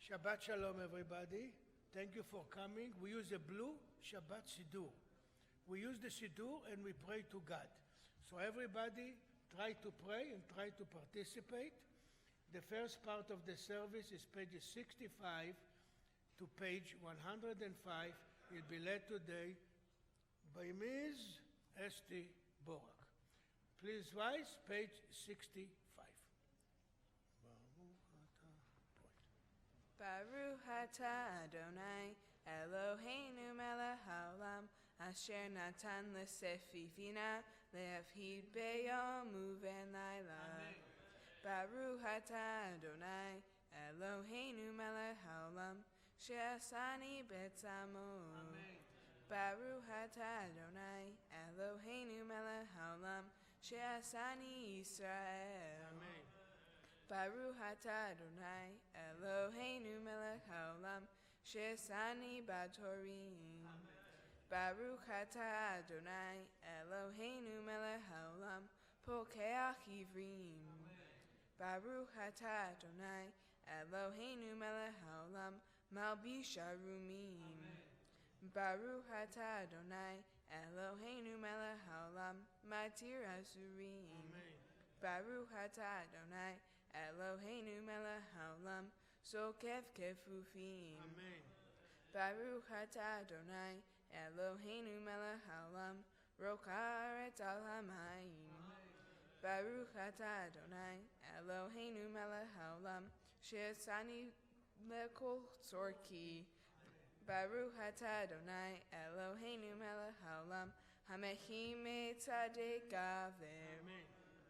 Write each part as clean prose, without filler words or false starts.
Shabbat Shalom, everybody. Thank you for coming. We use a blue Shabbat Siddur. We use the Siddur and we pray to God. So everybody try to pray and try to participate. The first part of the service is pages 65 to page 105. It will be led today by Ms. Esti Borak. Please rise, page 65. Baruch atah Adonai Eloheinu melech haolam asher natan lesefifina leavhid beyom uven laila. Baruch atah Adonai Eloheinu melech haolam she'asani betzamo. Baruch atah Adonai Eloheinu melech haolam she'asani Yisrael. Baruch atah Adonai Eloheinu melech haolam she'asani batorim. Baruch atah Adonai Eloheinu melech haolam pokeach ivrim. Baruch atah Adonai Eloheinu melech haolam malbish arumim. Baruch atah Adonai Eloheinu melech haolam matir asurim. Baruch atah Adonai Eloheinu melech haolam sokef kefufim. Baruch atah Adonai Eloheinu melech haolam rokaret al hamayim. Baruch atah Adonai Eloheinu melech haolam she'asani lekol tzorki. Baruch atah Adonai Eloheinu melech haolam hamechim tzadek gaver.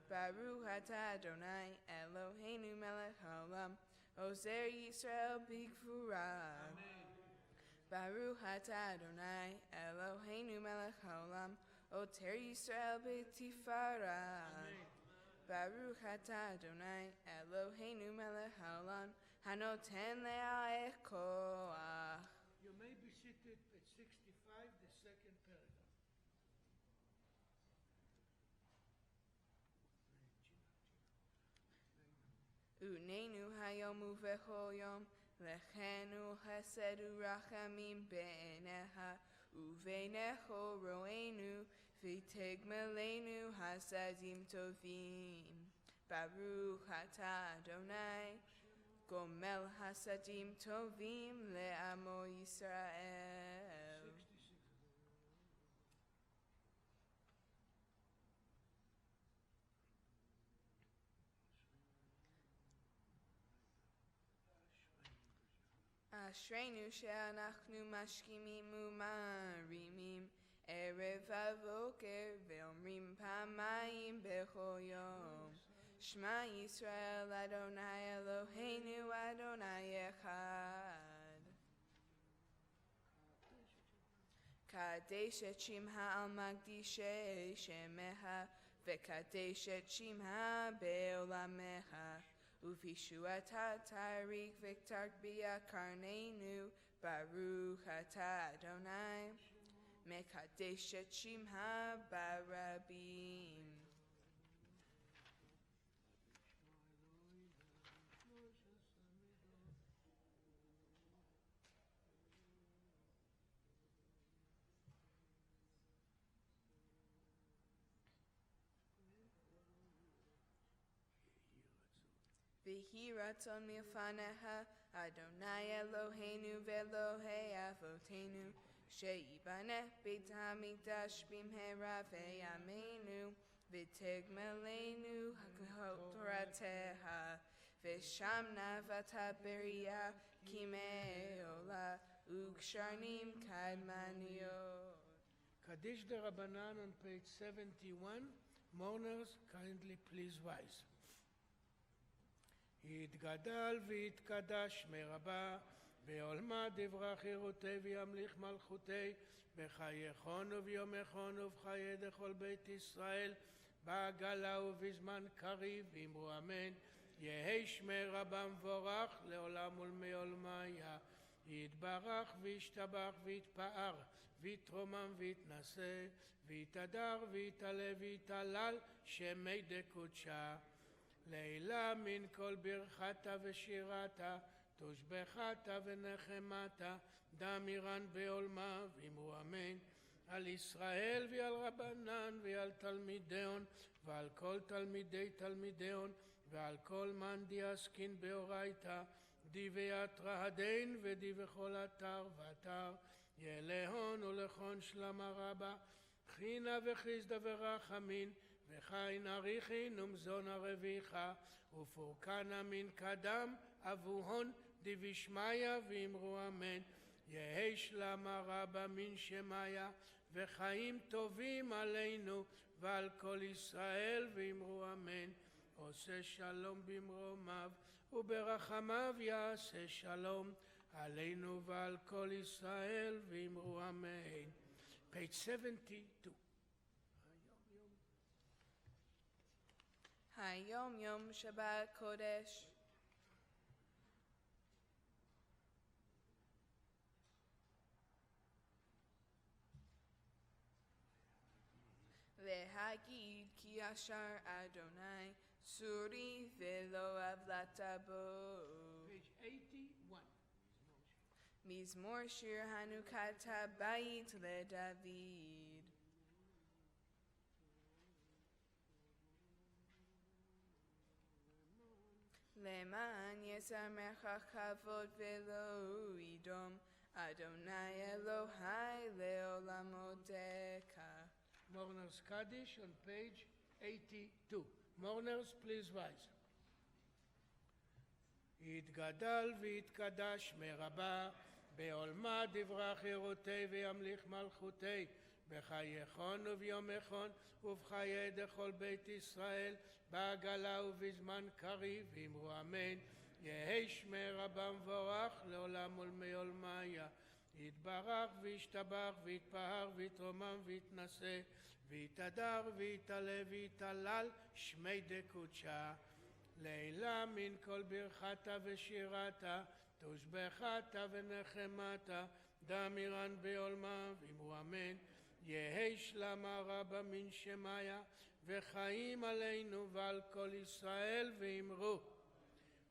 Baruch atah Adonai Eloheinu melech haolam ozer Yisrael bigvura. Baruch atah Adonai Eloheinu melech haolam oter Yisrael b'tifara. Baruch atah Adonai Eloheinu melech haolam hanoten le'alech koach. You may be seated at 65, the second paragraph. Unenu hayom uvechol yom lechenu chesed urachamim be'enecha uveinecho roenu v'tegmelenu hasadim tovim. Baruch atah Adonai gomel hasadim tovim le'amo Yisrael. Ashreinu she'anachnu mashkimim u'marimim erev v'boker ve'omrim pamayim bechol yom Shema Yisrael Adonai Eloheinu Adonai Echad. Kadesh et shimha al magdishe shemecha ve'kadesh et shimha be'olamecha Uvishuata tarik victark bia karnenu Baruch atah Adonai Mekadesh et shimha barabim. V'hi ratzon milfanecha Adonai Eloheinu v'Elohei avotenu she'ibaneh beit hamikdash b'mhera v'yameinu v'tegmelenu torateha v'shamna v'taberia kimeola u'ksharnim kadmaniot. Kaddish the Rabbanan on page 71. Mourners, kindly please rise. יתגדל ויתקדש מרבה בעולמה דברה חירותי וימליך מלכותי בחייכון וביומכון ובחיי דכל בית ישראל בעגלה ובזמן קריב ואמרו אמן. יהי שמי רבה מבורך לעולם ולמעולמיה. יתברך וישתבח ויתפאר ויתרומם ויתנשא ויתהדר ויתעלה ויתהלל שמי דקודשה. לעילה מן כל ברכתה ושירתה תושבחת ונחמת, דמירן בעולמה, ואמרו אמן. על ישראל ועל רבנן ועל תלמידיון ועל כל תלמידי תלמידיון ועל כל מאן דיעסקין באורייתא דיביאתרא הדין ודיבכל אתר ואתר יאלהון ולכון שלמה רבה חינה וחיסדא ורחמין וחין אריכין ומזון הרוויחה ופורקנה מן קדם אבוהון דיבישמיא ואמרו אמן. יהי שלמה רבה מן שמיה וחיים טובים עלינו ועל כל ישראל ואמרו אמן. עושה שלום במרומיו וברחמיו יעשה שלום עלינו ועל כל ישראל ואמרו אמן. page 72. היום יום שבת קודש. להגיד כי ישר אדוני סורי ולא עוולת בו. page 81. מזמור שיר חנוכת הבית לדוד. למען ישמח כבוד ולא ידום אדוני אלוהי לעולמותיך. Mourners Kaddish on page 82. Mourners, please rise. יתגדל ויתקדש מרבה, בעולמה דברה חירותי וימליך מלכותי, בחייכון וביומכון ובחיי דכל בית ישראל, בעגלה ובזמן קריב, ואמרו אמן. יהי שמי רבה מבורך לעולם ולמי עולמיה. יתברך וישתבח ויתפאר ויתרומם ויתנשא ויתהדר ויתעלה ויתהלל שמי דקודשה לעילה מן כל ברכתה ושירתה תושבחתה ונחמתה דמירן בעולמה ואמרו אמן. יהי שלמה רבה מן שמיה וחיים עלינו ועל כל ישראל ואמרו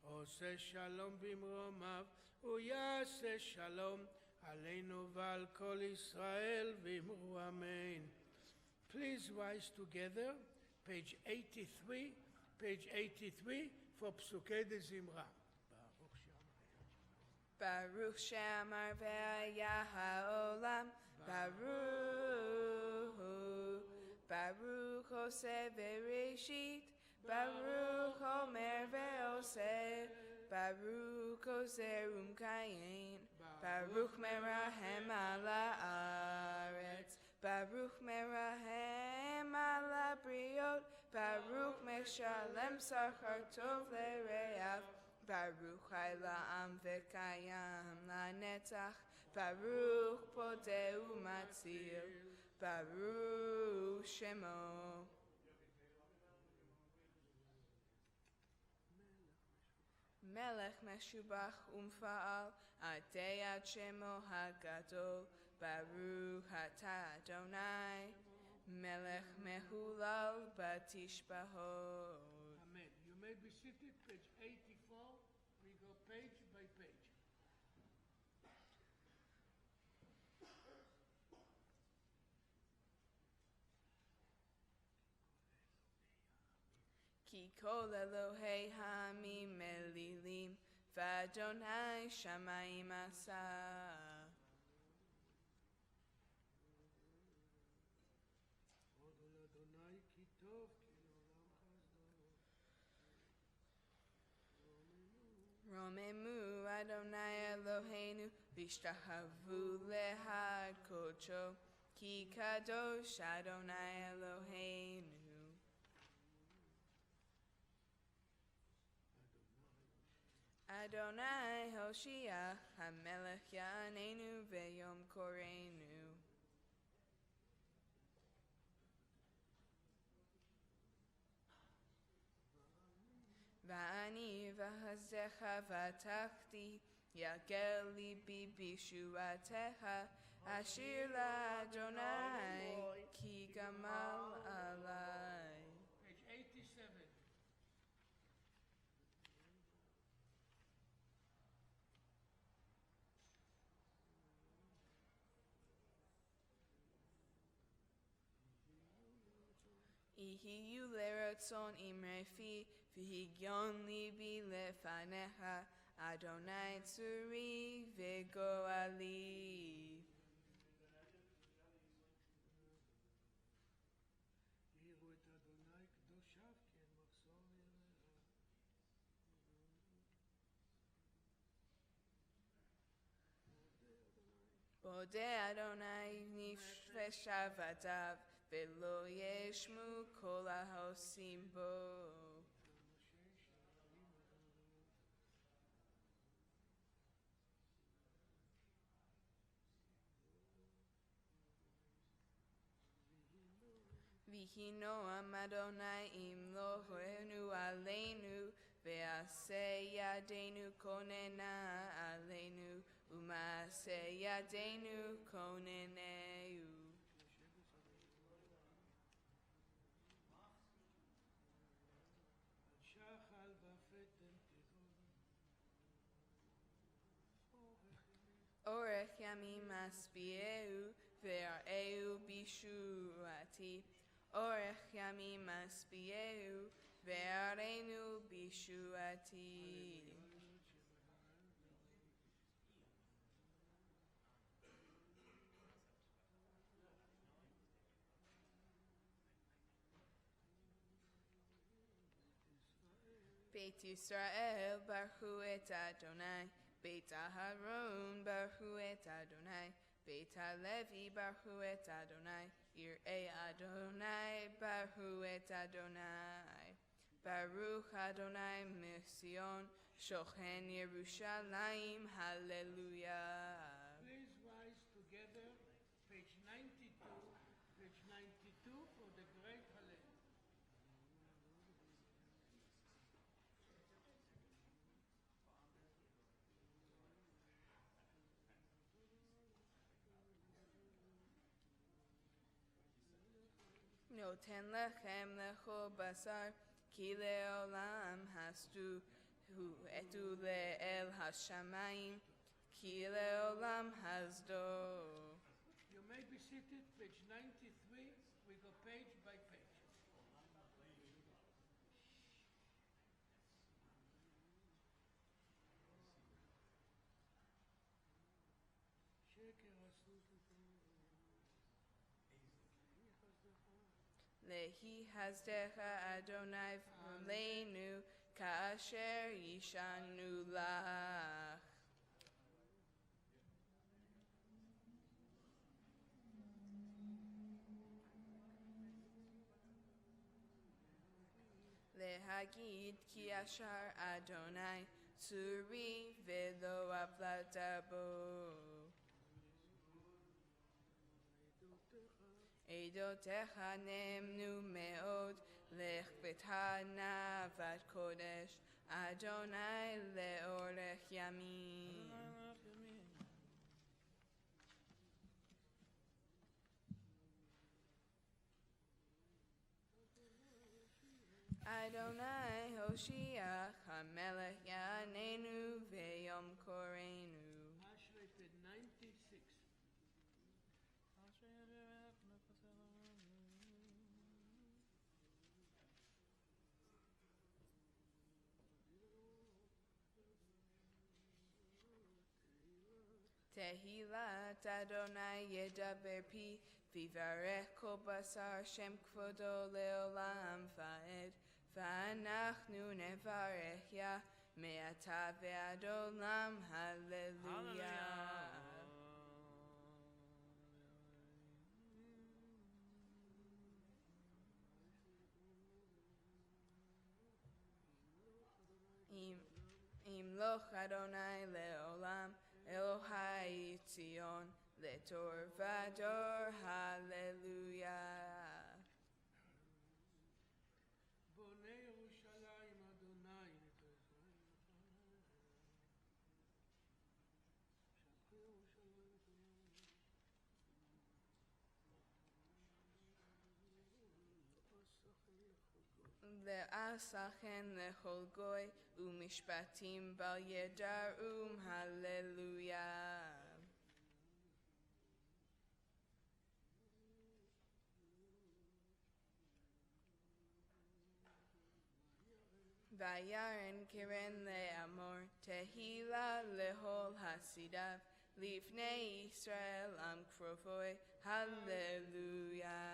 עושה שלום במרומיו ויעשה שלום עלינו ועל כל ישראל ואמרו אמן. Please rise together, page 83, page 83 for פסוקי דזמרה. ברוך שאמר והיה העולם, ברוך עושה בראשית, ברוך אומר ועושה, ברוך עוזר ומקיים, ברוך מרחם על הארץ, ברוך מרחם על הבריות, ברוך משלם שכר טוב לרעיו, ברוך חי לעם וקיים לנצח, ברוך פודה ומציל, ברוך שמו. מלך משובח ומפעל, עדי עד שמו הגדול, ברוך אתה אדוני, מלך מהולל בתשבחות. Amen. You may be seated, page 84. We go page by page. כי כל אלוהי העמים אלילים, ואדוני שמיים עשה. הודו לאדוני כי טוב, כי לעולם חסדו. רוממו אדוני אלוהינו, והשתחוו להר קודשו, כי קדוש אדוני אלוהינו. אדוני הושיע, המלך יעננו ביום קוראנו. ואני בחסדך בטחתי, יגל ליבי בישועתך, אשיר לאדוני, כי גמל עלי. Page 87. יהיו לרצון אמרי פי, והגיון ליבי לפניך, אדוני צורי וגואלי. יראו את אדוני קדושיו, כי אין מחסור יראיו. מודה אדוני נפש עבדיו, ולא ישמו כל העושים בו. ויהי נועם אדוני אמלוכנו עלינו, ועשה ידינו כוננה עלינו, ומעשה ידינו כוננהו. שחל ופתם אורך ימים משביעהו, והראהו בישועתי. אורך ימים משביעהו, והראנו בישועתי. בית ישראל ברכו את אדוני, בית אהרון ברכו את אדוני, בית הלוי ברכו את אדוני, יראי אדוני ברכו את אדוני. ברוך אדוני מציון, שוכן ירושלים, הללויה. Please rise together, page 92 for the great Hallel. נותן לכם לאכול בשר, כי לעולם הסתו, הועטו לאל השמיים, כי לעולם הסדו. You may be seated, page 93. We go page by page. שקר הסוס להי הסדך אדוני ולנו, כאשר ישנו לך. להגיד כי אשר אדוני צורי ולא עבדת בו. עדותיך נאמנו מאוד, לך ותענוות קודש, אדוני לאורך ימים. אדוני הושיח, המלך יעננו ויום קורנו. Ashrei, page 96. תהילת אדוני ידבר פי, ויברך כל בשר שם כבודו לעולם ועד, ואנחנו נברך יה מעתה ועד עולם, הללויה. ימלוך אדוני לעולם, אלוהי ציון, לדור ודור, הללויה. בונה ירושלים אדוני לעשכן לכל גוי, ומשפטים בל ידעום, הללויה. וירן קרן לאמור, תהילה לכל חסידיו, לפני ישראל עם קרובוי, הללויה.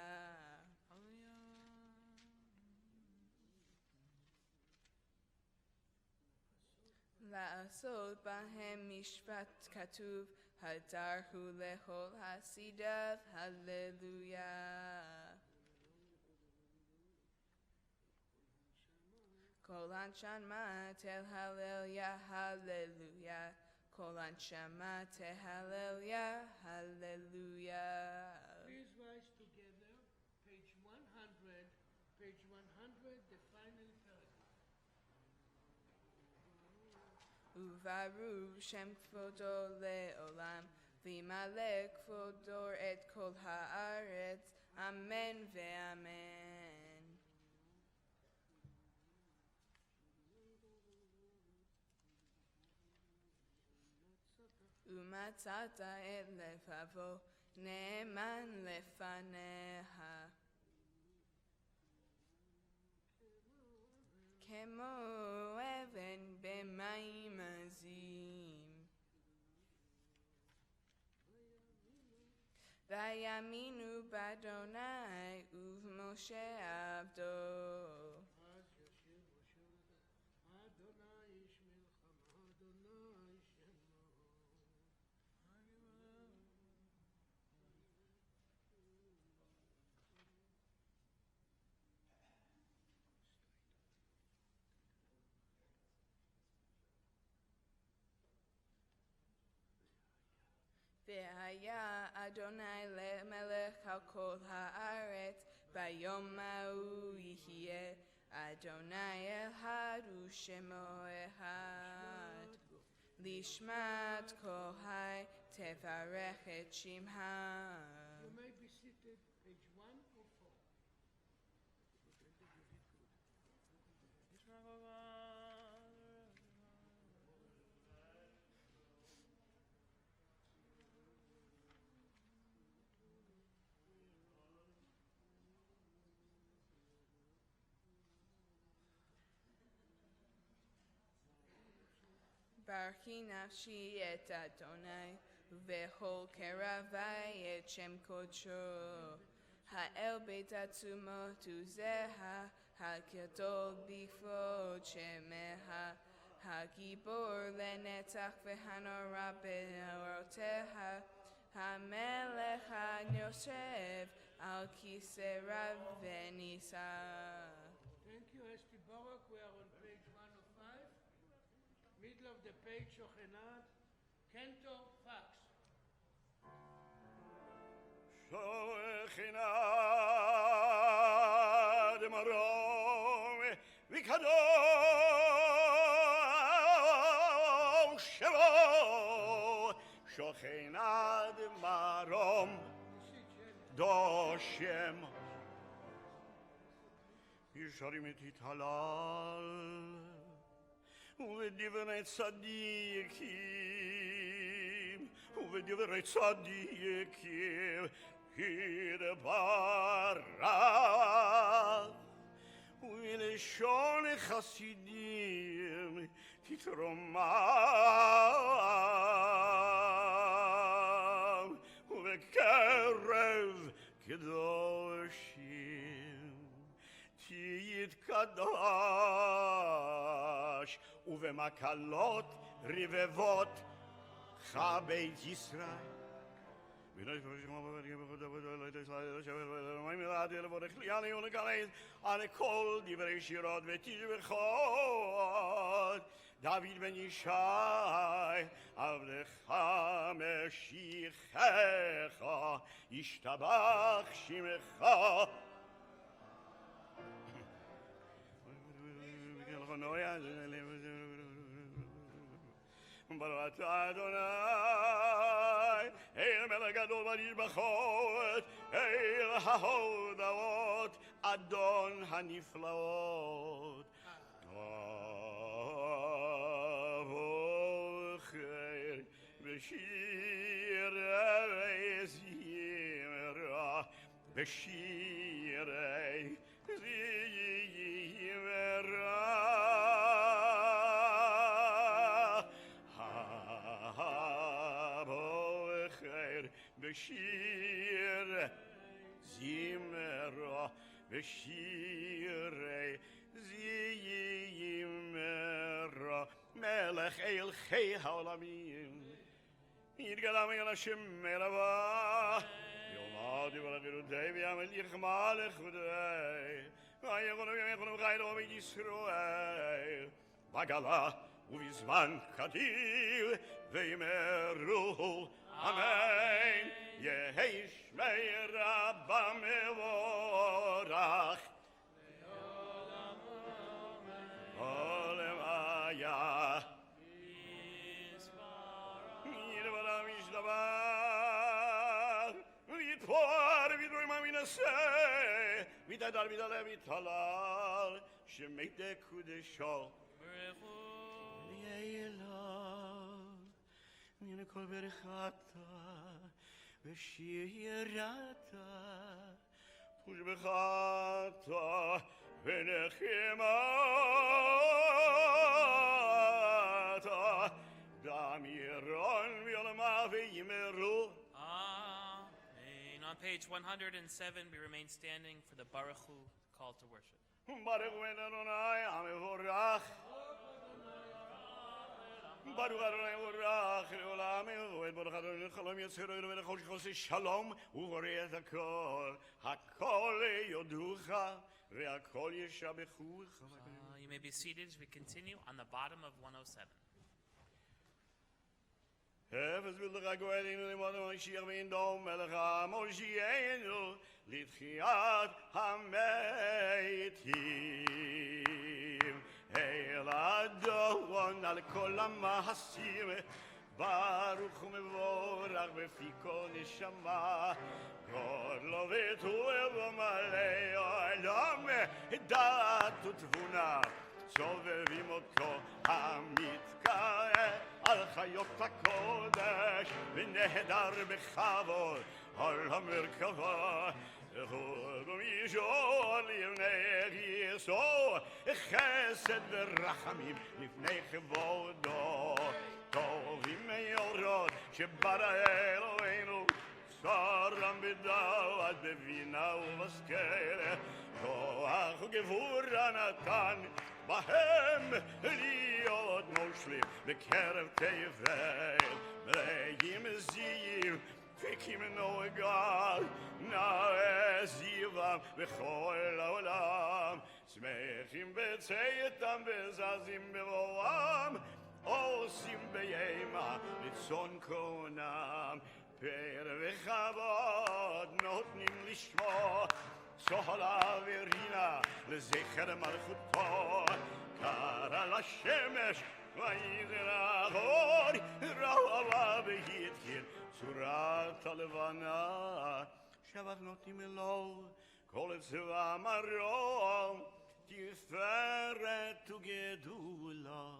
לעשות בהם משפט כתוב, הדרכו לכל חסידיו, הללויה. כל הנשמה תהלליה, הללויה. כל הנשמה תהלליה, הללויה. Please rise together, page 100, the final paragraph. וברוך שם כבודו לעולם, וימלא כבודו את כל הארץ, אמן ואמן. ומצאת את לבבו, נאמן לפניה. כמו אבן במים עזים. ויאמינו באדוני ובמשה עבדו. אז ישיר ושיר אדוני איש מלחמה, אדוני שמו. והיה אדוני למלך על כל הארץ, ביום ההוא יהיה אדוני אחד ושמו אחד. לשמת כהי תברך את שמם. You may be seated, page 104. ברכי נפשי את אדוני, ובכל קרבי את שם קודשו. האל בית עצומות וזה הגדול בכבוד שמיה, הגיבור לנצח והנורא באורותיה, המלך היושב על כיסא רב ונישא. Thank you, Esti Barak. We are on page 105. Middle of the page, Shochenat, Canto, Fax. שוכנד מרום וקדוש שבו שוכנד מרום דושם ישרים תתהלל ובדברי צדיקים ובדברי צדיקים יתברך ולשון חסידים תתרומם ובקרב קדושים תתקדש ובמקלות רבבות בית ישראל על כל דברי שירות ותשבחות דוד בן ישי עבדך משיחך ישתבח שמך בראת אדוני אל מלך גדול ונשבחות אל ההודעות אדון הנפלאות אבוכר בשירי זמרה בשירי זמרה ובשיר זמרה בשירי זמרה מלך אלכי העולמים יתגלה מן השם מלווה יומד ולגרותי וימליך מלך ודאי ויכולו חיינו בישראל בגלה ובזמן קדיב ויאמרו אמן יהי שמי רבה מבורך עולם היה ידבר משדבר ויתפור וידרומה מן הסה ויתדר ויתעלה ויתעלל שמי קודשו יהיה אליו מן כל ברכתה ושירתה ושבחתה ונחמתה דמירון ויולמה וימרו. Amen. On page 107, we remain standing for the Baruch Hu call to worship. baruch Adonai המבורך ברוך אדוני וברך לעולם ועד ברוך אדוני חלום יצרו ולכל שחוסי שלום ובורא את הכל הכל יודוך והכל ישבחוך. You may be seated as we continue on the bottom of 107. אפס בלך גואלינו למוד המשיח ואינדום מלך המושיענו לתחיית המתים אל אדון על כל המעשים ברוך ומבורך בפי כל נשמה גודלו וטוב ומלא עולם דעת ותבונה סובבים אותו המתקרא על חיות הקודש ונהדר בכבוד על המרכבה ומישור לבני יסוד חסד ורחמים לפני כבודו טובים מאורות שברא אלוהינו שרם בדעת בבינה ובשכל כוח וגבורה נתן בהם להיות מושלים בקרב תבל מלאים זיו דבקים נוגד נאה זיום בכל העולם שמחים בצאתם וזזים בבואם עושים בימה לצאן קונם פאר וכבוד נותנים לשמוע סהלה ורינה לזכר מלכותו קרא לשמש ויזרח אור רעבה והתחיל צורת הלבנה שבח נותנים לו כל צבא מרום תפארת וגדולה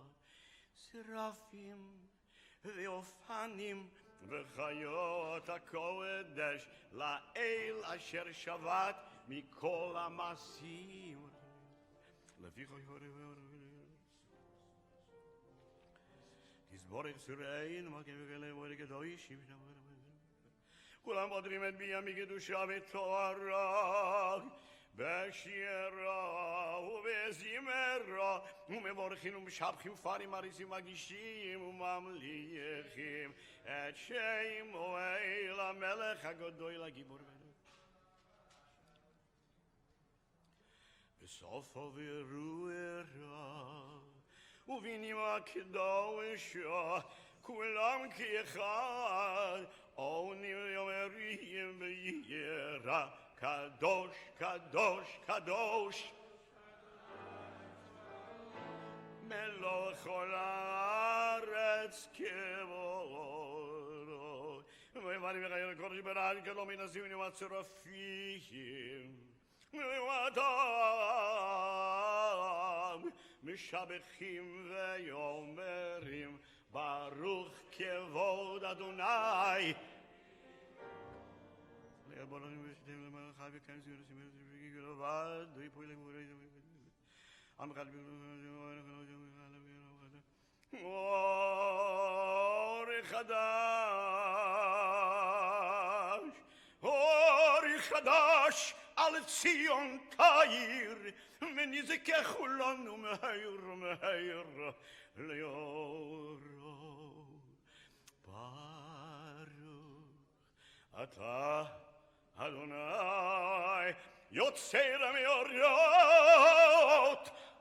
שרפים ואופנים וחיות הקודש לאל אשר שבת מכל המעשים לפי תסבורך צוריין מלכי וגלה בורא קדוש כולם פותרים את ביה מקדושה ותורה בשירה ובזמרה ומבורכים ומשבחים ופרים מריצים מגישים וממליכים את שמו אל המלך הגדול הגיבור בסופו ורוח ובינים הקדושה כולם כאחד עונים ואומרים ביראה קדוש קדוש קדוש מלך כל הארץ כבודו ומבנים וחייר הקודש ברעד כלום מנסים ומצרפים ומתם משבחים ויאמרים ברוך כבוד אדוני לבוראים ושתים למלאכה וכאן סיור סימר סיפורי גלובד ויפוי לגבורי עם חלבי אור חדש חדש על ציון תאיר, ונזכה כולנו מהר מהר ליורו. ברוך אתה אדוני יוצר המאורות,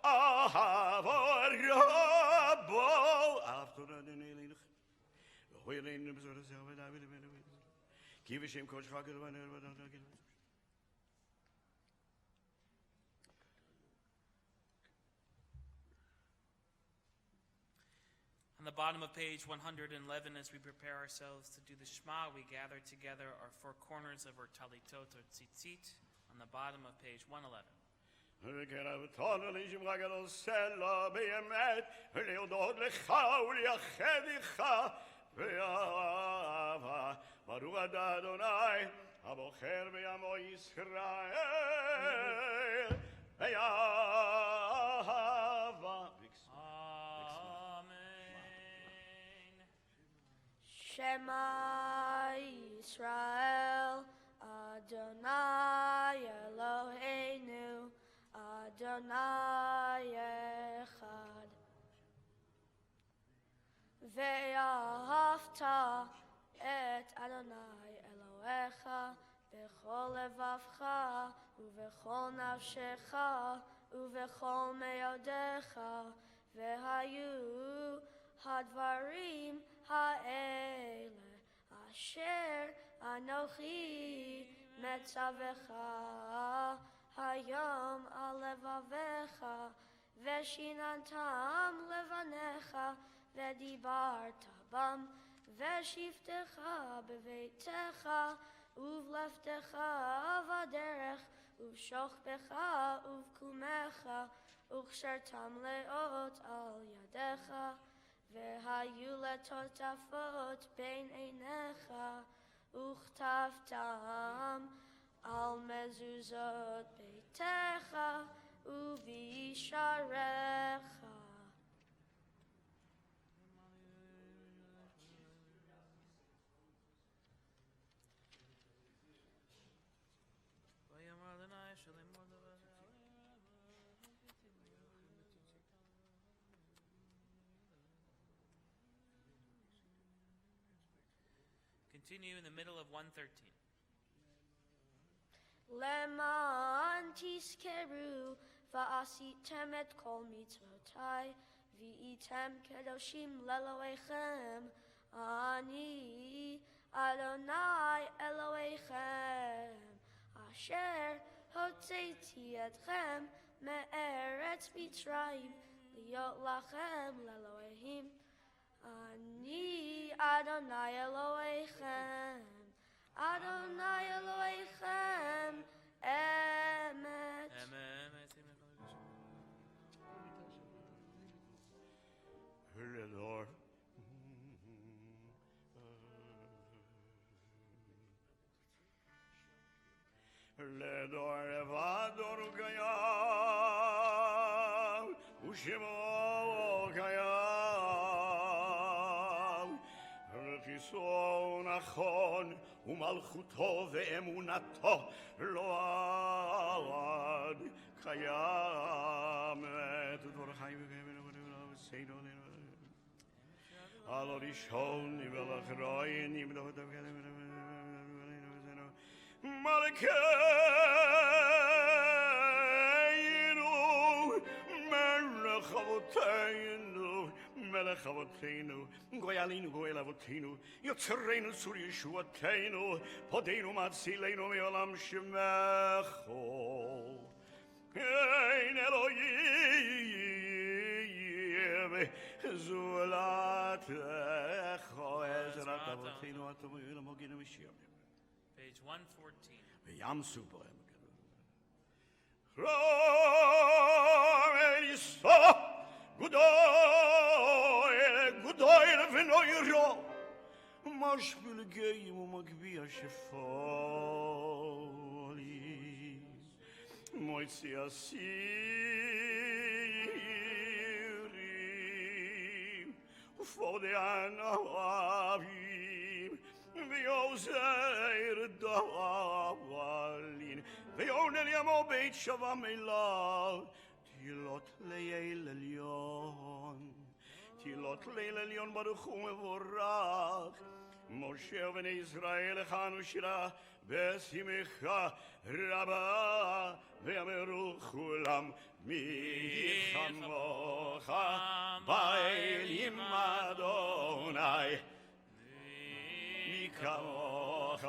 אהבו רבו, אהבתו אדוני אלוהינו וכו אלינו בזאת הזה עבדה ולבנו כי בשם קודשך כדבנו ובדעת כדבנו. On the bottom of page 111, as we prepare ourselves to do the Shema, we gather together our four corners of our talitot or tzitzit on the bottom of page 111. וקרבתנו לשמך גדול סלע באמת, להודות לך ולייחדך באהבה. ברוך אתה אדוני הבוחר בעמו ישראל באהבה. Shema Yisrael, Adonai Eloheinu, Adonai Echad. Ve'ahavta et Adonai Elohecha bechol levavcha uvechol nafshecha uvechol meodecha vehayu hadvarim ha'ele asher anochi metzavecha hayom al levavecha veshinantam levanecha vedibarta bam veshivtecha beveitecha uvleftecha vaderech uvshochbecha uvkumecha uchshertam leot al yadecha והיו לטוטפות בין עיניך וכתבתם על מזוזות ביתך ובישעריך. Continue in the middle of 113. למען תזכרו ועשיתם את כל מצוותיי והייתם קדושים לאלוהיכם, אני אדוני אלוהיכם אשר הוצאתי אתכם מארץ מצרים להיות לכם לאלוהים. אני אדוני אלוהיכם, אדוני אלוהיכם, אמת. Lord, לדור לבדור קיים ושמו קיים וכיסו נכון ומלכותו ואמונתו לא עד קיימת ודור חיים וסיינו על הראשון ולאחרון מלכנו מלך אבותינו מלך אבותינו גוי עלינו גואל אבותינו יוצרנו צור ישועתנו פודנו מצילנו מעולם שמחו אין אלוהים זולתך עזרת אבותינו הטוב למוגן המשיח. Page 114. ים סופר Ravelisto גדול ונוירו משפיל גאים ומגביה שפולי מויצי הסירים ופודי ענבים ויוזר דבל ויונן ימו בית שווה מילאו, תהילות ליל עליון, תהילות ליל עליון ברוך ומבורך, משה ובני ישראל הכנו שירה בשמחה רבה, ויאמרו כולם מי כמוך באלים אדוני, מי כמוך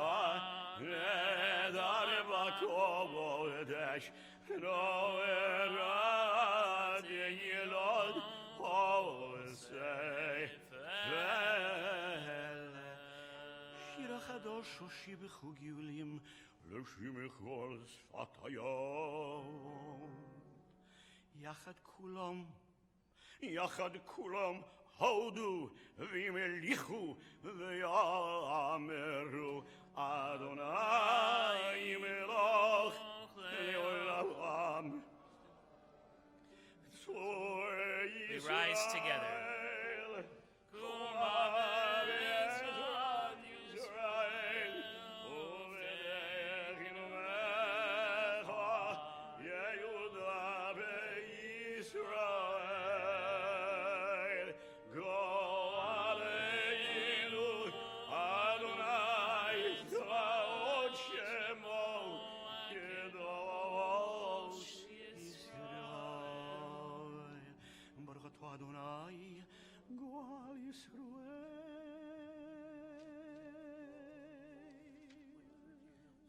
נדר בקודש, לא ארד ילוד עושי שיר החדש ושיבחו גאולים לשמחו שפת היום. יחד כולם הודו ומליכו ויאמרו אדוני מלך לעולם. We rise together.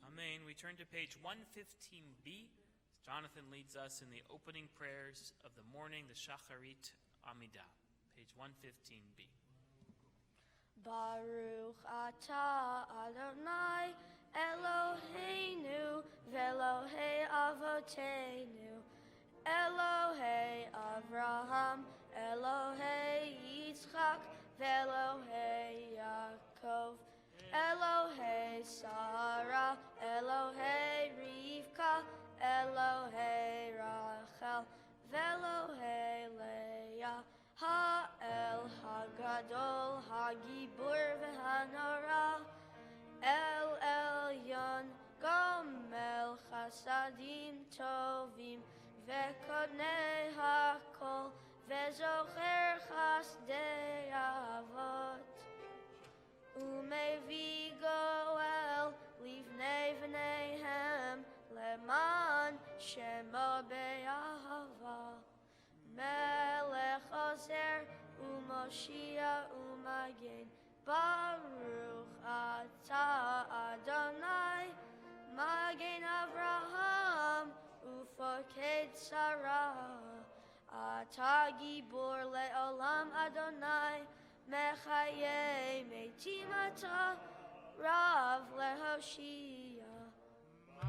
Amen. We turn to page 115b. Jonathan leads us in the opening prayers of the morning, the Shacharit Amidah. Page 115b. Baruch atah Adonai Eloheinu ve'Elohei Avoteinu Elohei Avraham Elohei Yitzchak ve'Elohei Yaakov Elohei Sarah Elohei Rivka Elohei Rachel ve'Elohei Leah Ha'el Hagadol Hagibur v'Hanora El Elyon Gomel Chasadim Tovim Ve'Kodnei Hakol Ve'Zocher Chasdei Avot Umevi Goel Livnei V'neihem Leman Shemo Be'ahava Melech Ozer Umoshia Umagen Baruch Atah Adonai Magen Avraham Ufoked Sarah Atah Gibor Le'olam Adonai Mechaye Metim Atah Rav Lehoshia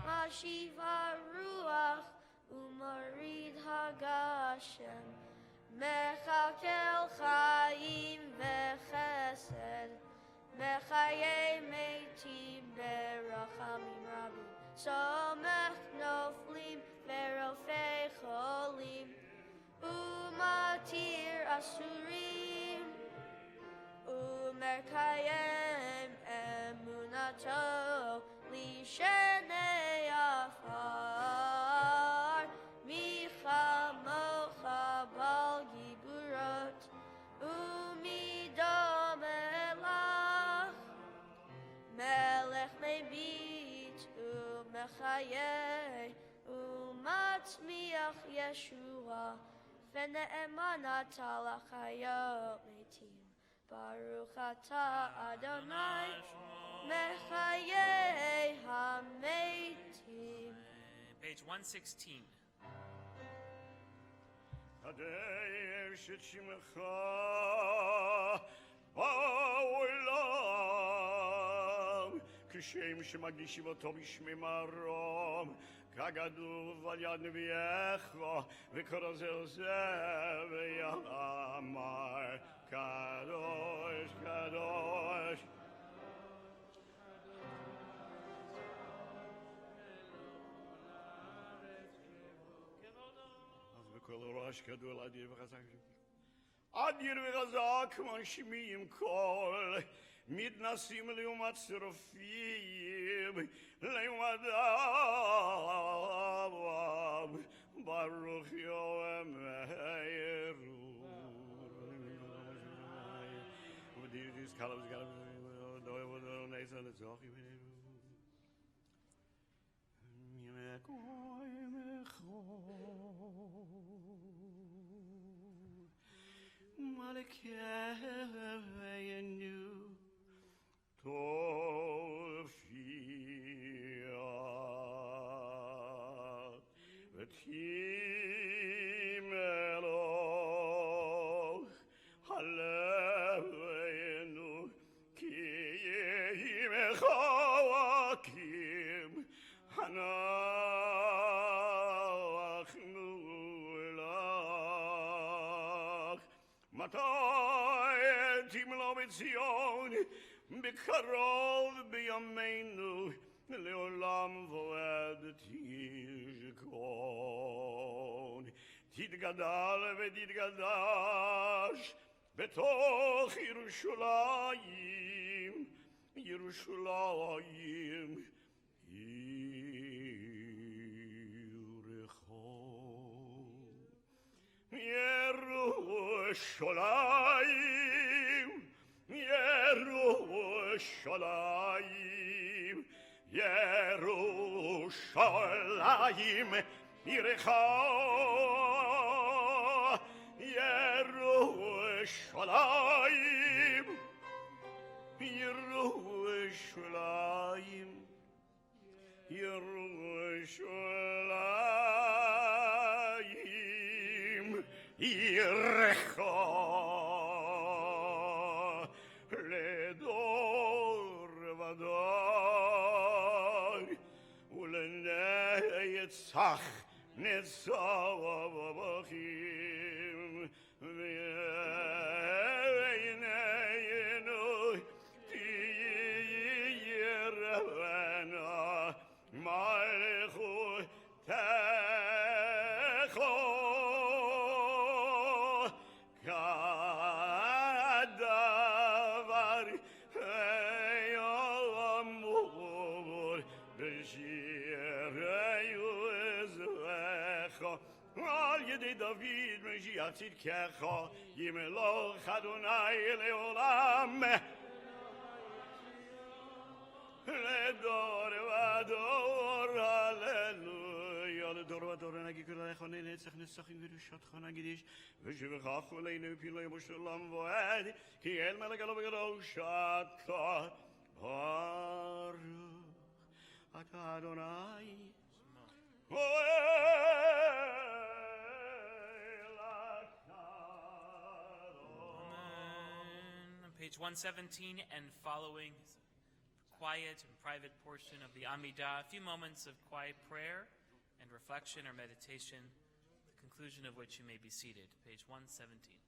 Mashiva Ruach Umarid Hagashem Mechakel Chaim Vechesed Mechaye Meitim Berachamim Rabim Somech Noflim Verofei Cholim Umatir Asurim Umekayem Emunato Lishenei Afar Micha Mocha Bal Giburot Umidom Elach Melech Mebit Umechayeh Umatzmiach Yeshua V'ne'emanat Alachayot Metim Baruch Atah Adonai Mechayeh HaMeitim. Page 116. Kadesh et Shimcha Ba'olam Kishem shemagdishim oto b'shmei marom Kagaduv al yad nevi'echa V'kol zeh v'yamar Kadosh, Kadosh כל ראש גדול אדיר וחזק אדיר וחזק מנשימים כל מתנסים לעומת שרופים לעומת is Kalab, Galab, Nathan, it's all בקרוב בימינו לעולם ועד תשכון תתגדל ותתקדש בתוך ירושלים ירושלים עירך ירושלים ירושלים ירושלים עירך ירושלים ירושלים ירושלים עירך לדור ודור ולנצח נצחים ועינינו תהיה רבנה מלכותך כדבר יאמור בשירי עזרך על ידי דוד משיח צדקך ימלוך אדוני לעולם לדור ודור הללויה לדור ודור נגיד לך נצח נצחים ורשתך נגידיש ושבחך עלינו פילוי בשלום ועד כי אל מלך אלו בקדושתך ברוך אתה אדוני Page 117 and following is a quiet and private portion of the Amidah, a few moments of quiet prayer and reflection or meditation, the conclusion of which you may be seated. Page 117.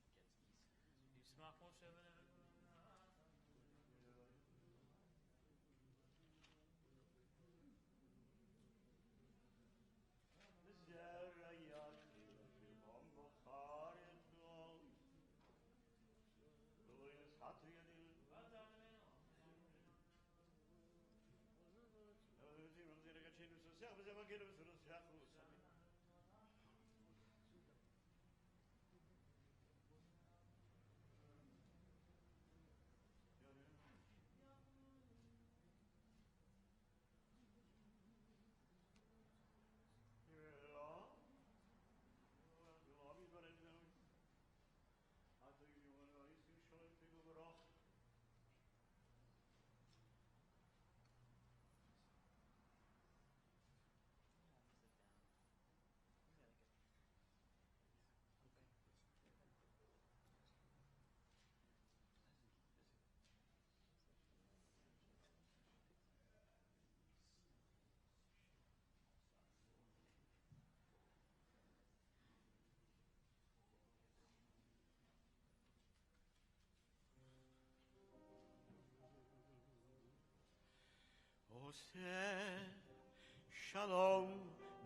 Shalom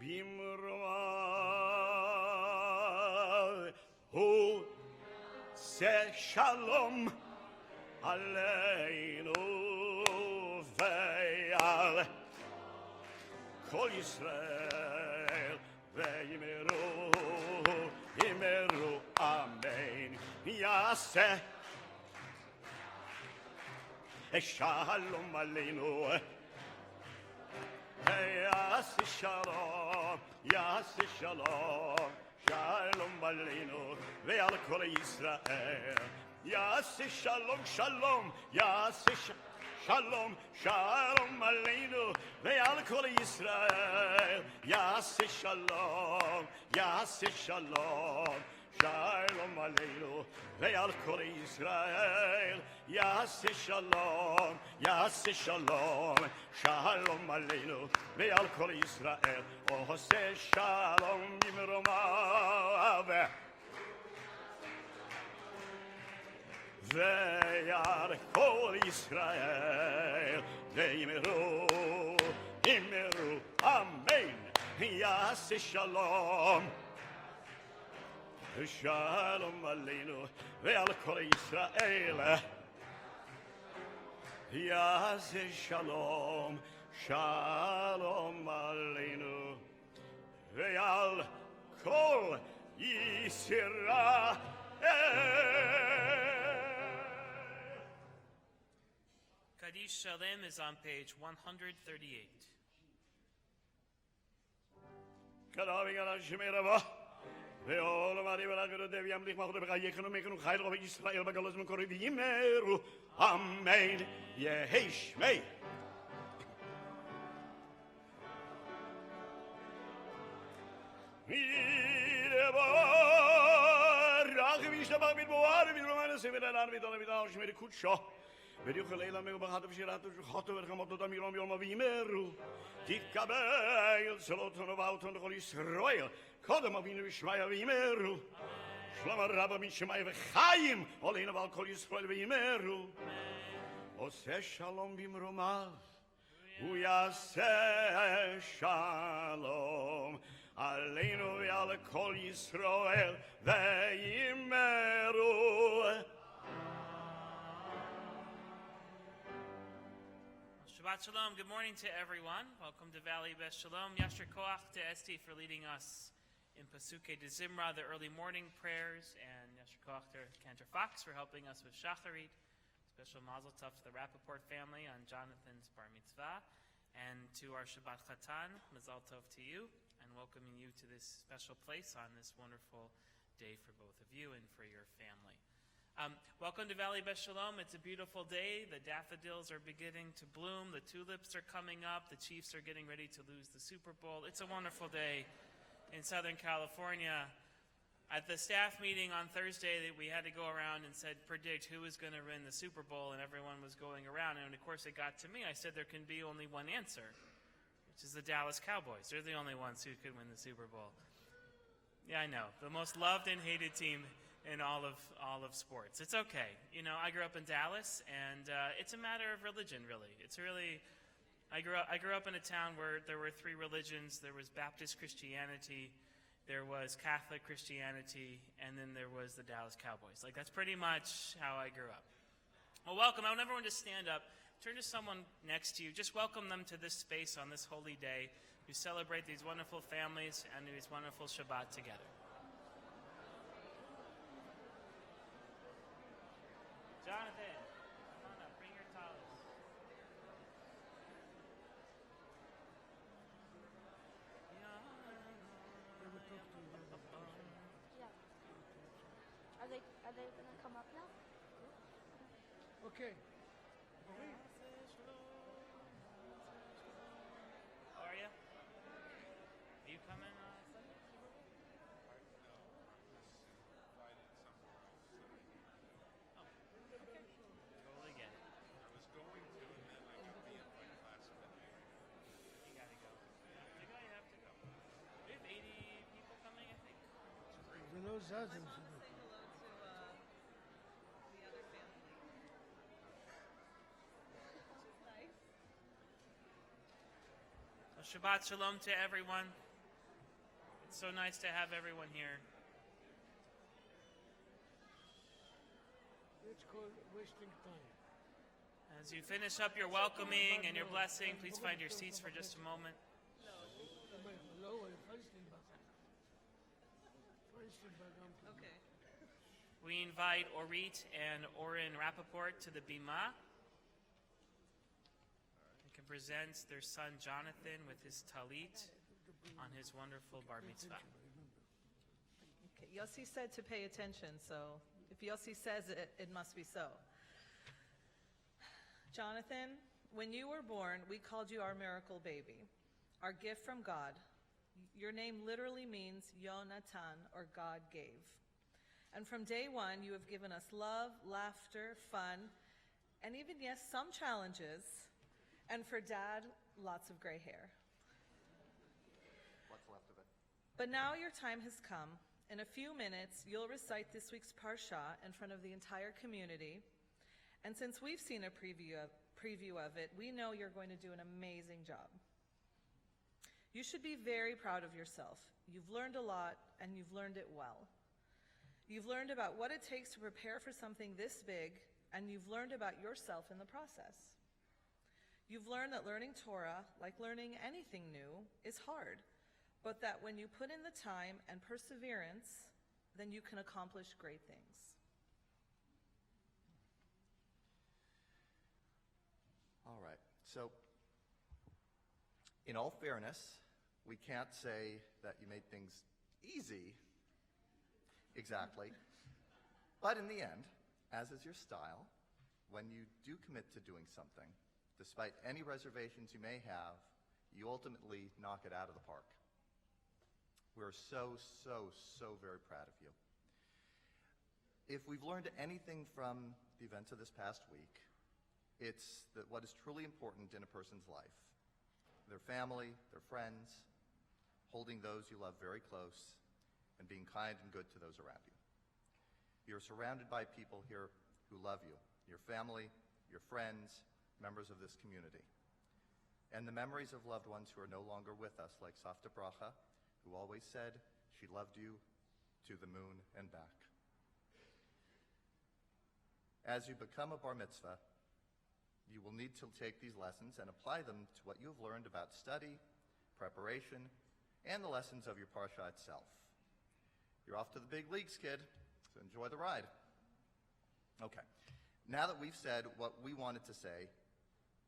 bimroa Hu se shalom aleinu ve'al Kol Yisrael ve'yimeru Yimeru amen Yaseh Shalom Aleinu. Yas Shalom, Yas Shalom, Shalom Aleinu, ve'al kol Yisrael. Yas Shalom, Shalom, Yas Shalom, Shalom Aleinu, ve'al kol Yisrael. Yas Shalom, Yas Shalom, Shalom Aleinu, ve'al kol Yisrael. Yas Shalom, Yas Shalom, Shalom Aleinu, ve'al kol Yisrael. Oh, say Shalom bimromav, ve'al kol Yisrael. Ve'imiru, imiru, amen. Yas Shalom. Shalom Aleinu, ve'al kol Yisrael. Yas Shalom, Shalom Aleinu, ve'al kol Yisrael. Kaddish Shalem is on page 138. Kadaving ala Shemerava. Ve'olam ari v'lagadu dev yamlich machudu b'chayechenu mekenu chayil rov Yisrael b'galos m'kori v'yimeru. Amen. Yeheshmei. Mirabah v'yishtabach b'dboar v'yishtabach v'yishtabach v'yishtabach v'yishtabach v'yishtabach ודיוכל לילה מבחת ושירת ושחוטו ורחמות אמירום יום וימרו תתקבל צלותון ובאותון לכל ישראל קודם אבינו ושמיה וימרו שלום הרבה משמיה וחיים עלינו ועל כל ישראל וימרו עושה שלום במרומיו הוא יעשה שלום עלינו ועל כל ישראל וימרו Shabbat Shalom. Good morning to everyone. Welcome to Valley Best Shalom. Yasher Koach to Esti for leading us in Pasuke de Zimra, the early morning prayers, and Yasher Koach to Cantor Fox for helping us with Shacharit. Special mazel tov to the Rappaport family on Jonathan's bar mitzvah, and to our Shabbat Chatan, mazel tov to you, and welcoming you to this special place on this wonderful day for both of you and for your family. Welcome to Valley Best Shalom. It's a beautiful day. The daffodils are beginning to bloom. The tulips are coming up. The Chiefs are getting ready to lose the Super Bowl. It's a wonderful day in Southern California. At the staff meeting on Thursday, we had to go around and predict who was going to win the Super Bowl, and everyone was going around. And of course, it got to me. I said there can be only one answer, which is the Dallas Cowboys. They're the only ones who could win the Super Bowl. Yeah, I know. The most loved and hated team in all of sports. It's okay. You know, I grew up in Dallas, and it's a matter of religion, really. It's really, I grew up in a town where there were three religions. There was Baptist Christianity, there was Catholic Christianity, and then there was the Dallas Cowboys. Like, that's pretty much how I grew up. Well, welcome. I want everyone to stand up. Turn to someone next to you. Just welcome them to this space on this holy day. We celebrate these wonderful families and these wonderful Shabbat together. Jonathan, come on up, bring your towels. Yeah. Are they gonna come up now? Okay. How are you? Are you coming Sunday? Totally get it. I was going to, and then I got the invite last minute. You gotta go. You have to go. We have 80 people coming, I think. You know Zazim. Well, Shabbat Shalom to everyone. It's so nice to have everyone here. It's called wasting time. As you finish up your welcoming and your blessing, please find your seats for just a moment. Okay. We invite Orit and Oren Rappaport to the Bima. present their son Jonathan with his talit on his wonderful bar mitzvah. Okay, Yossi said to pay attention, so if Yossi says it, it must be so. Jonathan, when you were born, we called you our miracle baby, our gift from God. Your name literally means Yonatan, or God gave. And from day one, you have given us love, laughter, fun, and even, yes, some challenges. And for Dad, lots of gray hair. What's left of it? But now your time has come. In a few minutes, you'll recite this week's Parsha in front of the entire community. And since we've seen a preview of it, we know you're going to do an amazing job. You should be very proud of yourself. You've learned a lot, and you've learned it well. You've learned about what it takes to prepare for something this big, and you've learned about yourself in the process. You've learned that learning Torah, like learning anything new, is hard, but that when you put in the time and perseverance, then you can accomplish great things. All right. So, in all fairness, we can't say that you made things easy, exactly. But in the end, as is your style, when you do commit to doing something, despite any reservations you may have, you ultimately knock it out of the park. We're so very proud of you. If we've learned anything from the events of this past week, it's that what is truly important in a person's life, their family, their friends, holding those you love very close, and being kind and good to those around you. You're surrounded by people here who love you, your family, your friends, members of this community. And the memories of loved ones who are no longer with us, like Savta Bracha, who always said she loved you to the moon and back. As you become a bar mitzvah, you will need to take these lessons and apply them to what you have learned about study, preparation, and the lessons of your parsha itself. You're off to the big leagues, kid, so enjoy the ride. Okay, now that we've said what we wanted to say,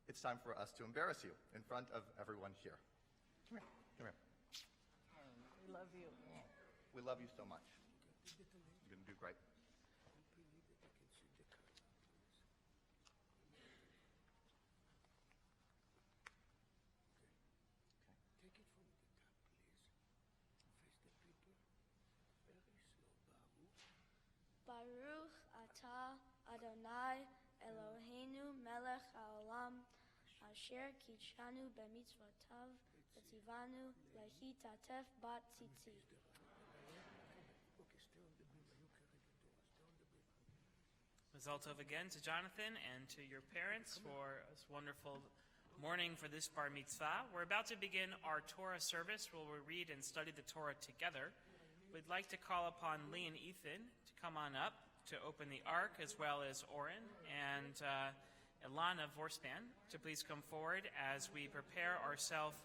it's time for us to embarrass you in front of everyone here. Come here, come here. We love you. We love you so much. You're going to do great. Take it from the top, please. Face the people. Very slow. Baruch atah Adonai Eloheinu melech haolam asher kitshanu b'mitzvotav v'tzivanu lehitatef bat tzitzi. Mazal Tov again to Jonathan and to your parents for this wonderful morning for this bar mitzvah. We're about to begin our Torah service where we read and study the Torah together. We'd like to call upon Lee and Ethan to come on up to open the ark, as well as Oren and Ilana Vorspan to please come forward as we prepare ourselves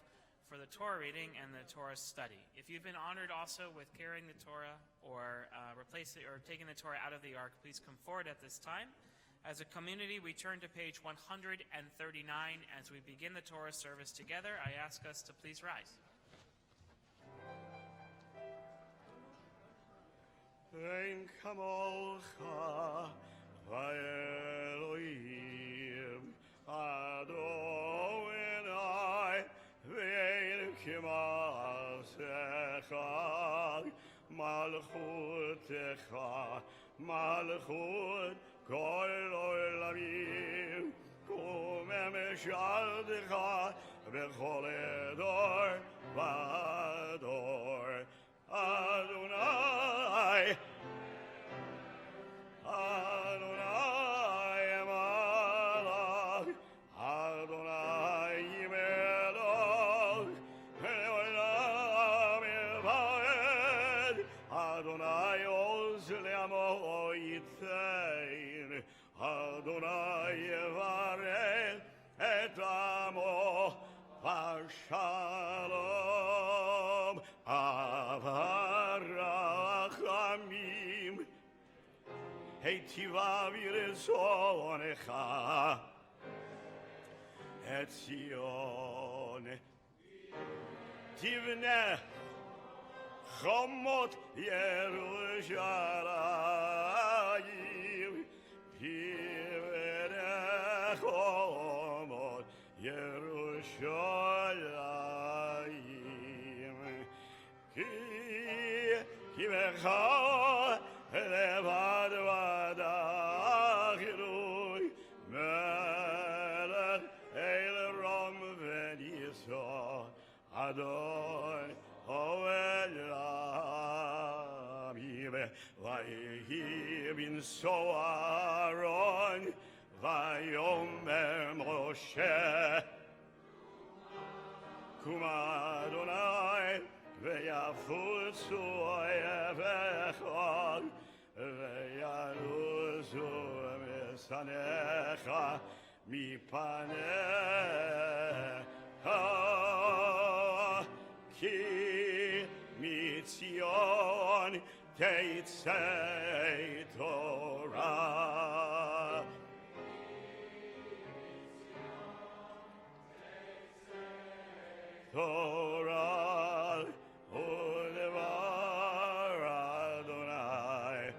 for the Torah reading and the Torah study. If you've been honored also with carrying the Torah or taking the Torah out of the ark, please come forward at this time. As a community, we turn to page 139 as we begin the Torah service together. I ask us to please rise. Ein kamocha va'elohim Adonai ve'en kimasecha malchutecha malchut kol olamim kumem shaldecha bechol edor v'ador Adonai Adonai Malach Adonai Melach Leolam Yivayed Adonai Oz Le'amo Yitzein Adonai Yevarech Et Amo V'Shalom Avarachamim Heitiva V'Rezonecha את ציון. תבנה חומות ירושלים, תבנה חומות ירושלים, כי בך לבד ודחילוי מלך אל רום וניסו אדון העולם. ויהי בנשוא אהרון ויאמר משה קום אדוני ויפוצו אויביך וינוסו משנאיך מפניך, כי מציון תצא תורה. תורה ודבר אדוני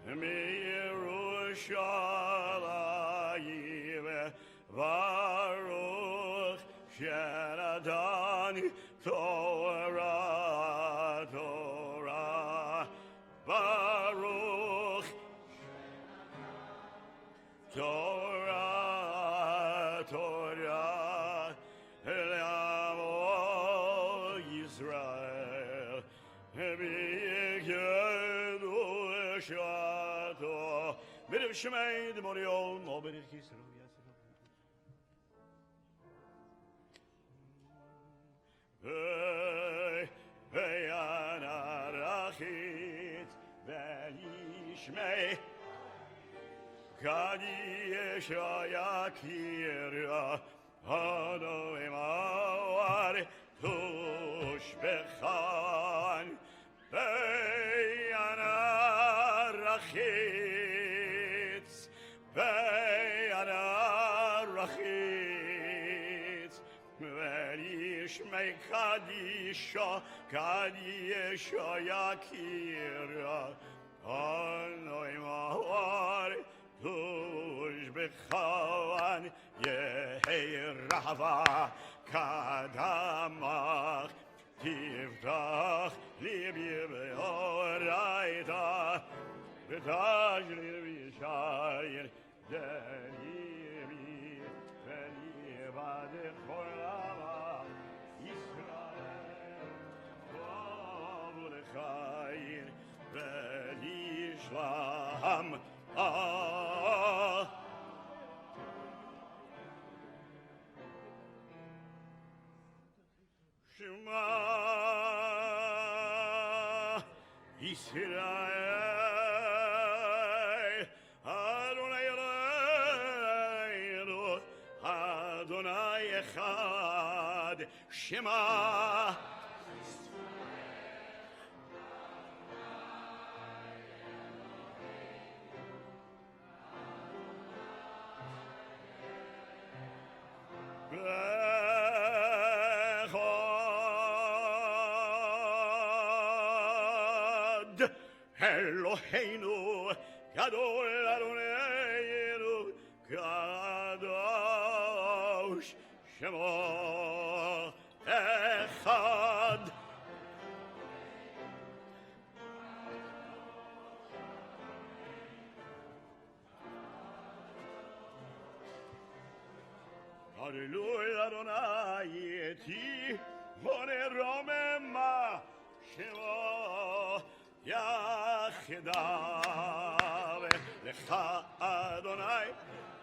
מירושלים, ברוך שנתן תורה, תורה, ברוך תורה, תורה לעמו ישראל, בקדושתו, ברוך שמי דמוריון וברוך ישראל. ויענרחית וישמע קדיש יקיר אדוני מאור תושבחן. ויענרחית ויענרחית וישמע קדיש יקיר אדוני מאור תושבחן. יהי רחבה קדמך תפתח ליבי באורייתא ותגלי וישיר דליבי וליבד עולמה ישראל טוב ולחייר ולשלם. שמע ישראל אדוני אלוהינו אדוני אחד. שמע אלוהינו גדול אדוננו קדוש שמו אחד. הללויה אדוני איתי ונרוממה שמו יחדיו. לך אדוני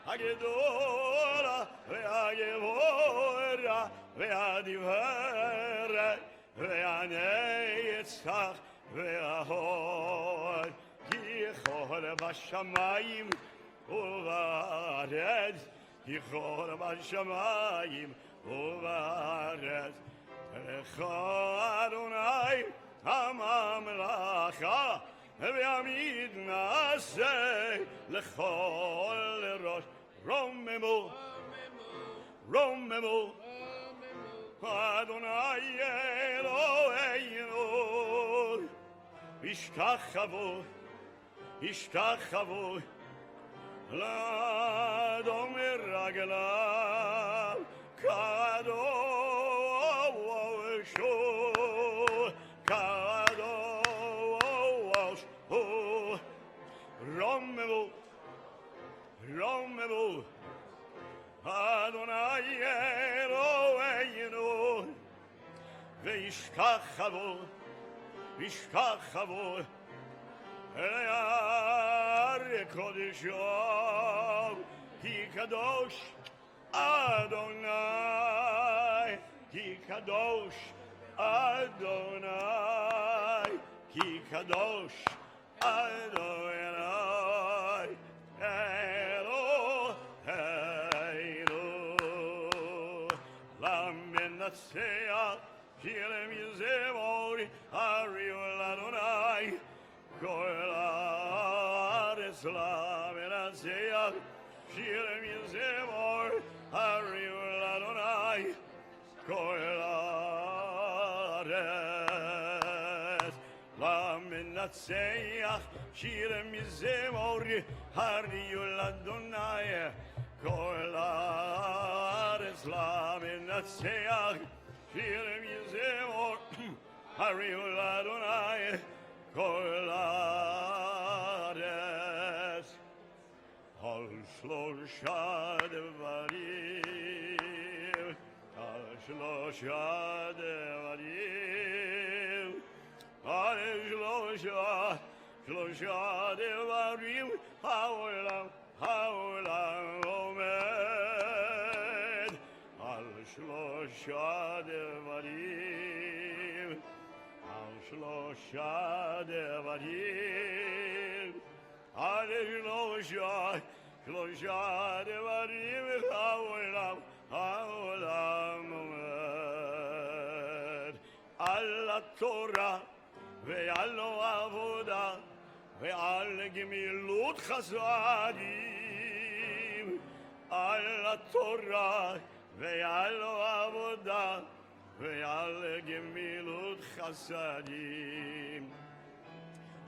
הגדולה והגבורה והדברת והנצח וההוד, יכול בשמיים ובארץ, יכול בשמיים ובארץ. לך אדוני הממלכה והעמיד נעשה לכל ראש. רוממו Romemu, Adonai Eloheinu, Ishtachavu, Ishtachavu, L'Adon Meragelav, Kadoshu, Kadoshu, Romemu, Romemu, Adonai Eloheinu, Ve'ishtachavu, Ishtachavu, El'ar Kodeshov, Ki Kadosh Adonai, Ki Kadosh Adonai, Ki Kadosh Adonai, Eloheinu, Lamenaseach, Shirem Yizemor, Ariel Adonai, Kol Haaretz Lamenaseach, Shirem Yizemor, Ariel Adonai, Kol Haaretz Lamenaseach, Shirem Yizemor, Ariel Adonai, Kol Haaretz Lamenaseach, Shirem Yizemor, Ariel Adonai, Kol Haaretz. Al Shlosha Devarim, Al Shlosha Devarim, Al Shlosha Devarim, Haolam, Haolam Omed, Al Shlosha Devarim, Al Shlosha Devarim, Al Shlosha Devarim, Haolam, Haolam Omed, Al Torah ve'al Avodah ve'al Gemilut Chasadim, Al Torah ve'al Avodah ve'al Gemilut Chasadim,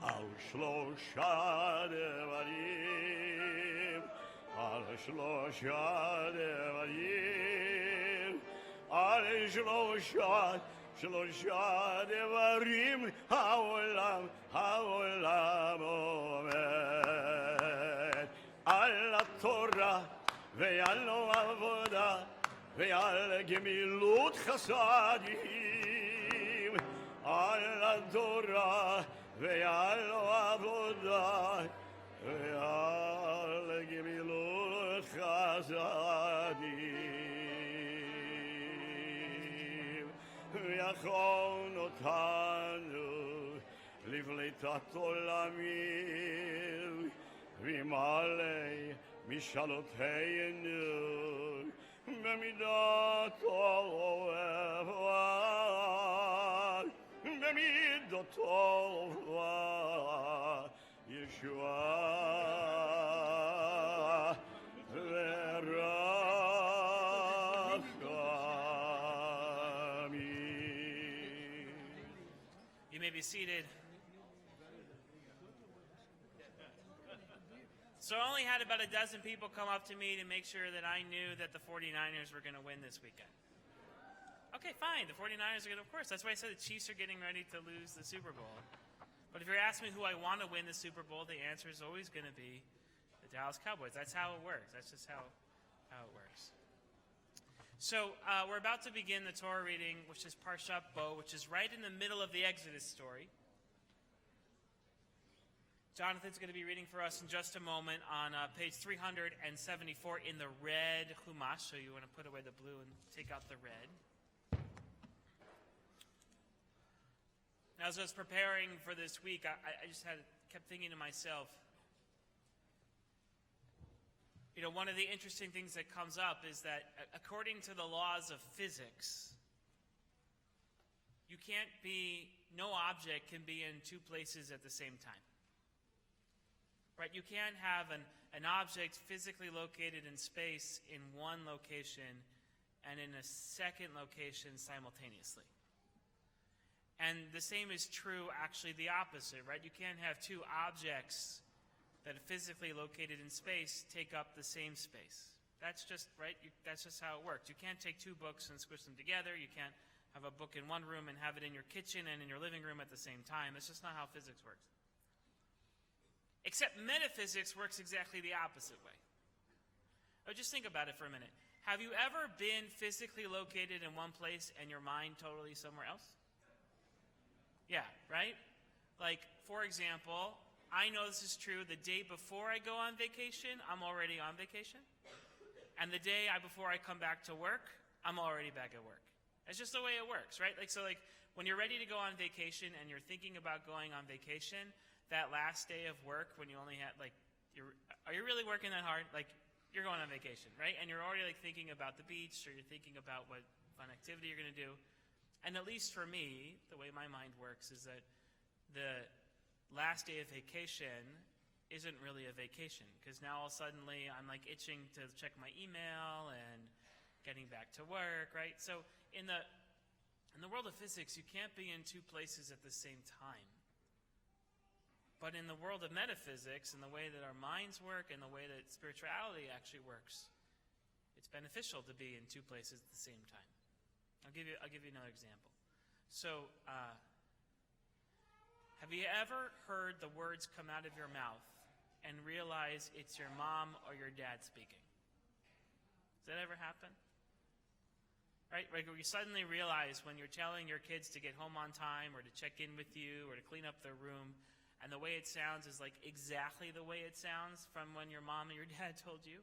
Al Shlosha Devarim, Al Shlosha Devarim, Al Shlosha Devarim, Haolam, Haolam Omed, Al Torah ve'al Avodah ve'al Gemilut Chasadim, Al Torah ve'al Avodah ve'al Gemilut Chasadim, Ve'achon otanu livleitat olamim, v'malei mishaloteinu b'midat ohevad, b'midot ohevad, Yeshua v'rachamim. You may be seated. So I only had about a dozen people come up to me to make sure that I knew that the 49ers were going to win this weekend. Okay, fine. The 49ers are going to, of course. That's why I said the Chiefs are getting ready to lose the Super Bowl. But if you're asking me who I want to win the Super Bowl, the answer is always going to be the Dallas Cowboys. That's how it works. That's just how it works. So we're about to begin the Torah reading, which is Parshat Bo, which is right in the middle of the Exodus story. Jonathan's going to be reading for us in just a moment on page 374 in the red Chumash. So you want to put away the blue and take out the red. Now, as I was preparing for this week, I just kept thinking to myself, you know, one of the interesting things that comes up is that according to the laws of physics, no object can be in two places at the same time. Right? You can't have an object physically located in space in one location and in a second location simultaneously. And the same is true, actually the opposite, right? You can't have two objects that are physically located in space take up the same space. That's just, right? That's just how it works. You can't take two books and squish them together. You can't have a book in one room and have it in your kitchen and in your living room at the same time. That's just not how physics works. Except metaphysics works exactly the opposite way. Oh, just think about it for a minute. Have you ever been physically located in one place and your mind totally somewhere else? Yeah, right? Like, for example, I know this is true. The day before I go on vacation, I'm already on vacation. And the day before I come back to work, I'm already back at work. It's just the way it works, right? So when you're ready to go on vacation and you're thinking about going on vacation, that last day of work when you only had, are you really working that hard? You're going on vacation, right? And you're already thinking about the beach, or you're thinking about what fun activity you're going to do. And at least for me, the way my mind works is that the last day of vacation isn't really a vacation, because now all suddenly I'm itching to check my email and getting back to work, right? So in the world of physics, you can't be in two places at the same time. But in the world of metaphysics, and the way that our minds work and the way that spirituality actually works, it's beneficial to be in two places at the same time. I'll give you another example. So, have you ever heard the words come out of your mouth and realize it's your mom or your dad speaking? Does that ever happen? Right? Where you suddenly realize when you're telling your kids to get home on time, or to check in with you, or to clean up their room, and the way it sounds is exactly the way it sounds from when your mom and your dad told you.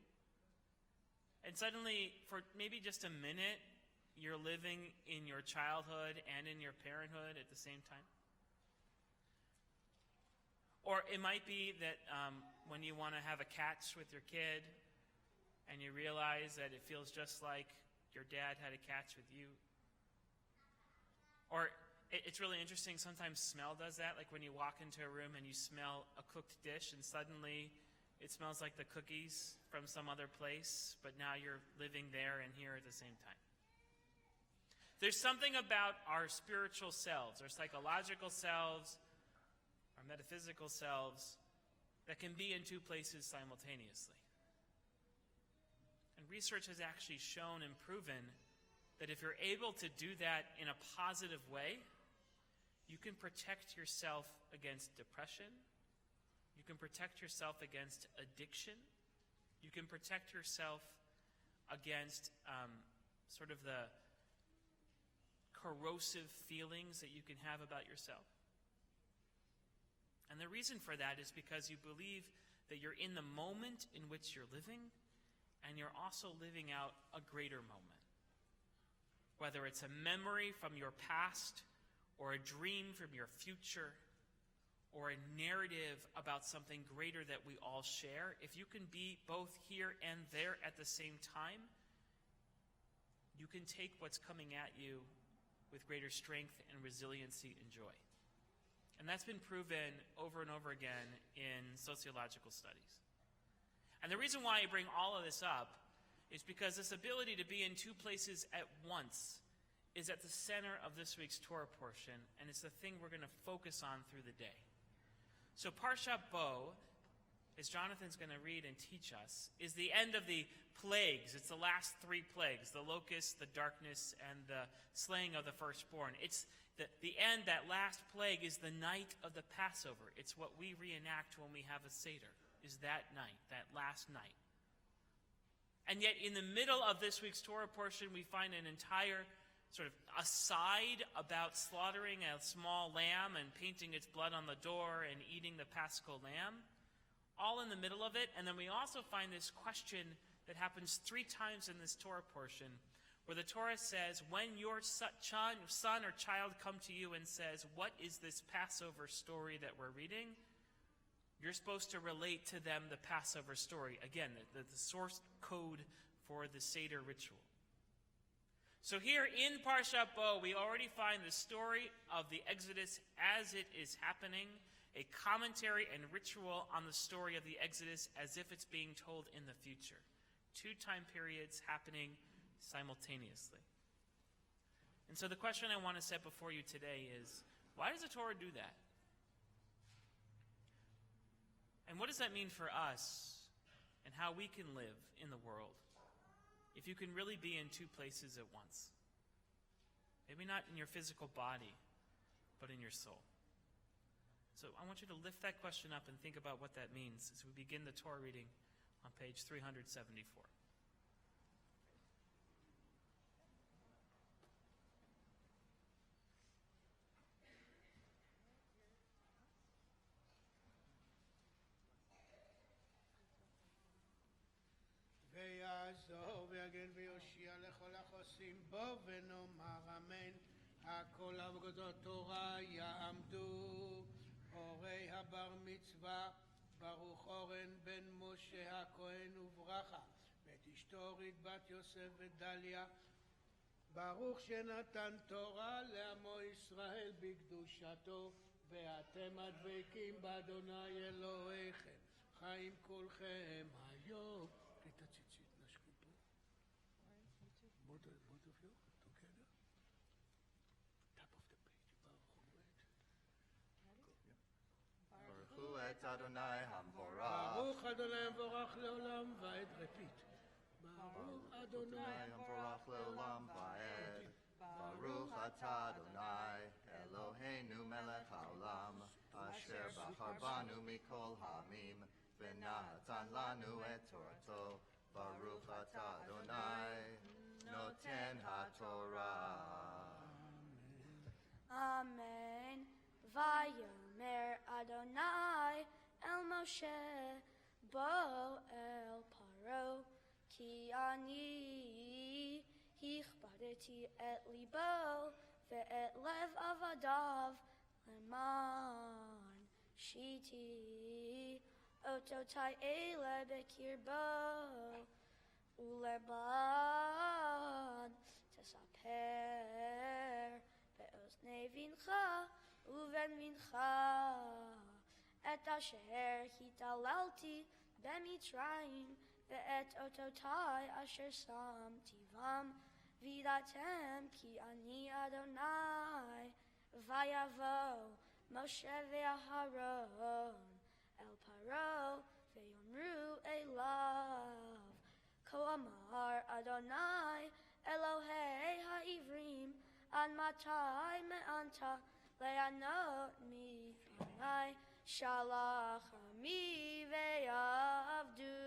And suddenly, for maybe just a minute, you're living in your childhood and in your parenthood at the same time. Or it might be that when you want to have a catch with your kid and you realize that it feels just like your dad had a catch with you. Or it's really interesting, sometimes smell does that, when you walk into a room and you smell a cooked dish and suddenly it smells like the cookies from some other place, but now you're living there and here at the same time. There's something about our spiritual selves, our psychological selves, our metaphysical selves, that can be in two places simultaneously. And research has actually shown and proven that if you're able to do that in a positive way, you can protect yourself against depression. You can protect yourself against addiction. You can protect yourself against sort of the corrosive feelings that you can have about yourself. And the reason for that is because you believe that you're in the moment in which you're living, and you're also living out a greater moment. Whether it's a memory from your past, or a dream from your future, or a narrative about something greater that we all share, if you can be both here and there at the same time, you can take what's coming at you with greater strength and resiliency and joy. And that's been proven over and over again in sociological studies. And the reason why I bring all of this up is because this ability to be in two places at once is at the center of this week's Torah portion, and it's the thing we're going to focus on through the day. So Parshat Bo, as Jonathan's going to read and teach us, is the end of the plagues. It's the last three plagues, the locust, the darkness, and the slaying of the firstborn. It's the end, that last plague is the night of the Passover. It's what we reenact when we have a Seder, is that night, that last night. And yet in the middle of this week's Torah portion, we find an entire sort of aside about slaughtering a small lamb and painting its blood on the door and eating the Paschal lamb, all in the middle of it. And then we also find this question that happens 3 times in this Torah portion, where the Torah says, when your son or child come to you and says, what is this Passover story that we're reading? You're supposed to relate to them the Passover story. Again, the source code for the Seder ritual. So here in Parshat Bo, we already find the story of the Exodus as it is happening, a commentary and ritual on the story of the Exodus as if it's being told in the future. 2 time periods happening simultaneously. And so the question I want to set before you today is, why does the Torah do that? And what does that mean for us and how we can live in the world if you can really be in two places at once? Maybe not in your physical body, but in your soul. So I want you to lift that question up and think about what that means as we begin the Torah reading on page 374. ויעזור ויגן ויושיע לכל החוסים בו ונאמר אמן. הכל עבודות תורה יעמדו. הורי הבר מצווה ברוך אורן בן משה הכהן וברכה, ואת אשתו רית בת יוסף ודליה. ברוך שנתן תורה לעמו ישראל בקדושתו, ואתם הדבקים באדוני אלוהיכם חיים כולכם היום. Get the tzitzit nashku po. Both of you together. Top of the page. Baruch hu et Adonai hamvorach. Baruch Adonai hamvorach leolam va'ed. Repeat. Baruch Adonai hamvorach leolam va'ed. Baruch atah Adonai Eloheinu melech haolam asher bachar banu mikol ha'amim ונתן לנו את תורתו. ברוך אתה אדוני נותן התורה. Amen. Vayomer Adonai el Moshe bo el Paro ki ani הכבדתי את ליבו ואת לב עבדיו למען שיתי אותותי אלה בקרבו ולבן תספר באוזני בנך ובן בנך את אשר התעללתי במצרים ואת אותותי אשר שמתי בם וידעתם כי אני אדוני. ויבוא משה ואהרון אל פרעה ויאמרו אליו כה אמר אדוני אלוהי העברים עד מתי מאנת לענות מפני שלח עמי ויעבדוני.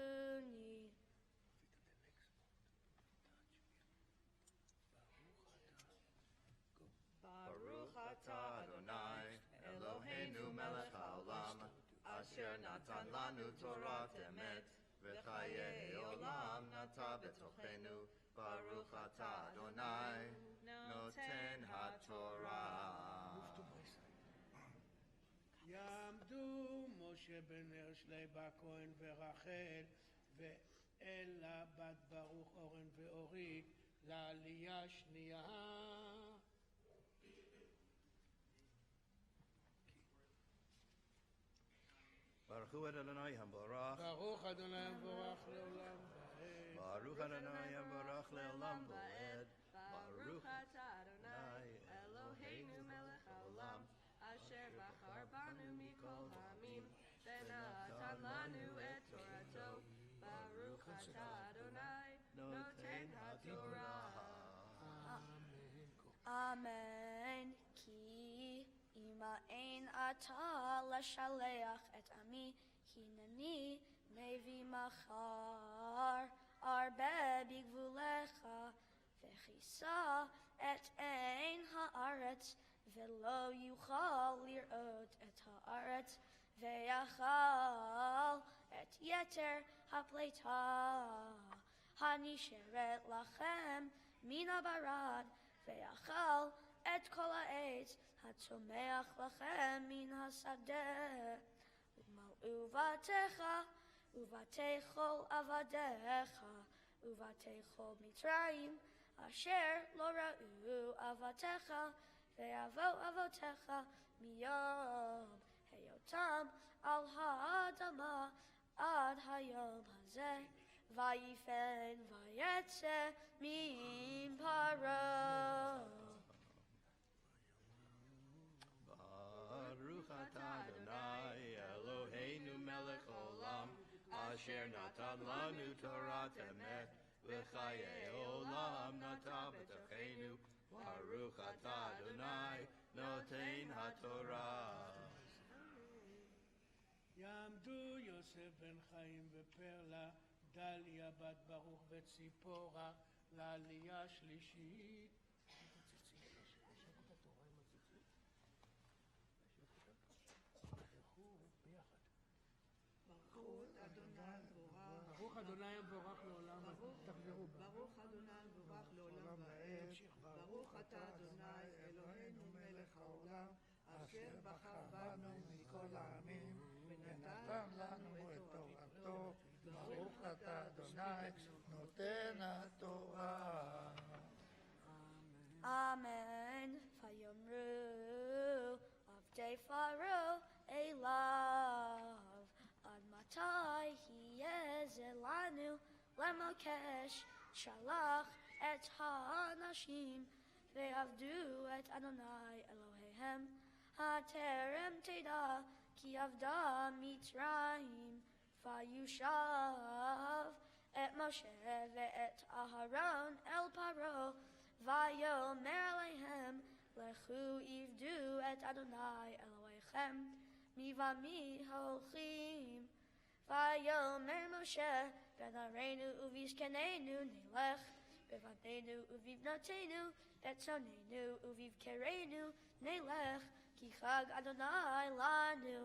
ברוך אתה אדוני אלוהינו מלך העולם אשר נתן לנו תורת אמת וחיי עולם נטע בתוכנו. ברוך אתה אדוני נותן התורה. יעמדו משה בן הרשלי בכהן ורחל ואלה בת ברוך אורן ואורית לעלייה שנייה. Baruch hu Adonai hamborach. ברוך אדוני מבורך לעולם ועד. Baruch Adonai hamborach le'olam va'ed. Baruch atah Adonai Eloheinu melech haolam asher bachar banu mikol ha'amim ונתן לנו את תורתו. Baruch atah Adonai noten haTorah. אמן. כי אם אתה לשלח את עמי הנני מביא מחר הרבה בגבולך וכיסה את עין הארץ ולא יוכל לראות את הארץ ויאכל את יתר הפליטה הנשארת לכם מן הברד ויאכל את כל העץ הצומח לכם מן השדה ומלאו בתיך ובתי כל עבדיך ובתי כל מצרים אשר לא ראו אבותיך ויבואו אבותיך מיום היותם על האדמה עד היום הזה Vayifen vayetze min paro. Baruch atah Adonai Eloheinu melech olam asher natan lanu Torat emet v'chayei olam nata b'tocheinu. Baruch atah Adonai noten haTorah. יעמדו יוסף בן חיים ופרלה, דליה בת ברוך וציפורה, לעלייה שלישית. ברוך אדוני המבורך לעולם, תחזרו בה. ברוך אדוני המבורך לעולם ועד. ברוך אתה אדוני אלוהינו מלך העולם, אשר בחר בנו מכל העמים ונתן לנו את תורתו. ברוך אתה אדוני נותן התורה. Amen. Vayomru avdei Pharaoh elav ad matai hiyezelanu lemokesh shalach et ha'anashim ve'avdu et Adonai Elohehem haterem teda ki avda Mitzrayim vayushav et Moshe ve'et Aharon el Paro Vayomer Aleichem lechu ivdu et Adonai Elohechem mivami holchim. Vayomer Moshe benareinu uvizkenenu nelech bevadenu uvivnotenu betzonenu uvivkerenu nelech ki chag Adonai lanu.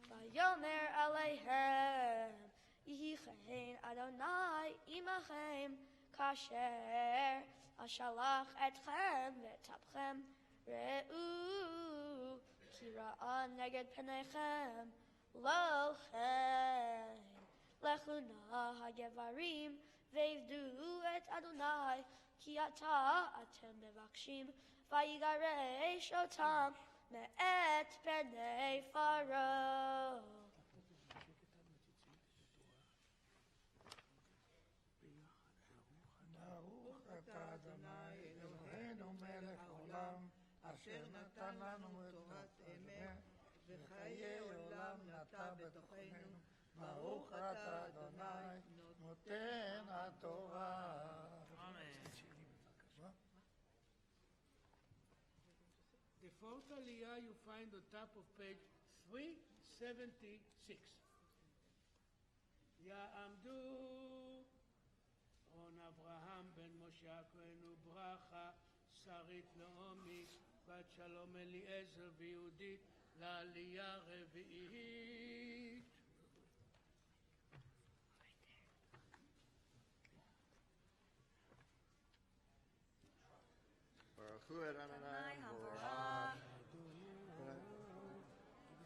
Vayomer Aleichem yihi chen Adonai imachem kasher Ashalach etchem ve'tapchem re'u ki ra'an neged penechem lo chen lechu na hagevarim ve'ivdu et Adonai ki ata atem mevakshim vayigaresh otam me'et penei Pharaoh. אשר נתן לנו את תורת אמת וחיי עולם נטע בתוכנו. ברוך אתה אדוני נותן התורה. The fourth aliyah you find on top of page 376. יעמדו on Abraham ben Moshe הכהן וברכה שרית נעמי בת שלום אליעזר ויהודית לעלייה רביעית. Baruch hu Adonai Hamborach.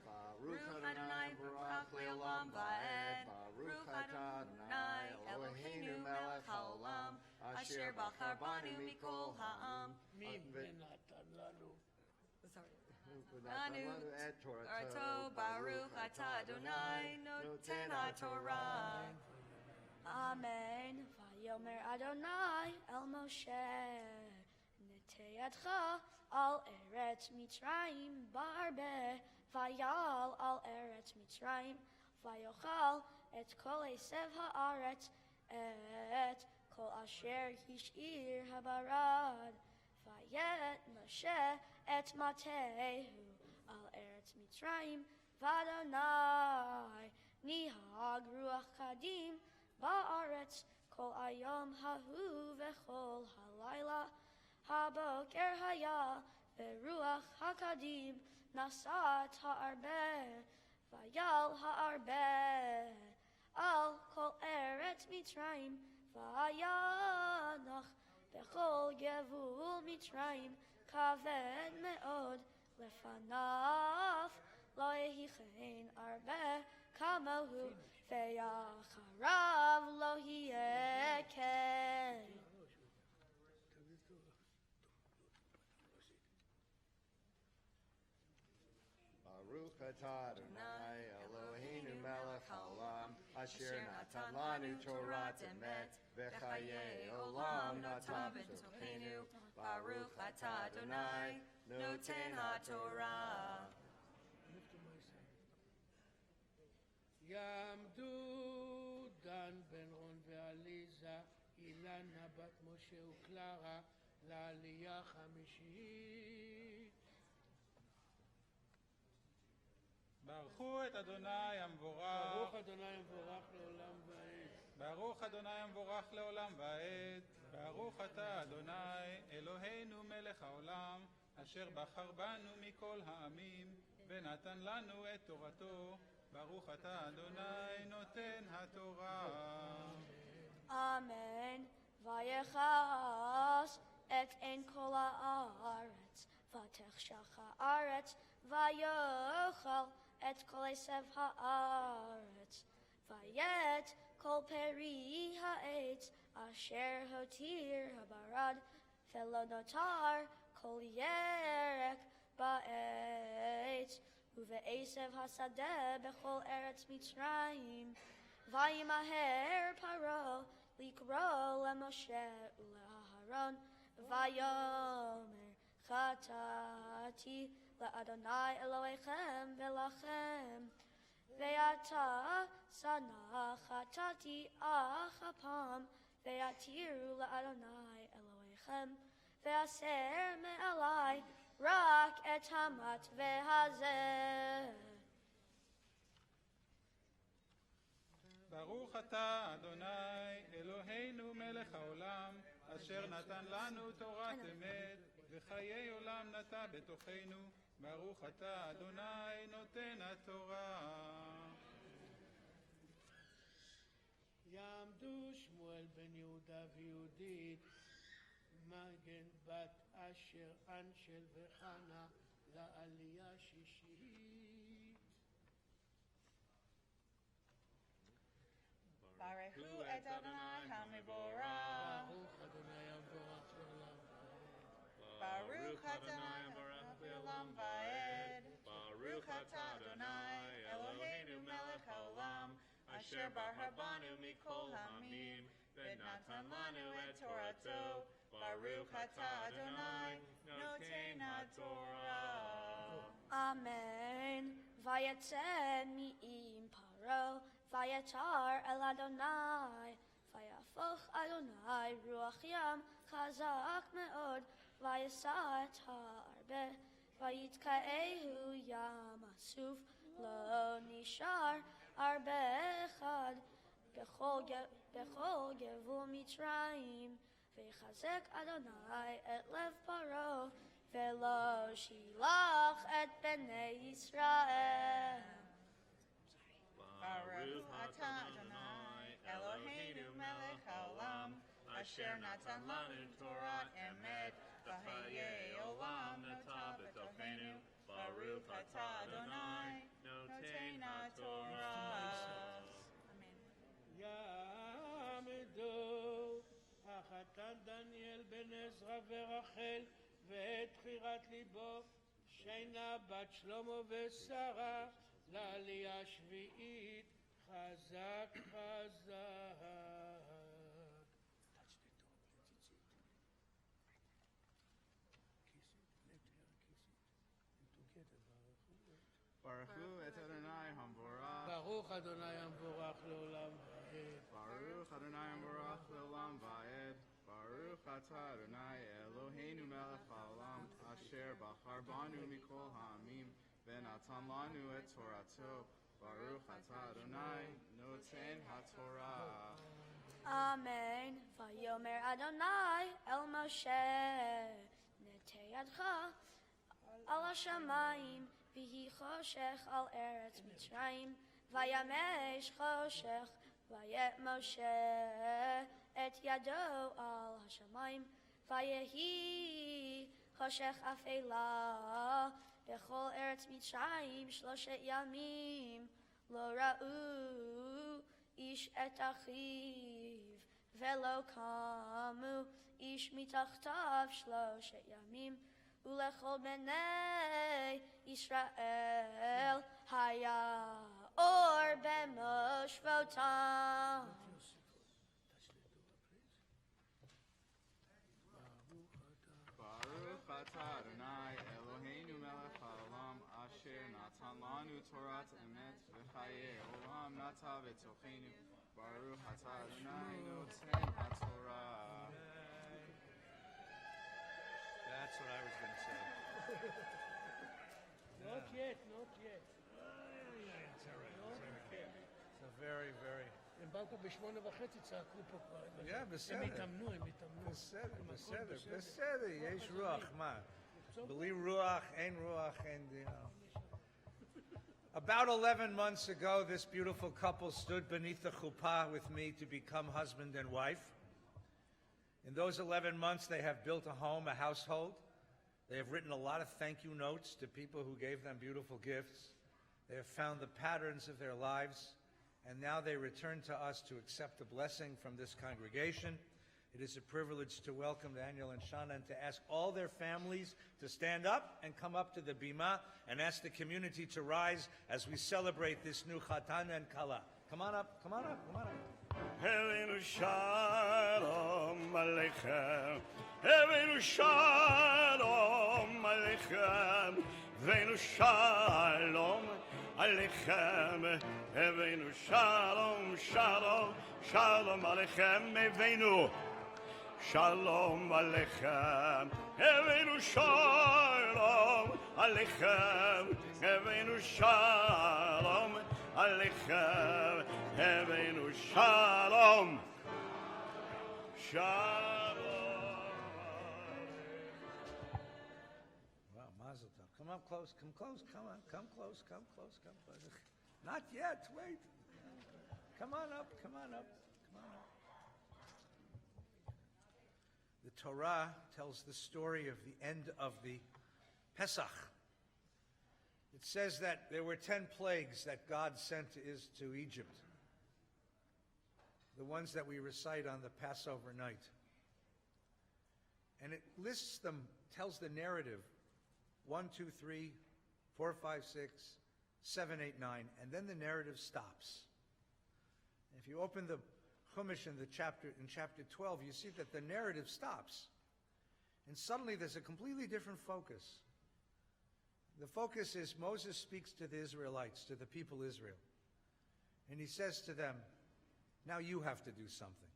Baruch Adonai Hamborach le'olam va'ed. Baruch atah Adonai Eloheinu melech haolam asher bachar banu mikol ha'am. מי ונתן לנו? Anu et Torato Baruch atah Adonai noten haTorah. Amen. Vayomer Adonai el Moshe neteyadcha al Eretz Mitzrayim barbe vayal al Eretz Mitzrayim vayochal et kol esev haaretz et kol asher hishir habarad vayet Moshe et matehu al Eretz Mitzrayim v'Adonai nihag ruach kadim ba'aretz kol ayom hahu v'chol halayla haboker haya v'ruach hakadim nasat ha'arbe v'yal ha'arbe al kol Eretz Mitzrayim v'ayanach b'chol gevul Mitzrayim kaved me'od לפניו לא יהיכן הרבה כמוהו ואחריו לא יהיה כן. Baruch Baruch atah Adonai Eloheinu melech haolam asher natan lanu Torah emet v'chayei olam natan b'tochenu Baruch atah Adonai noten haTorah. יעמדו דן בן רון ועליזה, אילנה בת משה וקלרה, לעלייה חמישית. ברכו את אדוני המבורך. ברוך אדוני המבורך לעולם ועד. ברוך אדוני המבורך לעולם ועד. ברוך אתה אדוני אלוהינו מלך העולם, אשר בחר בנו מכל העמים, ונתן לנו את תורתו. ברוך אתה אדוני נותן התורה. אמן. ויחס את עין כל הארץ, ותחשך הארץ, ויאכל את כל עשב הארץ, ויית כל פרי העץ, אשר הותיר הברד, ולא נותר כל ירק בעץ. ובעשב השדה בכל ארץ מצרים, וימהר פרעה לקרוא למשה ולאהרון, ויאמר חטאתי לאדוני אלוהיכם ולכם, ועתה שנא חטאתי אך הפעם, ויתירו לאדוני אלוהיכם, והסר מעלי רק את המטבע הזה. ברוך אתה אדוני אלוהינו מלך העולם, אשר נתן לנו תורת אמת, וחיי עולם נטע בתוכנו. ברוך אתה אדוני נותן התורה. יעמדו שמואל בן יהודה ויהודית, מגן בת אשר אנשל וחנה, לעלייה שישית. ברכו את אדוני המבורך. ברוך אדוני המבורך לעולם. ברוך אדוני המבורך לעולם ועד. ברוך אתה אדוני אלוהינו מלך העולם, אשר בחר בנו מכל העמים, ונתן לנו את תורתו. ברוך אתה אדוני נותן התורה. אמן. ויצא מעם פרעה, ויתר אל אדוני, ויהפוך אדוני רוח ים חזק מאוד, וישא את הרבה, ויתקעהו ים הסוף, לא נשאר הרבה אחד בכל גבול מצרים. ויחזק אדוני את לב פרעה, ולא שילח את בני ישראל. ברוך אתה אדוני אלוהינו מלך העולם, אשר נתן לנו תורת אמת, וחיי עולם נטע בתוכנו. ברוך אתה אדוני נותן התורה. יעמדו החתן דניאל בן עזרא ורחל, ואת בחירת ליבו שינה בת שלמה ושרה, לעלייה שביעית. חזק חזק. ברכו את אדוני המבורך. ברוך אדוני המבורך לעולם ועד. ברוך אדוני המבורך לעולם ועד. ברוך אתה אדוני אלוהינו מלך העולם, אשר בחר בנו מכל העמים, ונתן לנו את תורתו. ברוך אתה אדוני נותן התורה. אמן. ויאמר אדוני אל משה, נטה ידך על השמיים, ויהי חושך על ארץ מצרים, וימש חושך. ויט משה את ידו על השמיים, ויהי חושך אפלה בכל ארץ מצרים 3 ימים. לא ראו איש את אחיו, ולא קמו איש מתחתיו 3 ימים. ולכל בני ישראל היה אור במושבותם. Baruch atah Adonai Eloheinu melech haolam asher natan lanu Torat emet v'chayei olam nata v'tochenu. Baruch atah Adonai noten haTorah. That's what I was going to say. Not yet, not yet. It's all right. It's a very, very... הם באו פה ב8:30, צעקו פה כבר. Yeah, הם בסדר. התאמנו, הם התאמנו. בסדר, יש רוח, מה? בלי רוח, אין רוח, אין... About 11 months ago, this beautiful couple stood beneath the chuppah with me to become husband and wife. In those 11 months, they have built a home, a household. They have written a lot of thank you notes to people who gave them beautiful gifts. They have found the patterns of their lives, and now they return to us to accept a blessing from this congregation. It is a privilege to welcome Daniel and Shana and to ask all their families to stand up and come up to the bima and ask the community to rise as we celebrate this new Chatan and Kala. Come on up, come on up, come on up. Heaven shalom aleichem. Heaven shalom aleichem. Heaven shalom aleichem. Heaven shalom, shalom, shalom aleichem. Heaven shalom aleichem. Heaven shalom aleichem. Heaven shalom aleichem. Heaven shalom. Shalom. Wow, Mazel Tov. Come up close, come close, come on, come close, come close, come close. Not yet, wait. Come on up, come on up, come on up. The Torah tells the story of the end of the Pesach. It says that there were 10 plagues that God sent to Egypt. The ones that we recite on the Passover night. And it lists them, tells the narrative, 1, 2, 3, 4, 5, 6, 7, 8, 9, and then the narrative stops. If you open the Chumash in chapter 12, you see that the narrative stops. And suddenly there's a completely different focus. The focus is Moses speaks to the Israelites, to the people Israel. And he says to them, now you have to do something.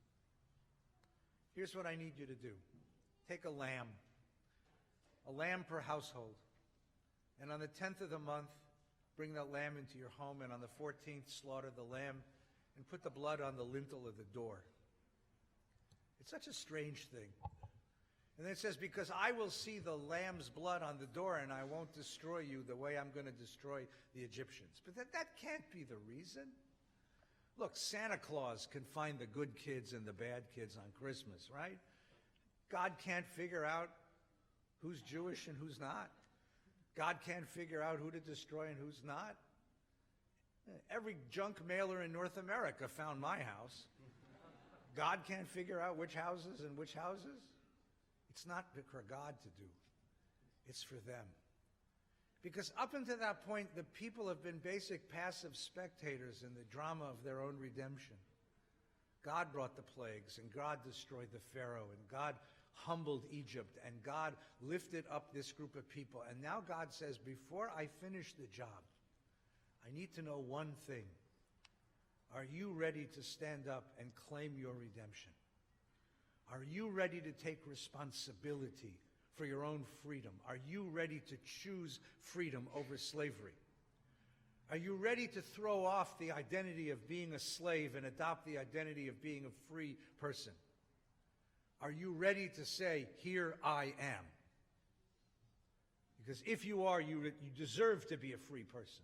Here's what I need you to do. Take a lamb per household. And on the 10th of the month, bring that lamb into your home, and on the 14th, slaughter the lamb and put the blood on the lintel of the door. It's such a strange thing. And then it says, because I will see the lamb's blood on the door and I won't destroy you the way I'm going to destroy the Egyptians. But that can't be the reason. Look, Santa Claus can find the good kids and the bad kids on Christmas, right? God can't figure out who's Jewish and who's not. God can't figure out who to destroy and who's not. Every junk mailer in North America found my house. God can't figure out which houses and which houses. It's not for God to do. It's for them. Because up until that point, the people have been basic passive spectators in the drama of their own redemption. God brought the plagues, and God destroyed the Pharaoh, and God humbled Egypt, and God lifted up this group of people. And now God says, before I finish the job, I need to know one thing. Are you ready to stand up and claim your redemption? Are you ready to take responsibility for your own freedom? Are you ready to choose freedom over slavery? Are you ready to throw off the identity of being a slave and adopt the identity of being a free person? Are you ready to say, here I am? Because if you are, you deserve to be a free person.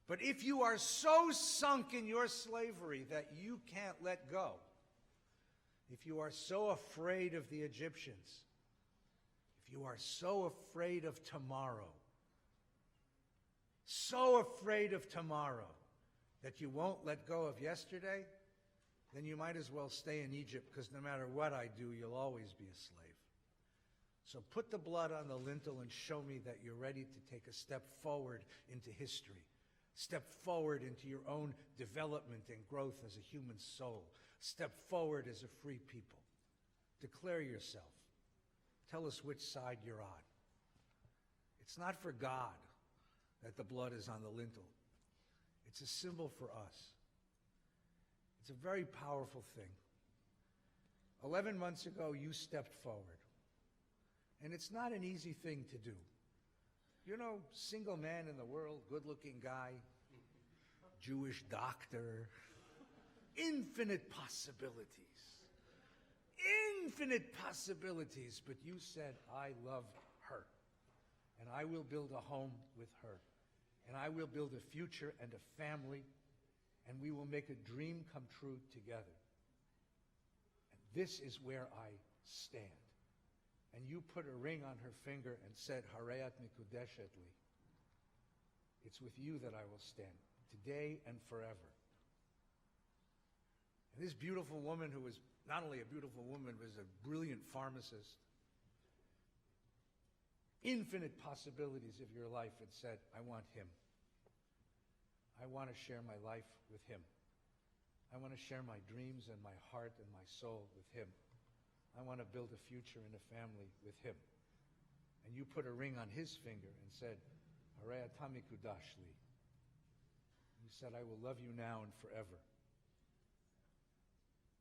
But if you are so sunk in your slavery that you can't let go, if you are so afraid of the Egyptians, if you are so afraid of tomorrow, that you won't let go of yesterday, then you might as well stay in Egypt, because no matter what I do, you'll always be a slave. So put the blood on the lintel and show me that you're ready to take a step forward into history. Step forward into your own development and growth as a human soul. Step forward as a free people. Declare yourself. Tell us which side you're on. It's not for God that the blood is on the lintel. It's a symbol for us. It's a very powerful thing. 11 months ago, you stepped forward. And it's not an easy thing to do. You know, single man in the world, good-looking guy, Jewish doctor, infinite possibilities. Infinite possibilities. But you said, I love her. And I will build a home with her. And I will build a future and a family. And we will make a dream come true together. And this is where I stand. And you put a ring on her finger and said, Harayat Mikudeshet li. It's with you that I will stand, today and forever. And this beautiful woman, who was not only a beautiful woman, was a brilliant pharmacist, infinite possibilities of your life, and said, I want him. I want to share my life with him. I want to share my dreams and my heart and my soul with him. I want to build a future and a family with him. And you put a ring on his finger and said, Harei atami kudash li. You said, I will love you now and forever.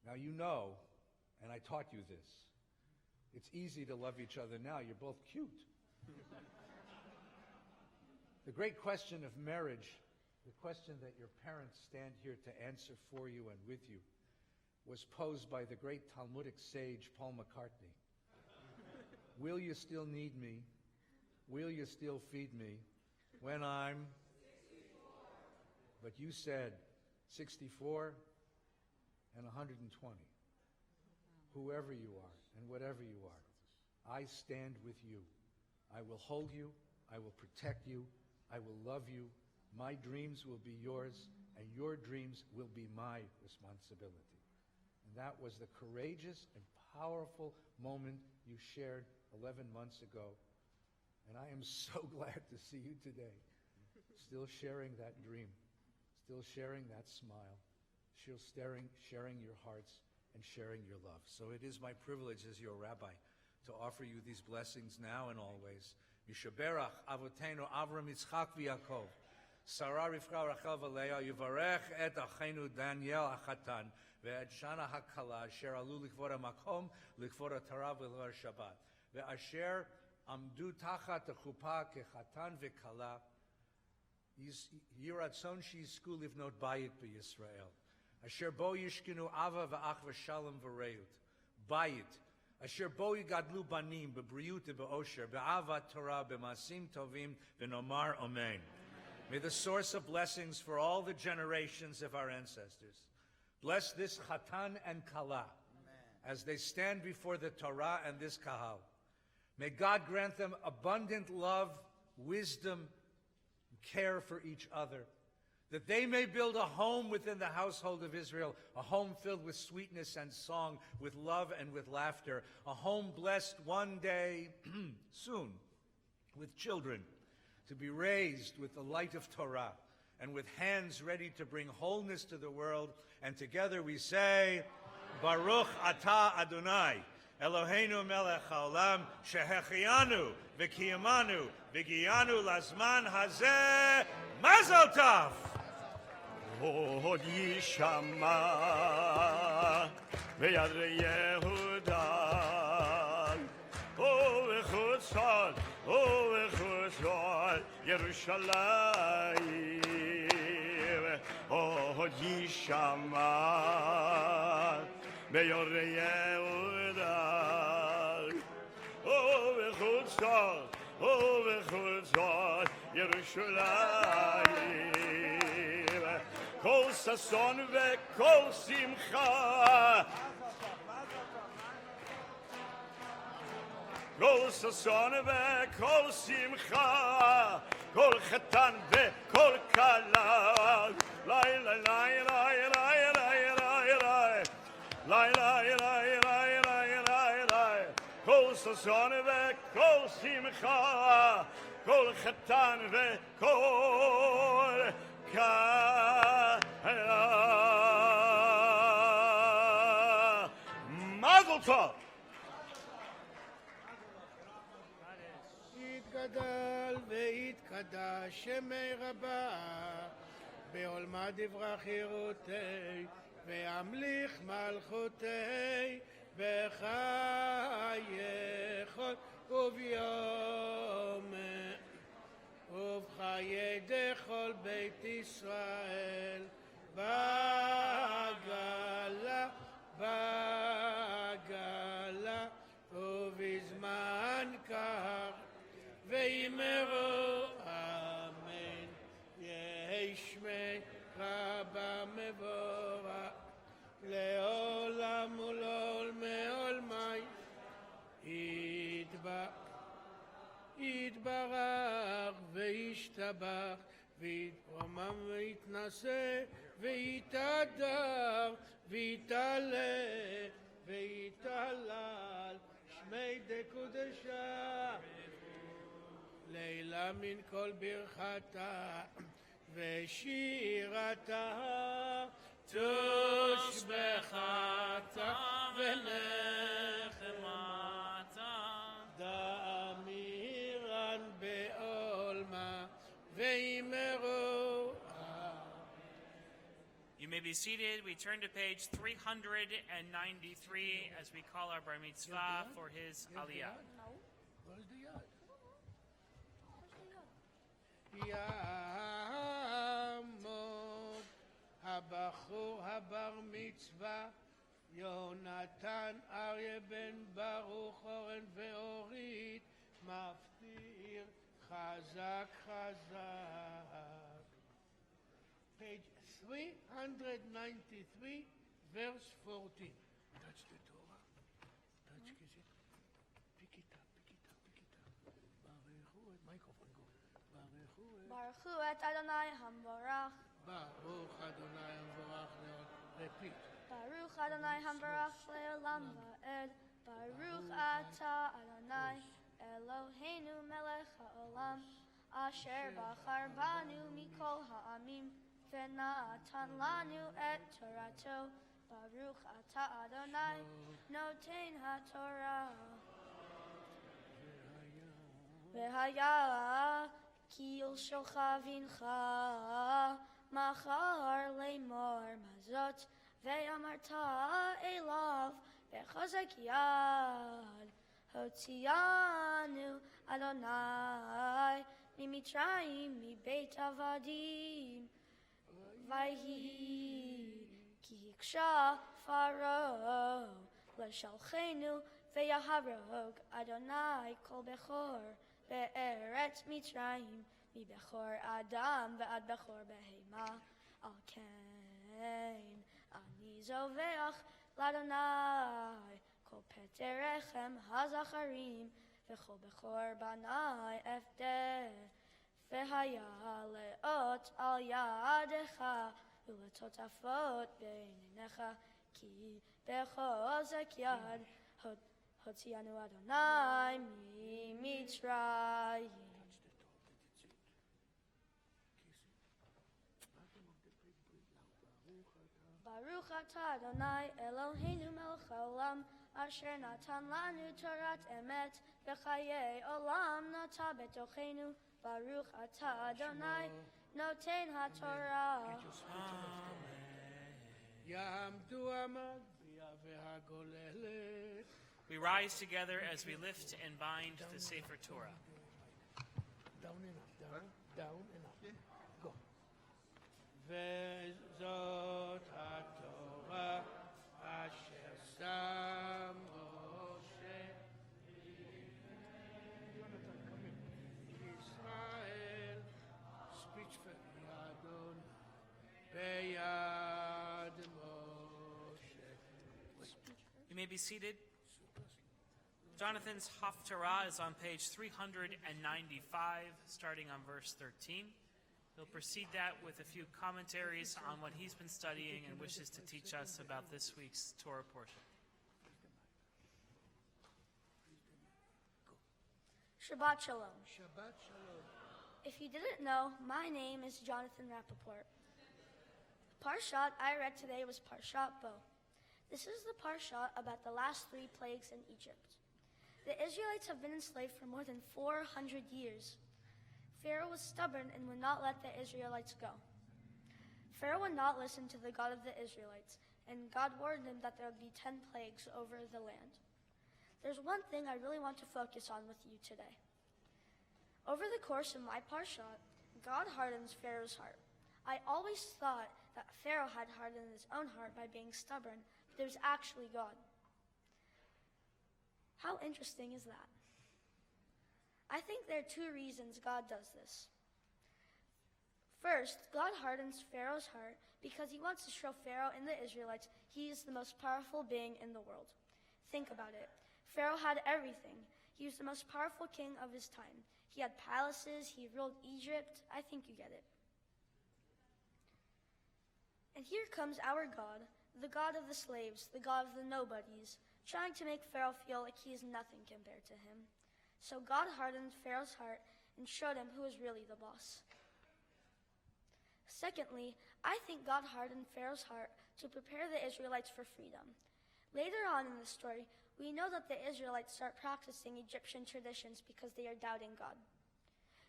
Now you know, and I taught you this, it's easy to love each other now. You're both cute. The great question of marriage, the question that your parents stand here to answer for you and with you, was posed by the great Talmudic sage Paul McCartney. Will you still need me? Will you still feed me when I'm 64? But you said 64 and 120. Whoever you are and whatever you are, I stand with you. I will hold you. I will protect you. I will love you. My dreams will be yours, and your dreams will be my responsibility. And that was the courageous and powerful moment you shared 11 months ago. And I am so glad to see you today, still sharing that dream, still sharing that smile, still sharing your hearts and sharing your love. So it is my privilege as your rabbi to offer you these blessings now and always. Yishaberach Avotenu Avram Yitzchak v'Yaakov, Sarah Rivka Rachel v'Leah, Yivarech et Achenu Daniel Achatan, ve'et Shana HaKala, Asher Alu Likvod HaMakom, Likvod HaTorah v'Lor Shabbat, ve'asher Amdu Tachat HaChuppah Kechatan v'Kala, Yiratzon Sheyizku Livnot Bayit b'Yisrael, Asher Bo Yishkinu Ava v'Ach v'Shalom v'Reut, Bayit, Asher Bo Yigadlu Banim b'Briut v'Osher, Be'avat Torah b'Masim Tovim v'Nomar Amen. May the source of blessings for all the generations of our ancestors bless this Chatan and Kala as they stand before the Torah and this Kahal. May God grant them abundant love, wisdom, care for each other, that they may build a home within the household of Israel, a home filled with sweetness and song, with love and with laughter, a home blessed one day, soon, with children, to be raised with the light of Torah, and with hands ready to bring wholeness to the world. And together we say, Baruch Atah Adonai, Eloheinu melech haolam, shehechianu v'kiyamanu v'giyanu lazman hazeh, Mazel Tov! Od Yishama v'yad Yehuda, O v'chutzot, O v'chutzot Yerushalayim, Od Yishama v'yad Yehuda, O v'chutzot, O v'chutzot Yerushalayim, Kol sason ve'kol simcha, Kol sason ve'kol simcha, Kol chatan ve'kol kala, Lai lai lai lai lai lai lai lai, Lai lai lai lai lai lai lai, Kol ששון וכל שמחה, כל חתן וכל כלה. מזל טוב! יתגדל ויתקדש שמי רבה, בעולמה דברה חירותי, והמליך מלכותי, בחייכות וביום, ובחיי דכל בית ישראל, בגלה, בגלה, ובזמן קר, ויאמרו אמן, יהי שמי רבה מבורך, לעולם ולעולמי עולמי, יתברך וישתבח, ויתרומם ויתנשא, ויתהדר, ויתעלה, ויתהלל, שמי דקודשה, לילה מן כל ברכתה, ושירתה, תושבחתה ונחמתה, דאמירן בעולמה, ואמרו. You may be seated. We turn to page 393 as we call our bar mitzvah for his aliyah. Where's the יעמוד הבחור הבר מצווה, יונתן אריה בן ברוך אורן ואורית, מפטיר חזק חזק. Page 393, verse 14. Touch the Torah. Touch it. Pick it up. Baruchu et microphone go. Baruchu et Adonai Hamborach. Baruch Adonai Hamborach Leod. Repeat. Baruch Adonai Hamborach Leolam Va'ed. Baruch Ata Adonai Eloheinu Melech HaOlam, Asher Bachar Banu Mikol Ha'amim, Venatan Lanu et Torato. Baruch Ata Adonai Noten HaTorah. V'haya ki yilshocha vincha machar lemor mazot ve'amarta elav v'chazak yad hotzianu Adonai mimitzrayim mibeit avadim vayhi ki hiksha Pharaoh l'shalchenu ve'yaharog Adonai kol bechor be'eretz Mitzrayim מבכור אדם ועד בכור בהמה, על כן אני זובח לאדוני כל פטר רחם הזכרים וכל בכור בני אפדה, והיה לאות על ידך ולטוטפות בעיניך, כי בחוזק יד הוציאנו אדוני ממצרים. Baruch atah Adonai Eloheinu melech haolam, asher natan lanu Torat emet, v'chayei olam nata betochenu. Baruch atah Adonai noten haTorah. We rise together as we lift and bind the Sefer Torah. Down enough. Go. וזאת התורה אשר שם משה ישראל, speech for אדוני ביד משה. You may be seated. Jonathan's Haftarah is on page 395, starting on verse 13. He'll precede that with a few commentaries on what he's been studying and wishes to teach us about this week's Torah portion. Shabbat Shalom. Shabbat Shalom. If you didn't know, my name is Jonathan Rappaport. The Parshat I read today was Parshat Bo. This is the Parshat about the last 3 plagues in Egypt. The Israelites have been enslaved for more than 400 years. Pharaoh was stubborn and would not let the Israelites go. Pharaoh would not listen to the God of the Israelites, and God warned him that there would be 10 plagues over the land. There's one thing I really want to focus on with you today. Over the course of my Parshat, God hardens Pharaoh's heart. I always thought that Pharaoh had hardened his own heart by being stubborn, but it was actually God. How interesting is that? I think there are 2 reasons God does this. First, God hardens Pharaoh's heart because he wants to show Pharaoh and the Israelites he is the most powerful being in the world. Think about it. Pharaoh had everything. He was the most powerful king of his time. He had palaces, he ruled Egypt. I think you get it. And here comes our God, the God of the slaves, the God of the nobodies, trying to make Pharaoh feel like he is nothing compared to him. So God hardened Pharaoh's heart and showed him who is really the boss. Secondly, I think God hardened Pharaoh's heart to prepare the Israelites for freedom. Later on in the story, we know that the Israelites start practicing Egyptian traditions because they are doubting God.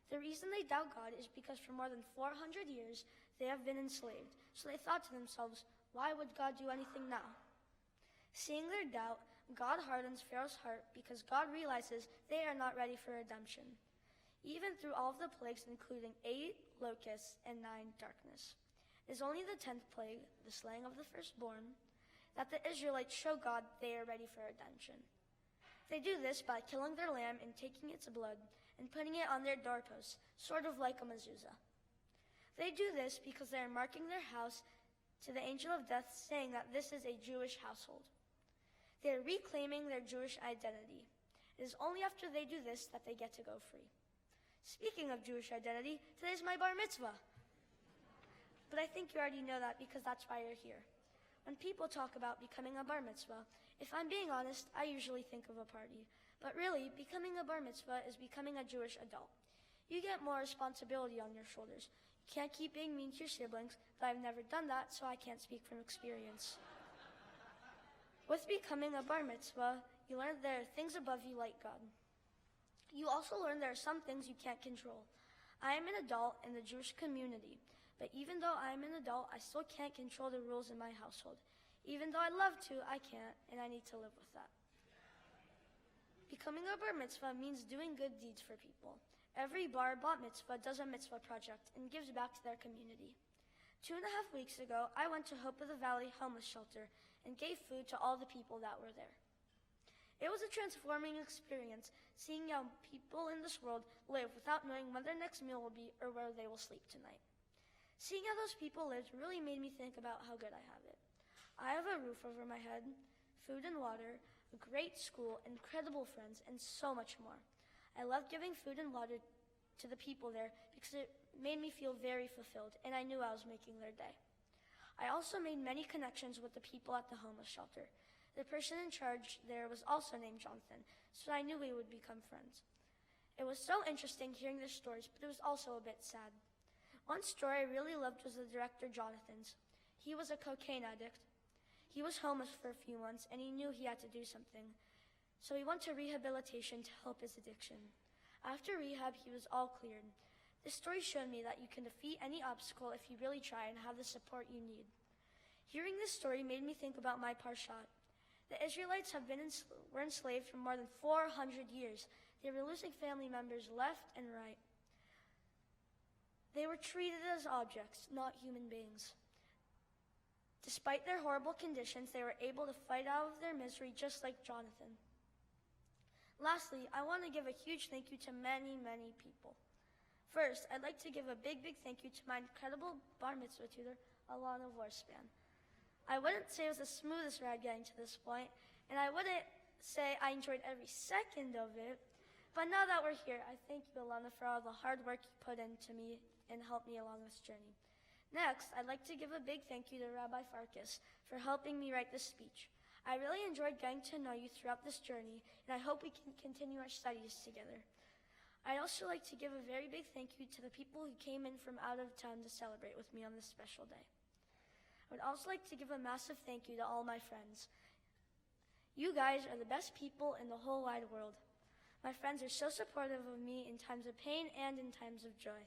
The reason they doubt God is because for more than 400 years, they have been enslaved. So they thought to themselves, why would God do anything now? Seeing their doubt, God hardens Pharaoh's heart because God realizes they are not ready for redemption. Even through all of the plagues, including 8 locusts and 9 darkness. It is only the 10th plague, the slaying of the firstborn, that the Israelites show God they are ready for redemption. They do this by killing their lamb and taking its blood and putting it on their doorposts, sort of like a mezuzah. They do this because they are marking their house to the angel of death, saying that this is a Jewish household. They are reclaiming their Jewish identity. It is only after they do this that they get to go free. Speaking of Jewish identity, today's my bar mitzvah. But I think you already know that because that's why you're here. When people talk about becoming a bar mitzvah, if I'm being honest, I usually think of a party. But really, becoming a bar mitzvah is becoming a Jewish adult. You get more responsibility on your shoulders. You can't keep being mean to your siblings, but I've never done that, so I can't speak from experience. With becoming a bar mitzvah, you learn there are things above you like God. You also learn there are some things you can't control. I am an adult in the Jewish community, but even though I am an adult, I still can't control the rules in my household. Even though I'd love to, I can't, and I need to live with that. Becoming a bar mitzvah means doing good deeds for people. Every bar bat mitzvah does a mitzvah project and gives back to their community. 2.5 weeks ago, I went to Hope of the Valley homeless shelter and gave food to all the people that were there. It was a transforming experience, seeing how people in this world live without knowing when their next meal will be or where they will sleep tonight. Seeing how those people lived really made me think about how good I have it. I have a roof over my head, food and water, a great school, incredible friends, and so much more. I love giving food and water to the people there because it made me feel very fulfilled, and I knew I was making their day. I also made many connections with the people at the homeless shelter. The person in charge there was also named Jonathan, so I knew we would become friends. It was so interesting hearing their stories, but it was also a bit sad. One story I really loved was the director Jonathan's. He was a cocaine addict. He was homeless for a few months, and he knew he had to do something. So he went to rehabilitation to help his addiction. After rehab, he was all cleared. This story showed me that you can defeat any obstacle if you really try and have the support you need. Hearing this story made me think about my Parshat. The Israelites were enslaved for more than 400 years. They were losing family members left and right. They were treated as objects, not human beings. Despite their horrible conditions, they were able to fight out of their misery just like Jonathan. Lastly, I want to give a huge thank you to many, many people. First, I'd like to give a big, big thank you to my incredible bar mitzvah tutor, Alana Vorspan. I wouldn't say it was the smoothest ride getting to this point, and I wouldn't say I enjoyed every second of it, but now that we're here, I thank you, Alana, for all the hard work you put into me and helped me along this journey. Next, I'd like to give a big thank you to Rabbi Farkas for helping me write this speech. I really enjoyed getting to know you throughout this journey, and I hope we can continue our studies together. I'd also like to give a very big thank you to the people who came in from out of town to celebrate with me on this special day. I would also like to give a massive thank you to all my friends. You guys are the best people in the whole wide world. My friends are so supportive of me in times of pain and in times of joy.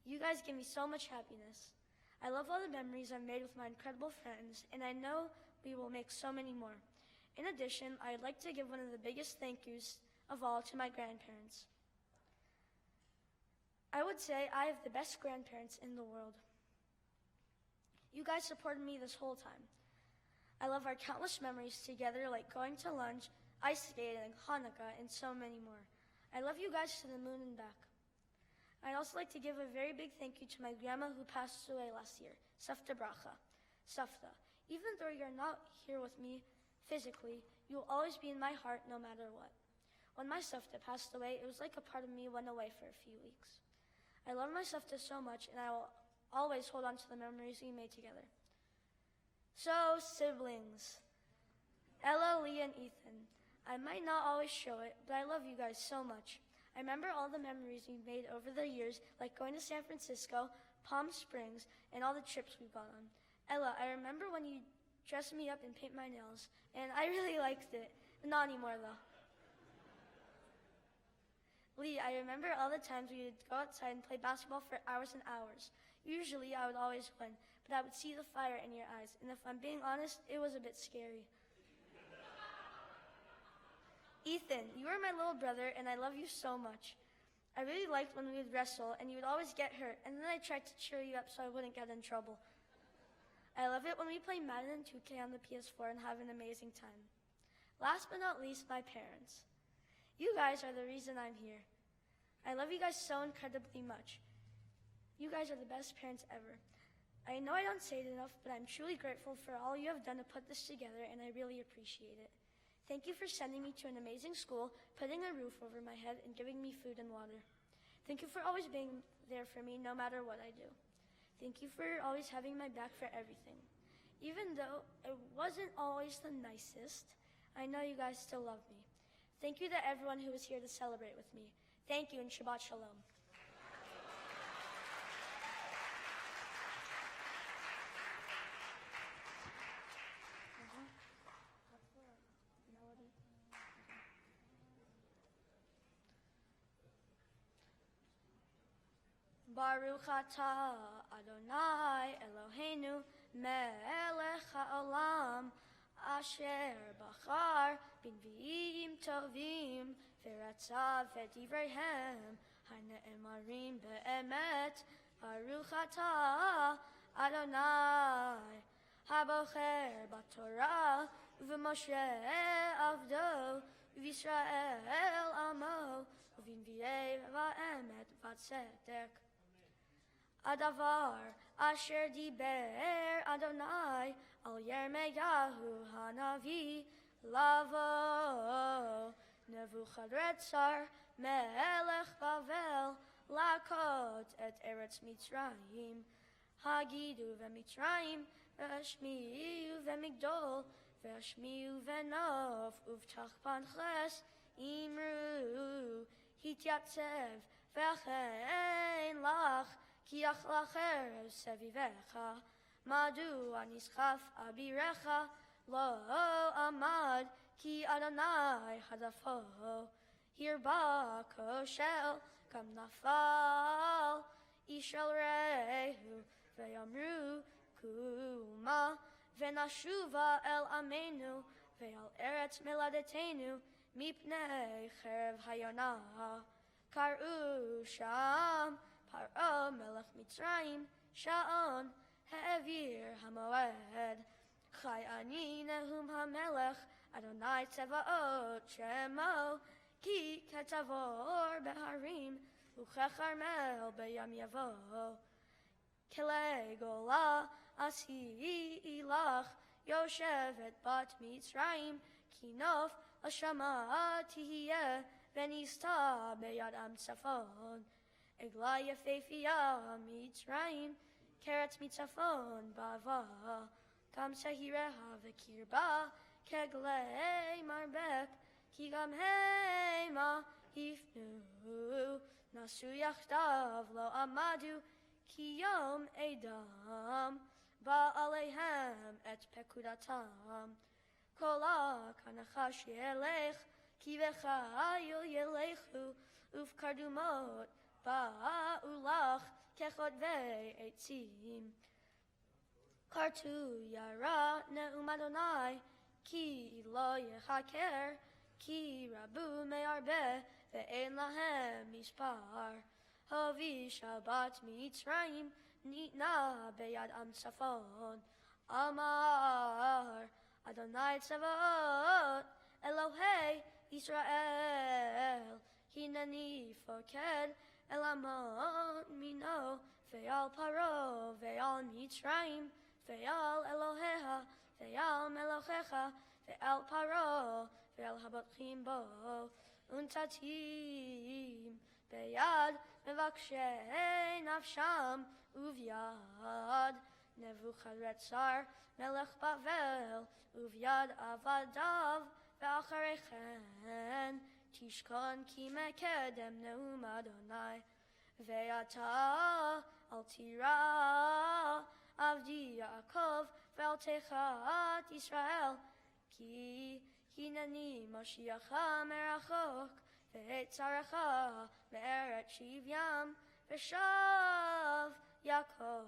You guys give me so much happiness. I love all the memories I've made with my incredible friends, and I know we will make so many more. In addition, I'd like to give one of the biggest thank yous of all to my grandparents. I would say I have the best grandparents in the world. You guys supported me this whole time. I love our countless memories together, like going to lunch, ice skating, Hanukkah, and so many more. I love you guys to the moon and back. I'd also like to give a very big thank you to my grandma who passed away last year, Safta Bracha. Safta, even though you're not here with me physically, you will always be in my heart no matter what. When my Safta passed away, it was like a part of me went away for a few weeks. I love my Safta so much, and I will always hold on to the memories we made together. So, siblings, Ella, Lee, and Ethan, I might not always show it, but I love you guys so much. I remember all the memories we've made over the years, like going to San Francisco, Palm Springs, and all the trips we've gone on. Ella, I remember when you dressed me up and paint my nails, and I really liked it. Not anymore, though. Lee, I remember all the times we would go outside and play basketball for hours and hours. Usually, I would always win, but I would see the fire in your eyes, and if I'm being honest, it was a bit scary. Ethan, you are my little brother, and I love you so much. I really liked when we would wrestle, and you would always get hurt, and then I tried to cheer you up so I wouldn't get in trouble. I love it when we play Madden and 2K on the PS4 and have an amazing time. Last but not least, my parents. You guys are the reason I'm here. I love you guys so incredibly much. You guys are the best parents ever. I know I don't say it enough, but I'm truly grateful for all you have done to put this together, and I really appreciate it. Thank you for sending me to an amazing school, putting a roof over my head, and giving me food and water. Thank you for always being there for me no matter what I do. Thank you for always having my back for everything. Even though it wasn't always the nicest, I know you guys still love me. Thank you to everyone who was here to celebrate with me. Thank you, and Shabbat Shalom. Baruch atah Adonai Eloheinu melech haolam asher bachar b'nviim tovim v'ratzav v'divreihem hane'emarim be'emet. Baruch atah Adonai habocher b'torah v'Moshe avdo v'Yisrael amo v'nviei v'emet v'tzedek. Adavar asher diber Adonai al Yirmiyahu hanavi lavo Nebuchadnezzar melech Bavel lakot et eretz Mitzrayim hagidu v'Mitzrayim v'ashmiu v'migdol v'ashmiu v'nov uvtach panches imru hityatzev v'achein lach Ki achlacher sevivecha, madu anischaf abirecha, lo amad, ki Adonai hadafo, hirba koshel, kam nafal, ishel rehu, veyamru kuma, venashuva el amenu, ve'al eretz meladetenu, mipnei cherev hayona, karu sham, Paro melech Mitzrayim, Sha'on, Ha'evir HaMoed, Chai ani nehum HaMelech, Adonai Tzevaot Shemo, Ki ketavor beharim, Uchecharmel beyam yavo. Kele gola asi ilach, Yoshevet bat Mitzrayim, Kinof Ashama tihiyeh, Venista beyad am tzafon. Egla yefefia Mitzrayim, Keretz mitzafon bava, Kam sehireha v'kirba, Keglei marbek, Ki gam heima, יפנו, נסו יחדיו, לא עמדו, כי יום אדם, בא עליהם את פקודתם. כל הנחש ילך, כי בחיל ילכו, ובקרדומות באו לך כחוטבי עצים. כרתו ירע נאום אדוני, כי לא יחקר, כי רבו מהרבה ואין להם מספר. הביא שבת מצרים, ניתנה ביד עם צפון. אמר אדוני צבאות, אלוהי ישראל, הנני פוקד אל עמון מינו, ועל פרעה ועל מצרים, ועל אלוהיה ועל מלוכיך, ועל פרעה ועל הבוטחים בו, ונתתים ביד מבקשי נפשם, וביד נבוכדנצר מלך בבל, וביד עבדיו, ואחרי כן תשכון כי מקדם נאום אדוני. ואתה אל תירא עבדי יעקב, ואל תחת ישראל, כי הנני מושיעך מרחוק, ואת צארך מארץ שבים, ושב יעקב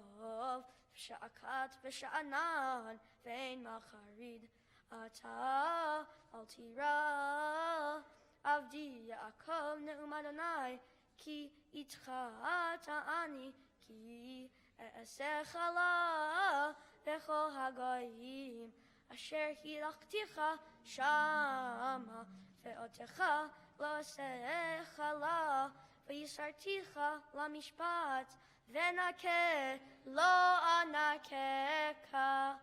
בשעקת ושענן, ואין מחריד. אתה אל תירא עבדי יעקב נאום אדוני, כי איתך אני, כי אעשך לה בכל הגויים, אשר הילכתיך שמה, ואותך לא אעשך לה, ויסרתיך למשפט, ונקה לא אנקה.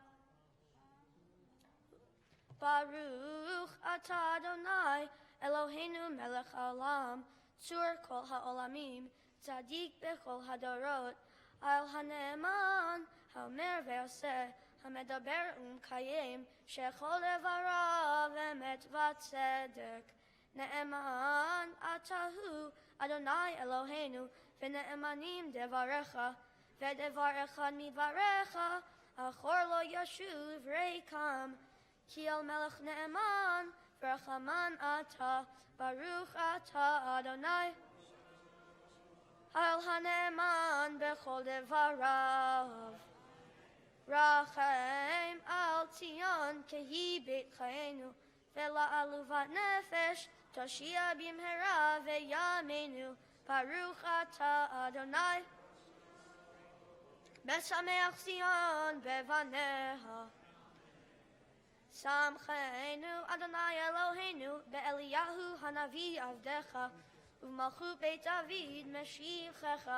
ברוך אתה אדוני אלוהינו מלך העולם, צור כל העולמים, צדיק בכל הדורות, על הנאמן, האומר ועושה, המדבר ומקיים, שכל דבריו אמת וצדק. נאמן אתה הוא אדוני אלוהינו, ונאמנים דבריך, ודבר אחד מדבריך, אחור לא ישוב ריקם. כי על מלך נאמן ורחמן אתה, ברוך אתה אדוני. על הנאמן בכל דבריו, רחם על ציון כי היא בית חיינו, ולעלובת נפש תושיע במהרה וימינו, ברוך אתה אדוני. משמח ציון בבניה, שמחנו אדוני אלוהינו באליהו הנביא עבדך, ובמלכות בית דוד משיחך.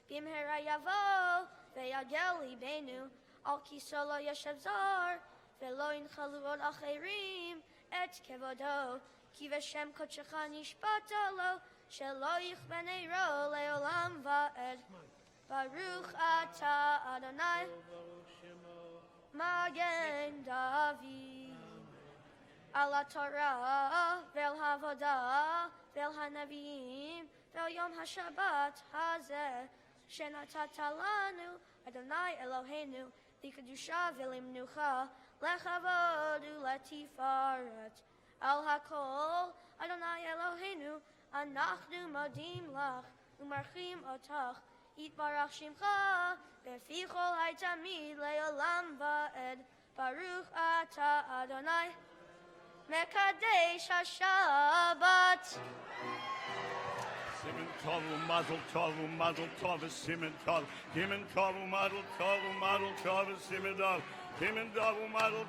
במהרה יבוא ויגל ליבנו, על כיסו לא ישב זר, ולא ינחלו עוד אחרים את כבודו, כי בשם קודשך נשבעת לו, שלא יכבה נרו לעולם ועד. ברוך אתה אדוני מגן דוד. על התורה ועל העבודה ועל הנביאים ועל יום השבת הזה שנתת לנו אדוני אלוהינו, לקדושה ולמנוחה, לכבוד ולתפארת. על הכל אדוני אלוהינו אנחנו מודים לך ומברכים אותך, יתברך שמך בפי כל עת תמיד לעולם ועד. ברוך אתה אדוני מקדש השבת. Simen tov u'mazel tov simen tov. Kimen tov u'mazel tov simen tov. Kimen tov u'mazel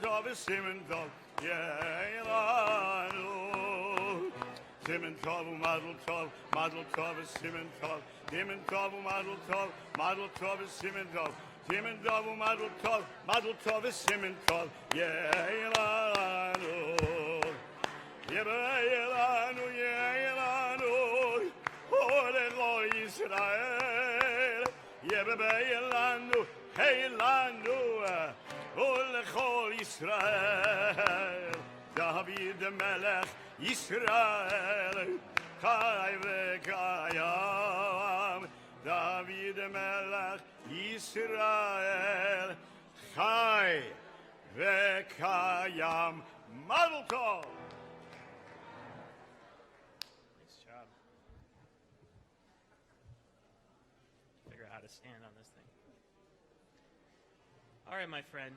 tov simen tov. Ye'elanu. Simen tov u'mazel tov simen tov. Kimen tov u'mazel tov simen tov. Kimen tov u'mazel tov simen tov. Ye'elanu. Ye'elanu. Israel, Yebebeilanu, Heilanu, Olechol Israel, David Melech, ישראל חי וקיים, דוד מלך ישראל חי וקיים. מזל טוב! Nice job. Figure out how to stand on this thing. All right, my friend.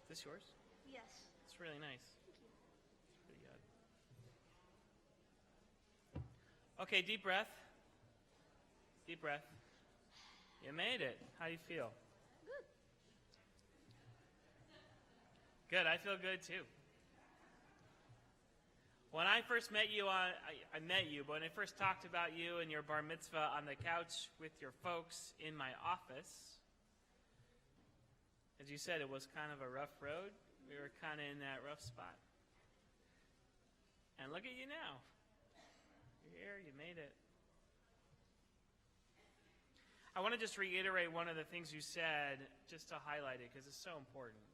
Is this yours? Yes. It's really nice. Thank you. Pretty good. Okay, deep breath. Deep breath. You made it. How do you feel? Good. Good. I feel good too. When I first met you, I met you, but when I first talked about you and your bar mitzvah on the couch with your folks in my office, as you said, it was kind of a rough road. We were kind of in that rough spot. And look at you now. You're here, you made it. I want to just reiterate one of the things you said, just to highlight it, because it's so important.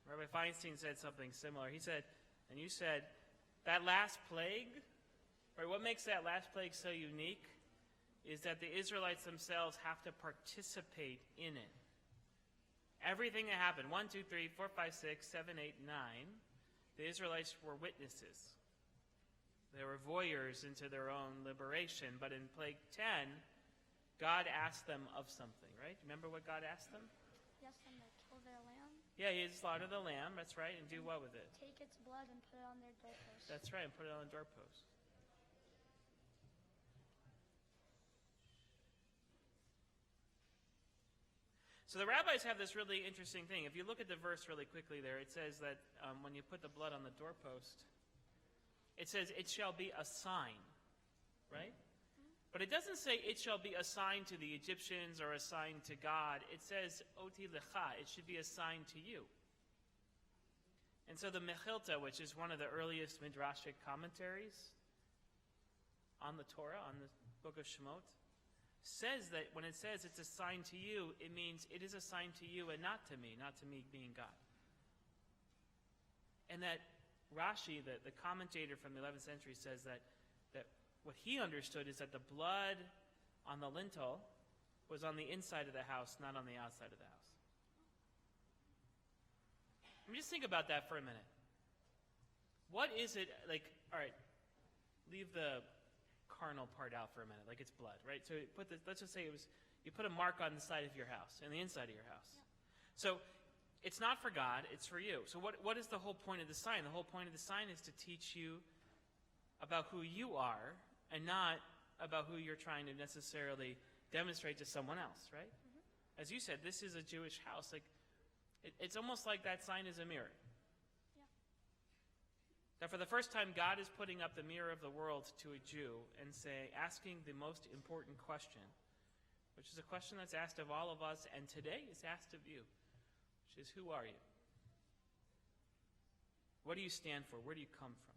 Rabbi Feinstein said something similar. He said, and you said, that last plague, right, what makes that last plague so unique is that the Israelites themselves have to participate in it. Everything that happened, 1, 2, 3, 4, 5, 6, 7, 8, 9, the Israelites were witnesses. They were voyeurs into their own liberation. But in plague 10, God asked them of something, right? Remember what God asked them? He asked them to kill their lamb. Yeah, he'd slaughter the lamb, that's right, and do what with it? Take its blood and put it on their doorpost. That's right, and put it on the doorpost. So the rabbis have this really interesting thing. If you look at the verse really quickly there, it says that when you put the blood on the doorpost, it says, it shall be a sign, right? But it doesn't say it shall be a sign to the Egyptians or a sign to God. It says, oti lecha, it should be a sign to you. And so the Mechilta, which is one of the earliest Midrashic commentaries on the Torah, on the book of Shemot, says that when it says it's a sign to you, it means it is a sign to you and not to me being God. And that Rashi, the commentator from the 11th century, says that what he understood is that the blood on the lintel was on the inside of the house, not on the outside of the house. I mean, just think about that for a minute. What is it, like, all right, leave the carnal part out for a minute, like it's blood, right? So let's just say you put a mark on the side of your house, on the inside of your house. Yeah. So it's not for God, it's for you. So what is the whole point of the sign? The whole point of the sign is to teach you about who you are and not about who you're trying to necessarily demonstrate to someone else, right? Mm-hmm. As you said, this is a Jewish house. Like, it's almost like that sign is a mirror. Yeah. That for the first time, God is putting up the mirror of the world to a Jew and asking the most important question, which is a question that's asked of all of us, and today is asked of you, which is, who are you? What do you stand for? Where do you come from?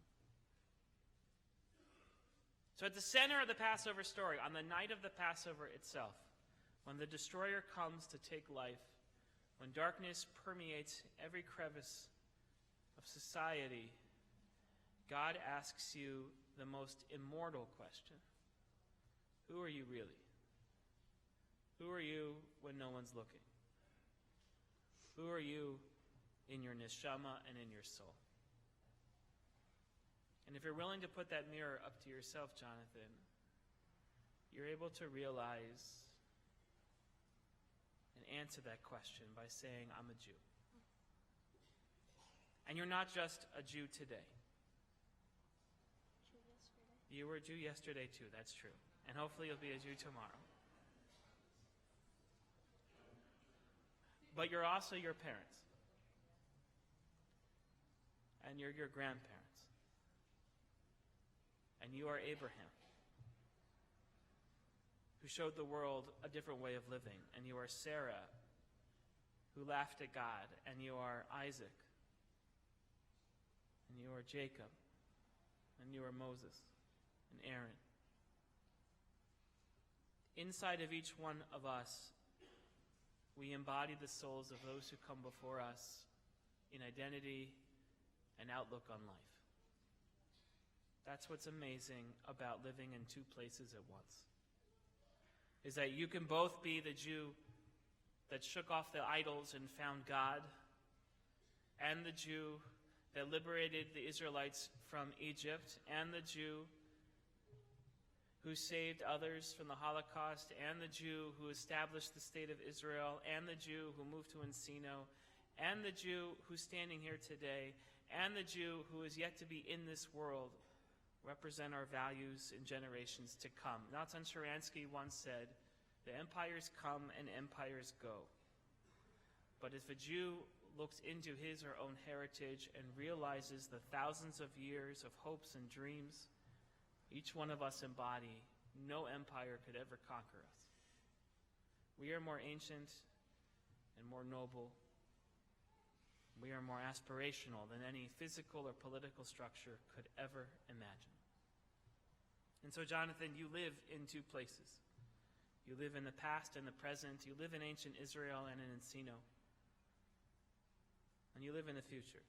So at the center of the Passover story, on the night of the Passover itself, when the destroyer comes to take life, when darkness permeates every crevice of society, God asks you the most immortal question. Who are you really? Who are you when no one's looking? Who are you in your neshama and in your soul? And if you're willing to put that mirror up to yourself, Jonathan, you're able to realize and answer that question by saying, I'm a Jew. And you're not just a Jew today. Jew yesterday. You were a Jew yesterday too, that's true. And hopefully you'll be a Jew tomorrow. But you're also your parents. And you're your grandparents. And you are Abraham, who showed the world a different way of living. And you are Sarah, who laughed at God. And you are Isaac. And you are Jacob. And you are Moses and Aaron. Inside of each one of us, we embody the souls of those who come before us in identity and outlook on life. That's what's amazing about living in two places at once, is that you can both be the Jew that shook off the idols and found God, and the Jew that liberated the Israelites from Egypt, and the Jew who saved others from the Holocaust, and the Jew who established the state of Israel, and the Jew who moved to Encino, and the Jew who's standing here today, and the Jew who is yet to be in this world, represent our values in generations to come. Natan Sharansky once said, "The empires come and empires go. But if a Jew looks into his or own heritage and realizes the thousands of years of hopes and dreams each one of us embody, no empire could ever conquer us. We are more ancient and more noble. We are more aspirational than any physical or political structure could ever imagine." And so, Jonathan, you live in two places. You live in the past and the present. You live in ancient Israel and in Encino. And you live in the future.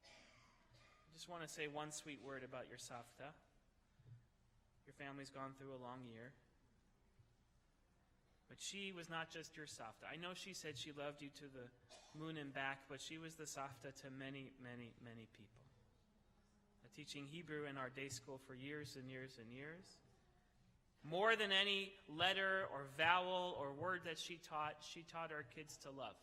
I just want to say one sweet word about your Savta. Your family's gone through a long year. But she was not just your Savta. I know she said she loved you to the moon and back, but she was the Savta to many, many, many people. Teaching Hebrew in our day school for years and years and years. More than any letter or vowel or word that she taught our kids to love.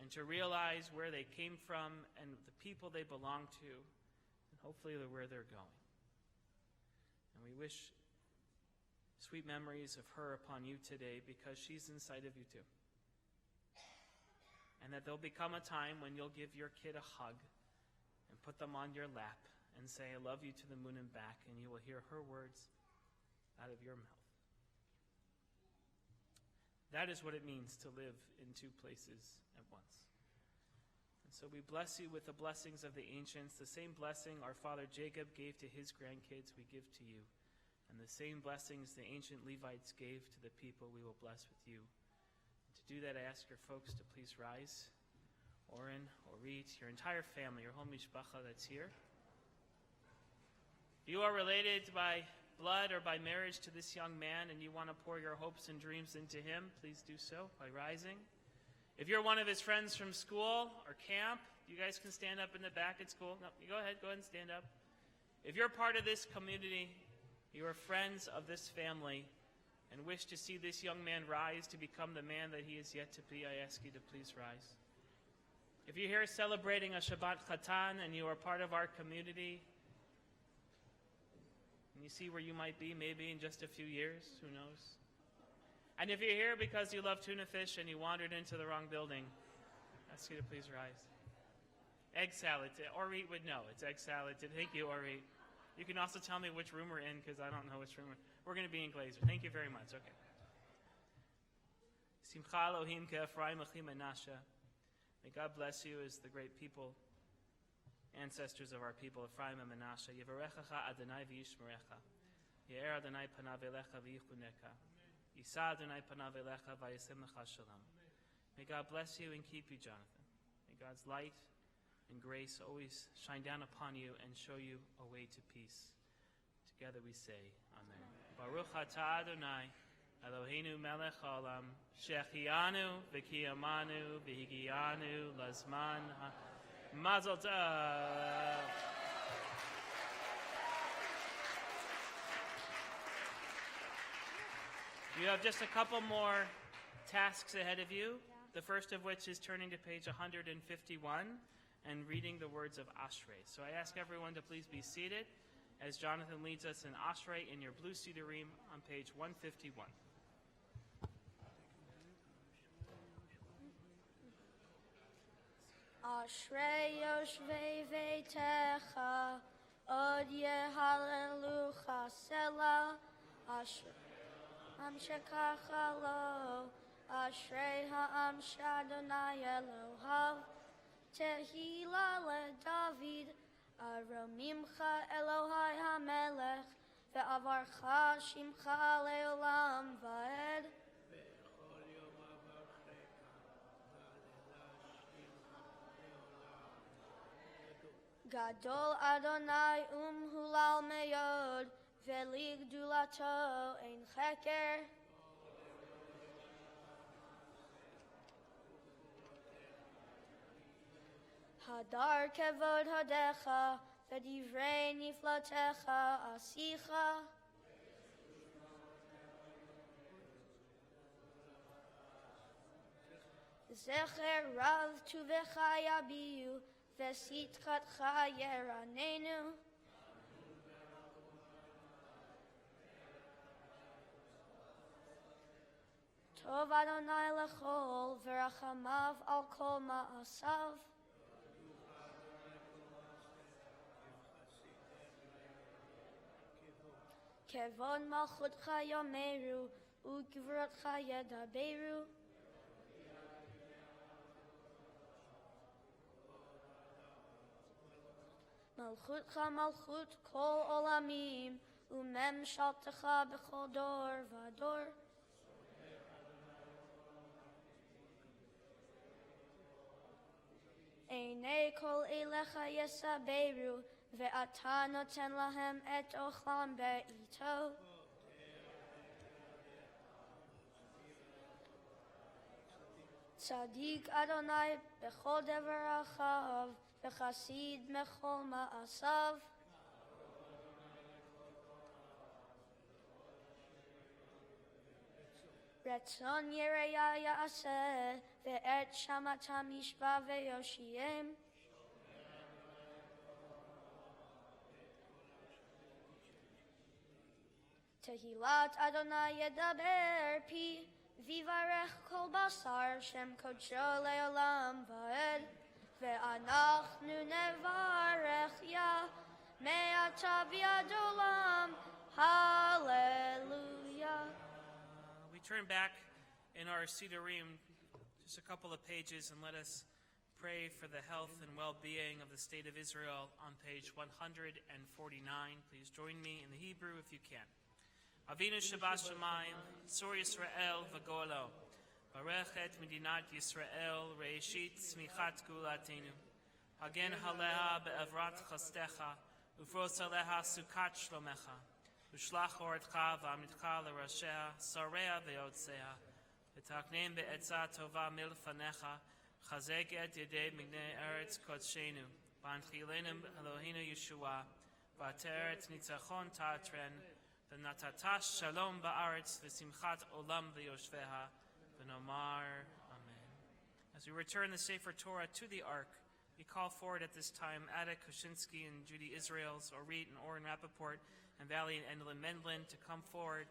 And to realize where they came from and the people they belong to, and hopefully where they're going. And we wish sweet memories of her upon you today, because she's inside of you too. And that there'll become a time when you'll give your kid a hug and put them on your lap and say, "I love you to the moon and back," and you will hear her words out of your mouth. That is what it means to live in two places at once. And so we bless you with the blessings of the ancients. The same blessing our father Jacob gave to his grandkids, we give to you. And the same blessings the ancient Levites gave to the people, we will bless with you. And to do that, I ask your folks to please rise. Oren, Orit, your entire family, your whole mishpacha that's here. If you are related by blood or by marriage to this young man and you want to pour your hopes and dreams into him, please do so by rising. If you're one of his friends from school or camp, you guys can stand up in the back at school. No, you go ahead and stand up. If you're part of this community, you are friends of this family, and wish to see this young man rise to become the man that he is yet to be, I ask you to please rise. If you're here celebrating a Shabbat Chatan and you are part of our community, and you see where you might be maybe in just a few years, who knows? And if you're here because you love tuna fish and you wandered into the wrong building, I ask you to please rise. Egg salad. Orit would know. It's egg salad. Thank you, Orit. You can also tell me which room we're in, because I don't know which room we're going to be in Glazer. Thank you very much. Okay. Simcha Elohim ke'Ephraim achim Menashe. May God bless you as the great people, ancestors of our people, Ephraim and Menashe. Yevarechacha Adonai v'yishmerecha. Ye'er Adonai panav elecha v'yichuneka. Yisa Adonai panav elecha v'yasem lecha shalom. May God bless you and keep you, Jonathan. May God's light and grace always shine down upon you and show you a way to peace. Together we say, Amen. Baruch atah Adonai, Eloheinu melech haolam, shechianu v'kiyamanu v'higianu lazman mazel tov. You have just a couple more tasks ahead of you, the first of which is turning to page 151 and reading the words of Ashrei. So I ask everyone to please be seated as Jonathan leads us in Ashrei in your blue Sidurim on page 151. Ashrei yoshvei veitecha, od yehalelucha sela, Ashrei am shekacha lo, Ashrei ha'am shadonai Elohav, Tehila leDavid, aromimcha Elohai hamelech, ve'avarcha shimcha leolam va'ed. Gadol Adonai hulal meyod, veli gdulato ein cheker. Hadar kevod hadecha, v'divrei niflatecha asicha. Zecher rav tuvecha yabiu, v'sitchatcha yeranenu. Tov Adonai lechol, v'rachamav al kol ma'asav. Kevon malchutcha yomeru, ugvrotcha yedaberu. Malchutcha malchut kol olamim, umem shaltecha b'chol dor vador. Einei kol elecha yesaberu, ve'ata noten lahem et ochlam be'ito. Tzadik Adonai b'chol devar achav, v'chasid mechol ma'asav. Retzon yereya ya'aseh, ve'et shamatam yishba ve'yoshiem. Tehilat Adonai yedaber pi, vivarech kol basar, shem kodsho le'olam va'ed. Ve'anachnu nevarech ya, me'ata v'yad olam, hallelujah. We turn back in our Sidurim just a couple of pages and let us pray for the health and well-being of the state of Israel on page 149. Please join me in the Hebrew if you can. Avinu Shabbat Shamayim, Tzor Yisrael v'Golo. Barech et Medinat Yisrael, Reishit Tzmichat Gulatenu. Hagen Haleha be'evrat chastecha, ufros aleha sukat shlomecha. Ushlach oretcha v'amidcha l'rashea, sareha ve'otzea. V'taknem be'etzah tova milfanecha, chazek et yedei mignei eretz kodshenu. V'anchilenim Eloheinu Yeshua, v'ateret nitzachon ta'atren, v'natatash shalom ba'aretz, v'simchat olam v'yoshveha, v'nomar amen. As we return the Sefer Torah to the Ark, we call forward at this time Ada Kushinsky and Judy Israels, Orit and Oren Rappaport, and Valley and Endlin Mendlin to come forward.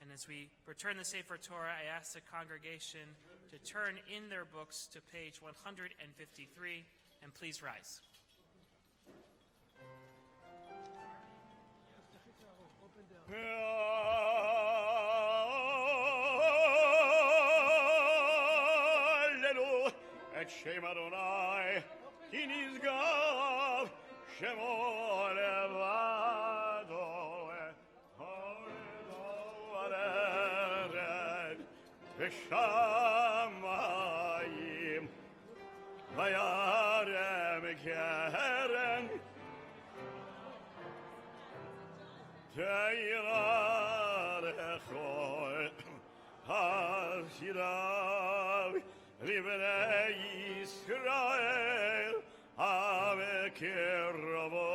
And as we return the Sefer Torah, I ask the congregation to turn in their books to page 153, and please rise. Hallelujah, et Shem Adonai, ki nizgav, Shemo levado, Hallelujah, V'shamayim, V'yarem keren, Te'irad echol, Hashirav, Ribnei Yisrael, Hamekerovo,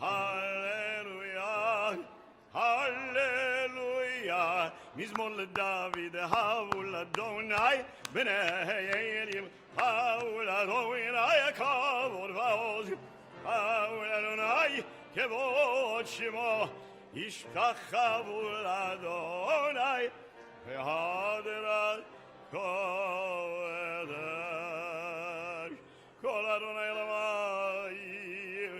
Hallelujah, Hallelujah, Mizmor LeDavid, Havul Adonai, B'nei Elim, Havul Adonai, Kavod Va'oz, Havul Adonai, Kevod Shemo, Yishkach Havul Adonai, Ve'haderat Kodesh, Kol Adonai Lamayim,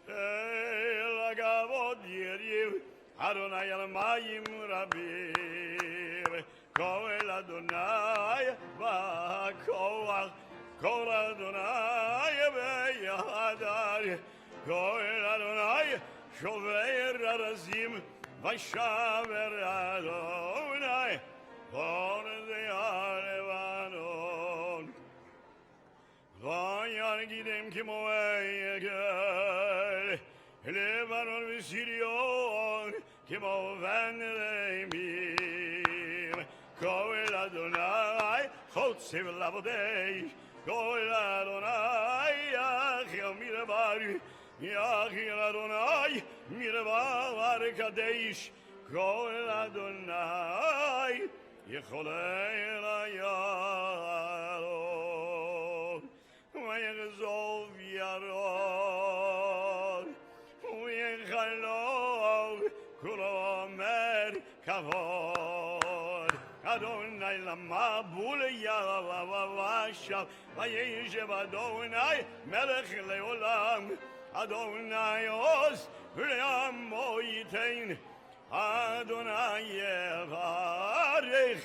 El Agavod Yeriv, Adonai Lamayim Rabim, Kol Adonai V'Koach, Kol Adonai Ve'yadar, Kol Adonai Shover Arazim, V'Shaver Adonai, Von Levanon, Vayan Gidem Kimoe Sirion, כמו ונרמים, כל אדוני חוצב לעבודי, כל אדוני יחיל מדבר, יחיל אדוני מדבר קדש, כל אדוני יכולל הירוק, ויחזוב ירוק, ויחלוק, כולו אומר כבוד. אדוני למבול ירבשב, וישב אדוני מלך לעולם, אדוני עוז לעמו ייתן, אדוני יברך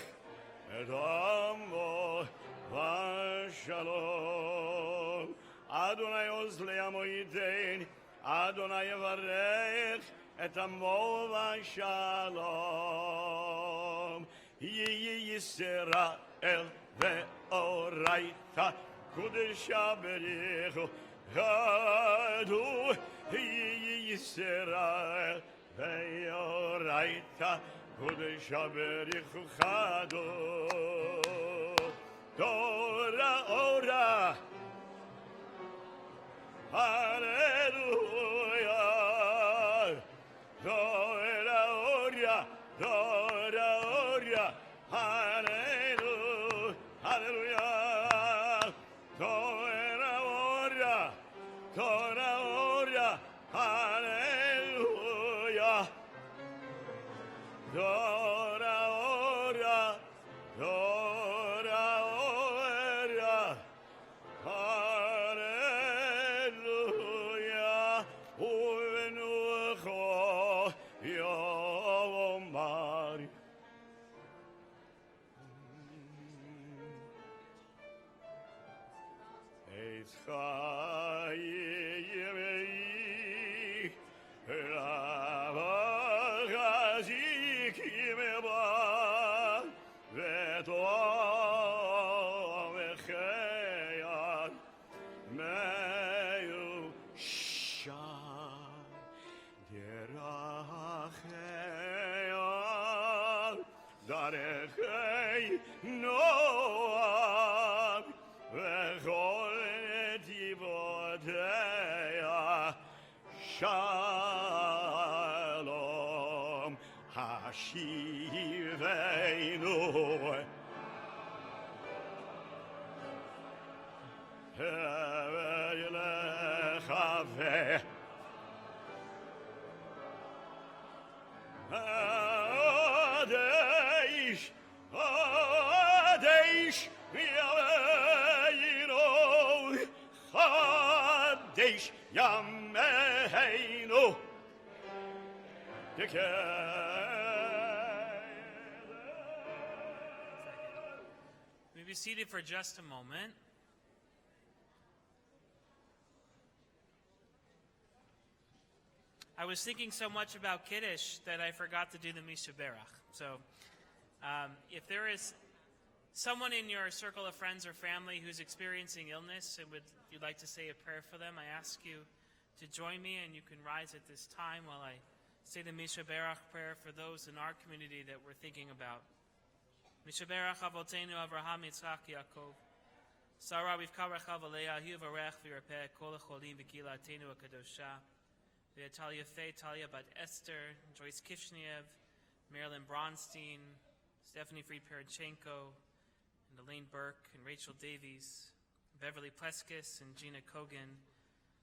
את עמו בשלום. אדוני עוז לעמו ייתן, אדוני יברך את עמו בשלום. יהי ישראל ואורייתא קודשא בריחו גדו. יהי ישראל ואורייתא קודשא בריחו גדו. תורה אורה Hallelujah. Gloria, gloria, gloria. Hallelujah. Hallelujah. Gloria, gloria, gloria. Hallelujah. Gloria, gloria, gloria. Shalom Hashivenu Hevelechave Adesh Adesh Yaveinu Adesh Yameinu We be seated for just a moment. I was thinking so much about Kiddush that I forgot to do the Mishaberach. So if there is someone in your circle of friends or family who's experiencing illness and you'd like to say a prayer for them, I ask you to join me, and you can rise at this time while I say the Mishaberach prayer for those in our community that we're thinking about. Mishaberach Avotenu Avraham Yitzchak Yaakov. Sarah Rivka Valeah Hivarech Virapeh Kol Cholim V'Kilatenu Akadosha. Talia Faye, Talia Bat Esther, Joyce Kishniev, Marilyn Bronstein, Stephanie Fried-Paranchenko, and Elaine Burke, and Rachel Davies, Beverly Pleskis, and Gina Kogan,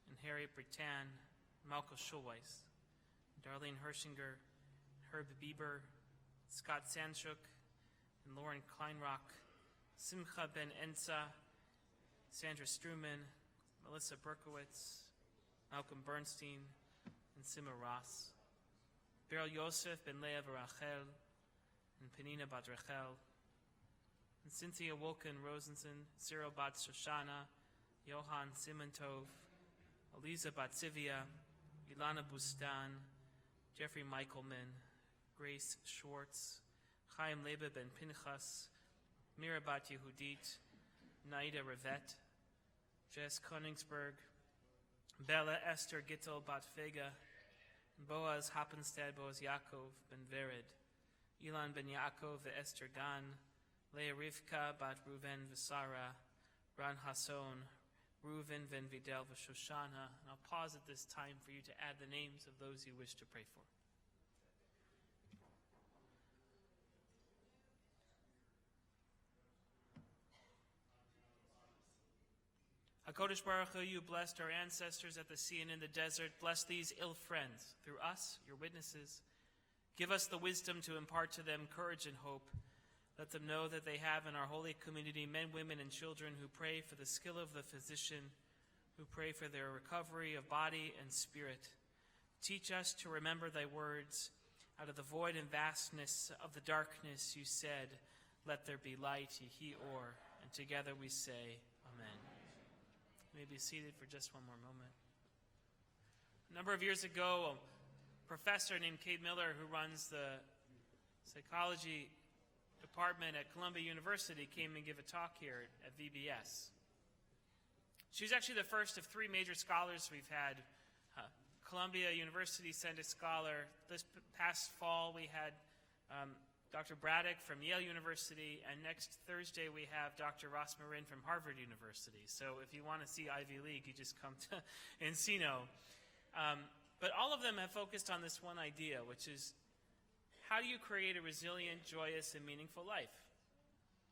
and Harriet Bretan, Malcolm Schulweiss, Darlene Hershinger, Herb Bieber, Scott Sanchuk, and Lauren Kleinrock, Simcha Ben Ensa, Sandra Struman, Melissa Berkowitz, Malcolm Bernstein, and Sima Ross, Beryl Yosef Ben Leah Rachel, and Penina Bat Rachel, and Cynthia Wolken Rosenson, Cyril Bat Shoshana, Johan Simantov, Eliza Batsivia, Ilana Bustan, Jeffrey Michaelman, Grace Schwartz, Chaim Leba Ben Pinchas, Mira Bat Yehudit, Naida Revet, Jess Koningsberg, Bella Esther Gittel Bat Vega, Boaz Happenstad, Boaz Yaakov ben Vered, Elon ben Yaakov ve'Esther Gan, Leah Rivka bat Reuven v'Sara, Ran Hasson, Reuven ben Vidal v'Shoshana. And I'll pause at this time for you to add the names of those you wish to pray for. HaKadosh Baruch Hu, you blessed our ancestors at the sea and in the desert. Bless these ill friends through us, your witnesses. Give us the wisdom to impart to them courage and hope. Let them know that they have in our holy community men, women, and children who pray for the skill of the physician, who pray for their recovery of body and spirit. Teach us to remember thy words. Out of the void and vastness of the darkness you said, let there be light, ye or. And together we say, Amen. You may be seated for just one more moment. A number of years ago, a professor named Kate Miller, who runs the psychology department at Columbia University, came and gave a talk here at VBS. She was actually the first of three major scholars we've had. Columbia University sent a scholar. This past fall, we had Dr. Braddock from Yale University, and next Thursday we have Dr. Ross Marin from Harvard University. So if you want to see Ivy League, you just come to Encino. But all of them have focused on this one idea, which is how do you create a resilient, joyous, and meaningful life?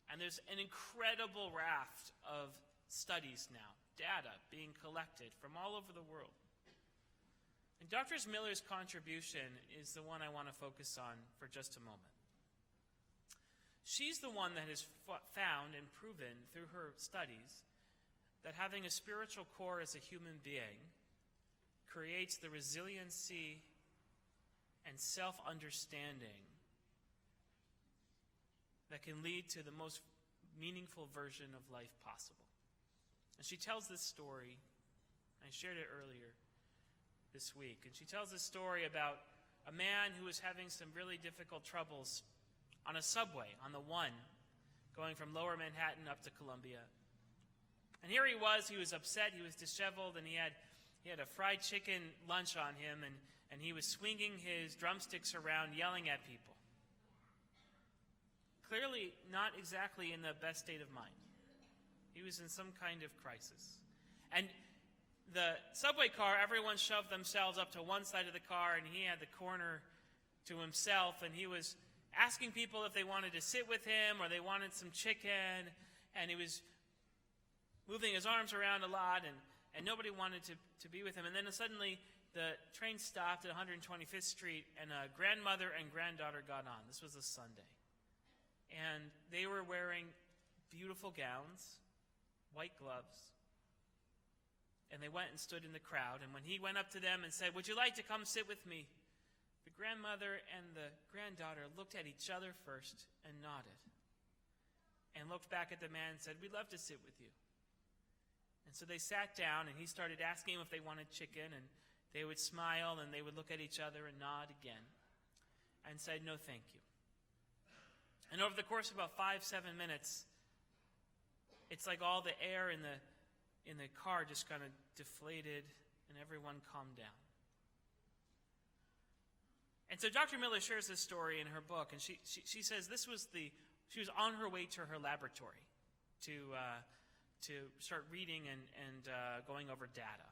And there's an incredible raft of studies now, data being collected from all over the world. And Dr. Miller's contribution is the one I want to focus on for just a moment. She's the one that has found and proven through her studies that having a spiritual core as a human being creates the resiliency and self-understanding that can lead to the most meaningful version of life possible. And she tells this story, I shared it earlier this week, and she tells this story about a man who was having some really difficult troubles on a subway, on the one, going from Lower Manhattan up to Columbia. And here he was upset, he was disheveled, and he had a fried chicken lunch on him, and he was swinging his drumsticks around, yelling at people. Clearly not exactly in the best state of mind. He was in some kind of crisis. And the subway car, everyone shoved themselves up to one side of the car, and he had the corner to himself, and he was asking people if they wanted to sit with him or they wanted some chicken, and he was moving his arms around a lot, and nobody wanted to be with him. And then suddenly the train stopped at 125th Street, and a grandmother and granddaughter got on. This was a Sunday. And they were wearing beautiful gowns, white gloves, and they went and stood in the crowd. And when he went up to them and said, "Would you like to come sit with me?" the grandmother and the granddaughter looked at each other first and nodded, and looked back at the man and said, "We'd love to sit with you." And so they sat down, and he started asking them if they wanted chicken, and they would smile, and they would look at each other and nod again, and said, "No, thank you." And over the course of about 5-7 minutes, it's like all the air in the car just kind of deflated, and everyone calmed down. And so Dr. Miller shares this story in her book, and she says she was on her way to her laboratory to start reading and going over data.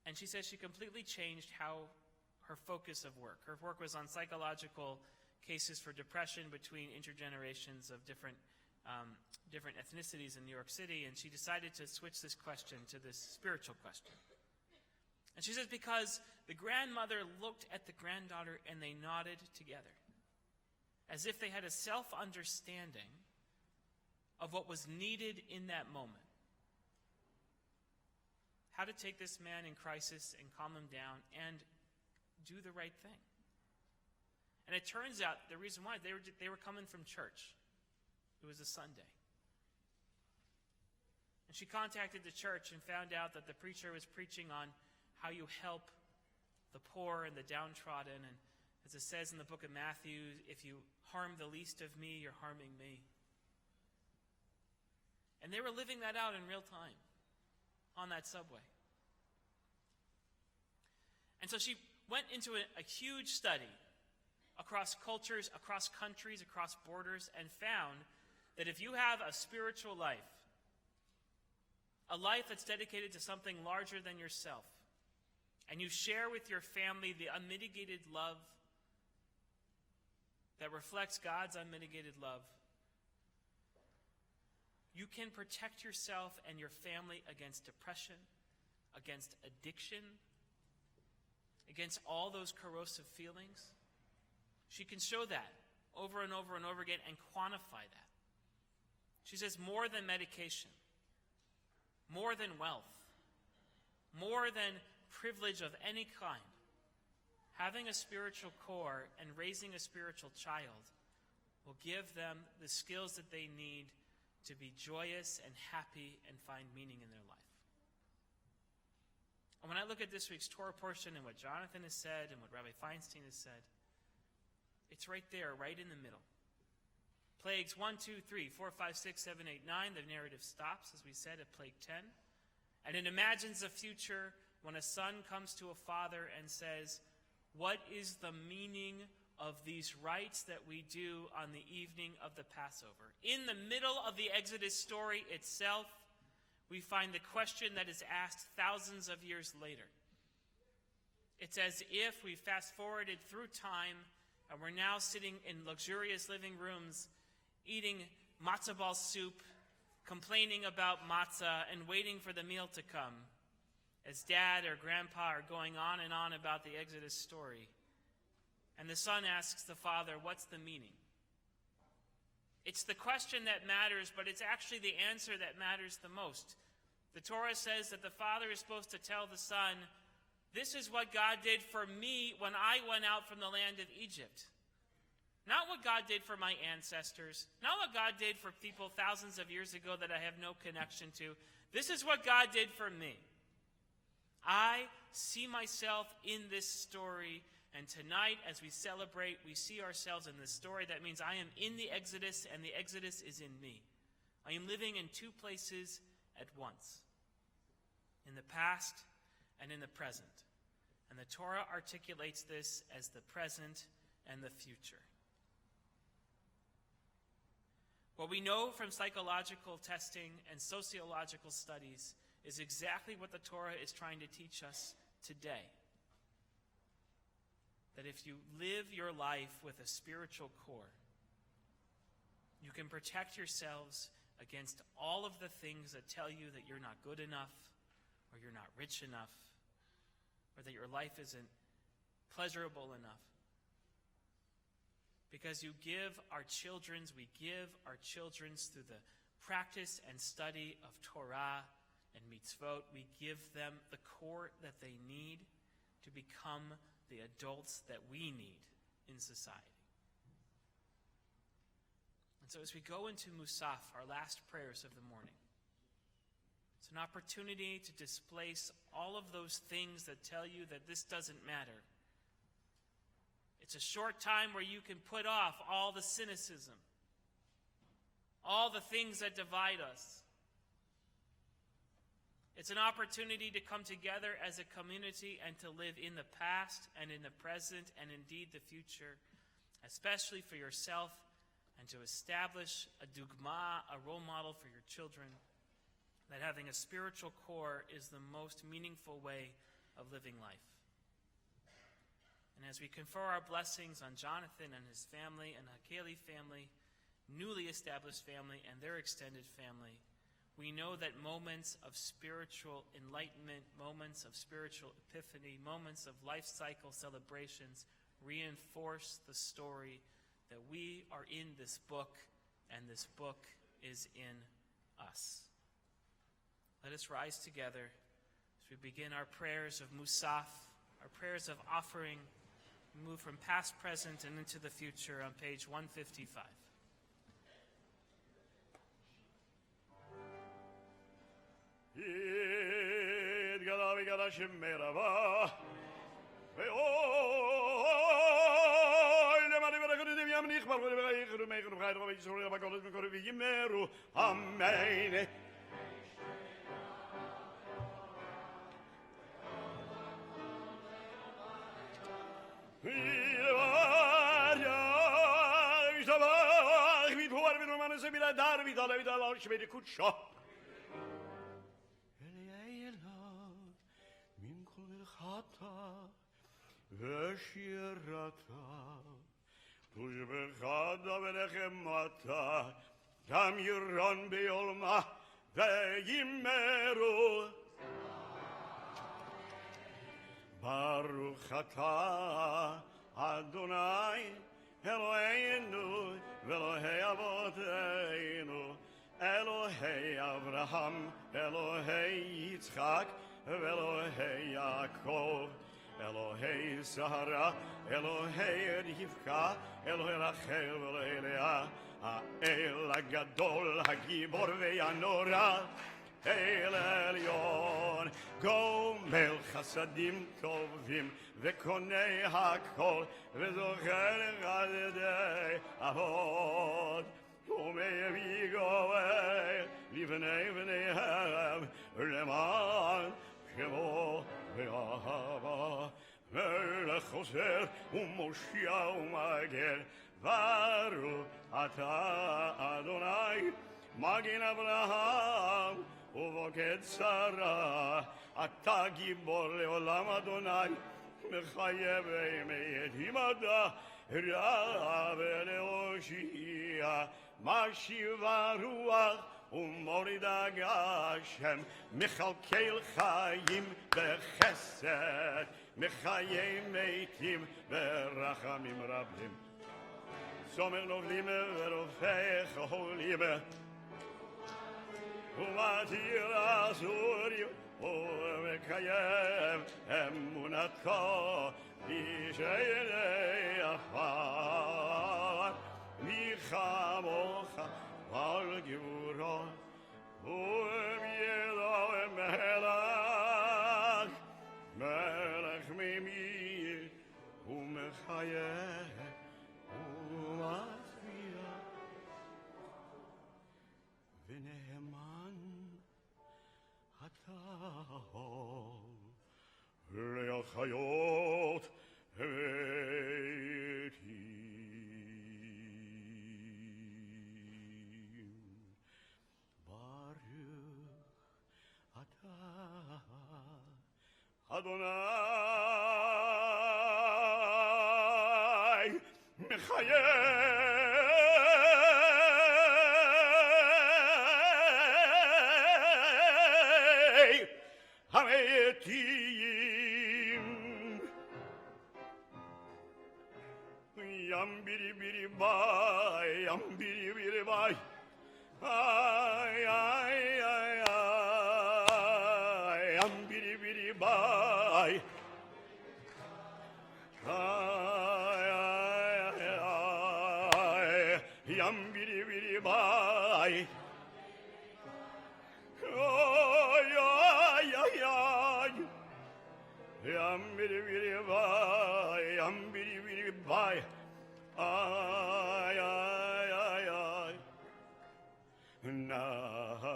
And she says she completely changed how her focus of work. Her work was on psychological cases for depression between intergenerations of different ethnicities in New York City, and she decided to switch this question to this spiritual question. And she says because the grandmother looked at the granddaughter and they nodded together, as if they had a self-understanding of what was needed in that moment. How to take this man in crisis and calm him down and do the right thing. And it turns out the reason why, they were coming from church. It was a Sunday. And she contacted the church and found out that the preacher was preaching on how you help the poor and the downtrodden. And as it says in the book of Matthew, if you harm the least of me, you're harming me. And they were living that out in real time on that subway. And so she went into a huge study across cultures, across countries, across borders, and found that if you have a spiritual life, a life that's dedicated to something larger than yourself, and you share with your family the unmitigated love that reflects God's unmitigated love, you can protect yourself and your family against depression, against addiction, against all those corrosive feelings. She can show that over and over and over again and quantify that. She says more than medication, more than wealth, more than privilege of any kind, having a spiritual core and raising a spiritual child will give them the skills that they need to be joyous and happy and find meaning in their life. And when I look at this week's Torah portion and what Jonathan has said and what Rabbi Feinstein has said, it's right there, right in the middle. Plagues 1, 2, 3, 4, 5, 6, 7, 8, 9. The narrative stops, as we said, at plague 10. And it imagines a future when a son comes to a father and says, what is the meaning of these rites that we do on the evening of the Passover? In the middle of the Exodus story itself, we find the question that is asked thousands of years later. It's as if we fast-forwarded through time and we're now sitting in luxurious living rooms eating matzah ball soup, complaining about matzah, and waiting for the meal to come, as dad or grandpa are going on and on about the Exodus story. And the son asks the father, what's the meaning? It's the question that matters, but it's actually the answer that matters the most. The Torah says that the father is supposed to tell the son, this is what God did for me when I went out from the land of Egypt. Not what God did for my ancestors, not what God did for people thousands of years ago that I have no connection to. This is what God did for me. I see myself in this story, and tonight as we celebrate, we see ourselves in this story. That means I am in the Exodus, and the Exodus is in me. I am living in two places at once, in the past and in the present. And the Torah articulates this as the present and the future. What we know from psychological testing and sociological studies is exactly what the Torah is trying to teach us today. That if you live your life with a spiritual core, you can protect yourselves against all of the things that tell you that you're not good enough, or you're not rich enough, or that your life isn't pleasurable enough. Because we give our children through the practice and study of Torah and mitzvot, we give them the core that they need to become the adults that we need in society. And so as we go into Musaf, our last prayers of the morning, it's an opportunity to displace all of those things that tell you that this doesn't matter. It's a short time where you can put off all the cynicism, all the things that divide us. It's an opportunity to come together as a community and to live in the past and in the present and indeed the future, especially for yourself, and to establish a dugma, a role model for your children, that having a spiritual core is the most meaningful way of living life. And as we confer our blessings on Jonathan and his family and Hakeli family, newly established family, and their extended family, we know that moments of spiritual enlightenment, moments of spiritual epiphany, moments of life cycle celebrations reinforce the story that we are in this book, and this book is in us. Let us rise together as we begin our prayers of Musaf, our prayers of offering. We move from past, present, and into the future on page 155. Amen. גם ירון ביולמה וימרו ברוך אתה אדוני אלוהינו ואלוהי אבותינו אלוהי אברהם אלוהי יצחק ואלוהי יעקב אלוהי שרה אלוהי רבקה אלוהי רחל ואלוהי לאה האל הגדול הגיבור והנורא אל עליון גומל חסדים טובים וקונה הכל וזוכר חסדי אבות ומביא גואל לבני בניהם למען שמו ואהבה מלך חוזר ומושיע ומגן ברוך אתה אדוני מגן אברהם ובוקד שרה אתה גיבור לעולם אדוני מחיה באמת עמדה רע ולהושיע משיבה רוח ומורידה גשם מכלכל חיים בחסד מחיי מתים ברחמים רבים סומר נובלים ורופא חולים ומתיר אסורים ומקיים אמונתו בשערי עפר מי כמוך על גבורו ובידו מלך מלך ממית ומחיה ומצביע ונאמן אתה להחיות אדוני מחיי המתים ים בירי בירי ביי ים בירי בירי ביי ay ay ay ay am biri biri bye ay ay ay am biri biri bye ay ay ay ay am biri biri bye am biri biri bye ay ay ay ay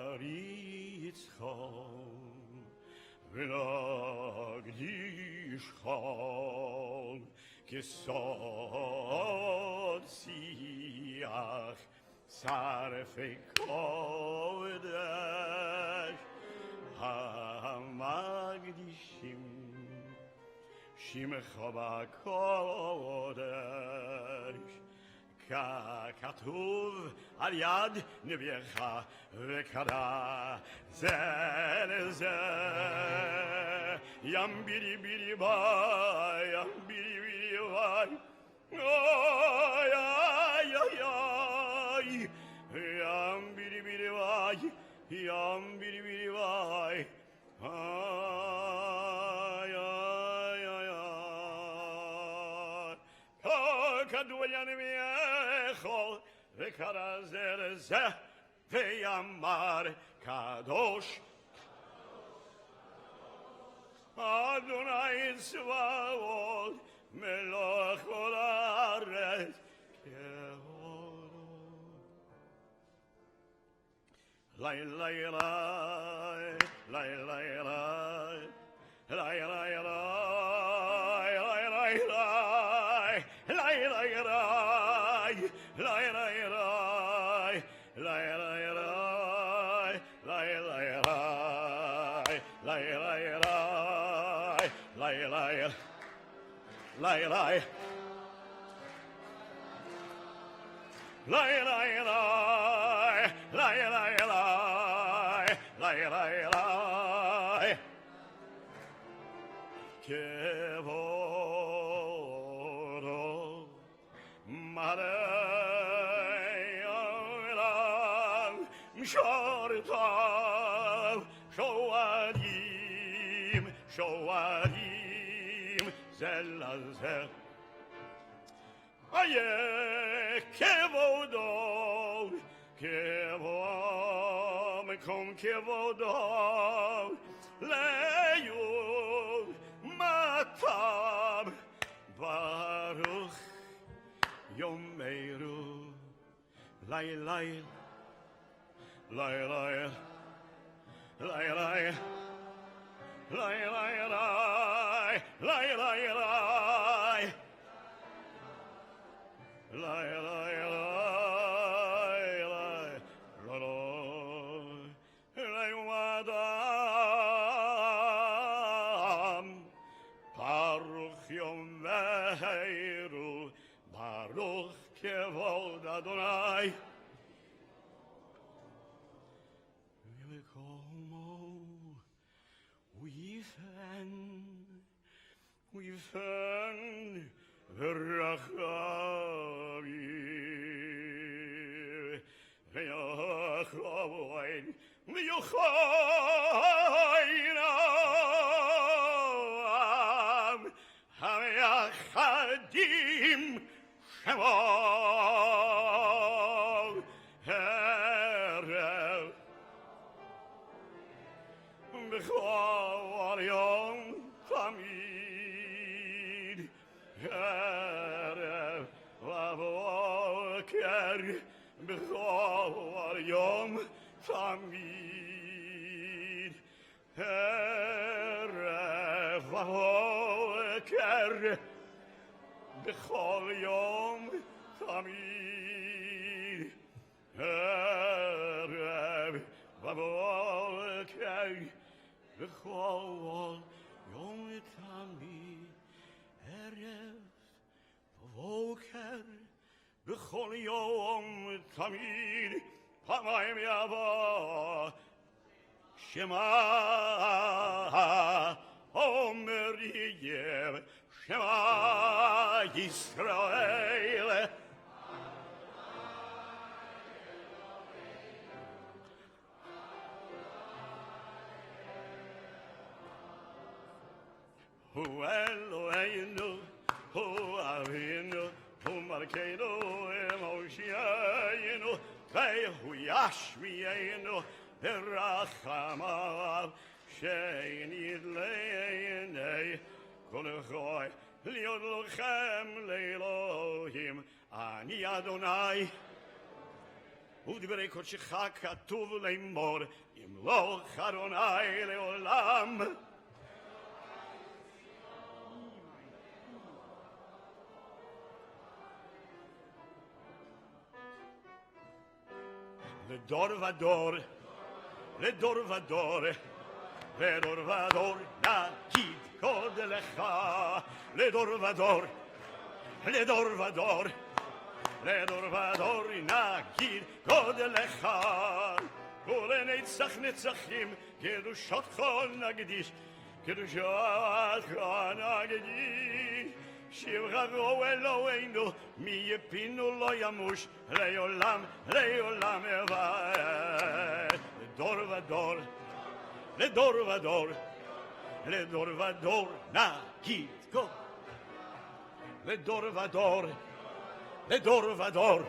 נריצך ונקדישך כסוד שיח שרפי קודש המקדישים שמך בקודש ככתוב על יד נביאך וקרא זה לזה ים בירי בירי ביי ים בירי בירי ביי אוי אוי אוי אוי ים בירי בירי ביי ים בירי בירי ביי אוי אוי אוי אוי כדור ינביאך וקרא זה לזה ויאמר קדוש אדוני צבאות מלך כל הארץ כהורו לילה אליי לילה אליי לילה אליי לילה אליי Kevodo Marei Olam Shortav Shoadim Zelazer Aye Kevodo Kevodo Leyu Matab Baruch Yomeru Lai Baruch Kevod Adonai We've Rachavi Ve'achoin Ve'uchoinam Ha'achadim Shemot Erev B'chol Yom Tamid Erev V'boker B'chol Yom Tamid Erev V'boker B'chol Yom Tamid Erev V'boker B'chol Yom Tamid Erev V'boker B'chol Yom Tamid Pamayim Yavo Shema Omer Yev Shema Yisrael Hu Eloheinu Hu Avinu Hu Malkeinu Moshiachenu Hu Yashmienu Berachamav She'nid Le'enei Kol Choy Liod Lochem Le'Elohim Ani Adonai Udberei Kodshecha Katuv Le'mor Imloch Adonai Le'olam Ledor vador, ledor vador, ledor vador, nakid kod lecha. Ledor vador, ledor vador, ledor vador, nakid kod lecha. Kol netzach netzachim, kedushotcho nagdish, kedushotcho nagdish. Shivchavu Eloheinu, mi yepinu lo yamush, le'olam, le'olam evad. Ledor vador, ledor vador, ledor vador, nagid go. Ledor vador, ledor vador,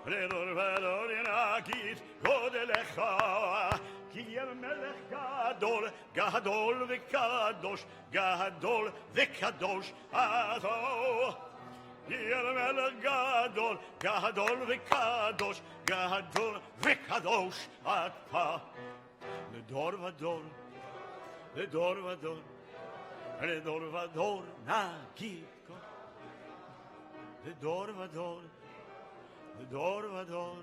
ledor vador, nagid go delecha. Ki el melech gadol, gadol v'kadosh, gadol v'kadosh, ato. Ki el melech gadol, gadol v'kadosh, gadol v'kadosh, ata. Ledor vador, ledor vador, ledor vador, nagid go. Ledor vador, דור ודור,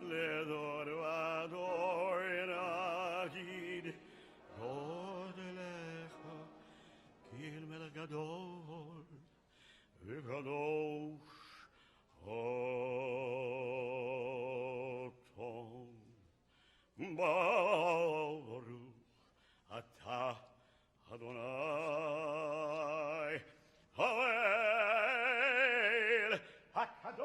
לדור ודור נגיד, עוד לך, כי אל מלך גדול וקדוש אותו. ברוך אתה אדוני האל הקדוש.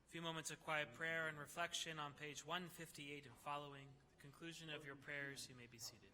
A few moments of quiet prayer and reflection on page 158 and following. The conclusion of your prayers, you may be seated.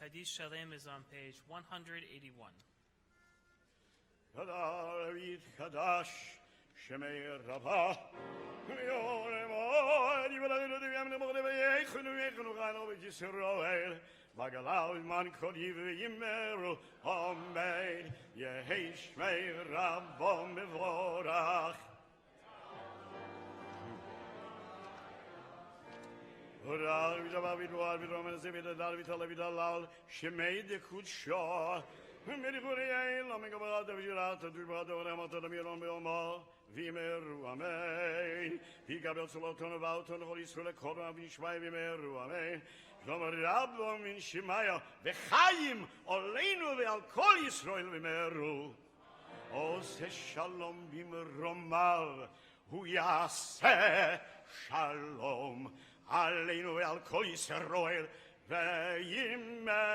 Kaddish Shalem is on page 181. David Kadash Shemei Rabah Yoremod Yivaladu Yamne Mogdeve Yechnu Yechnu Gano Yisrael Bagalau Man Kodiv Yimeru Amen Yehi Shmei Rabbom Bevorach Ora David Wal Roman Zebed David Alavidal Shemei de Kutsha Meriburiel Amigabad Virata Dubado Ramata Miron Belma Vimeru Amen Higabel Soloton about on Holy Sula Korah Vishmai Vimeru Amen Rabbo Min Shemaya Vechaim Oleinu Ve'al Kol Yisrael Vimeru Ose Shalom Bimromal Hu Yaseh Shalom Aleinu Ve'al Kol Yisrael Ve'yimeru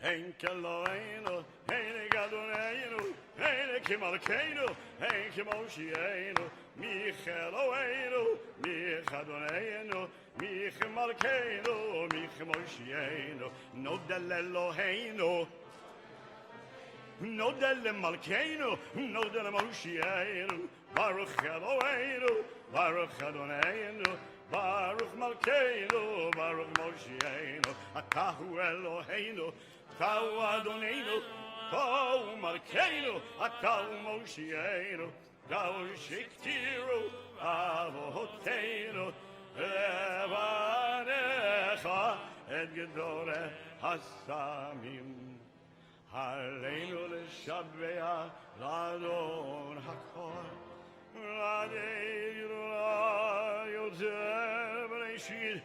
Enkeloinu, Enegadoneinu, Enekimalkeinu, Enkimoshienu, Micheloenu, Michadoneinu, Michimalkeinu, Michimoshienu, Nodel Eloheinu, Nodel Malkeinu, Nodel Moshienu, Baruch Eloheinu, Baruch Adoneinu, Baruch Malkeinu, Baruch Moshienu, Atahu Eloheinu, Atahu Adoneinu, Atahu Malkeinu, Atahu Moshienu, Atahu Shektiru, Avoteinu, Levanecha, Et Gedore Hasamim, Haleinu Leshabbeah, Ladon Hakor, Ladeinu Yoter Bereshit,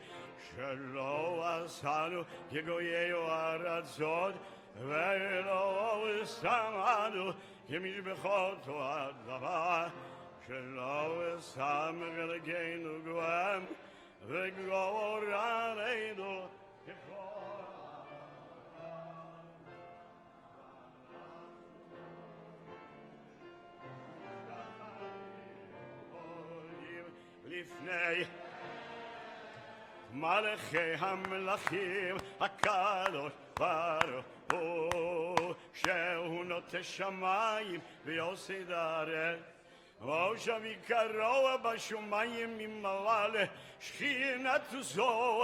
Shelo Asanu, Yegoyeo Aratzot, Velo Samadu, Yemishbechoto Adava, שלא אשם חלקנו גוהם, וגורלנו לפני מלכי המלכים הקדוש ברוך הוא, שהוא נוטה שמיים ויוסד הארץ, ועכשיו יקרא בשמיים ממעלה שכינת זו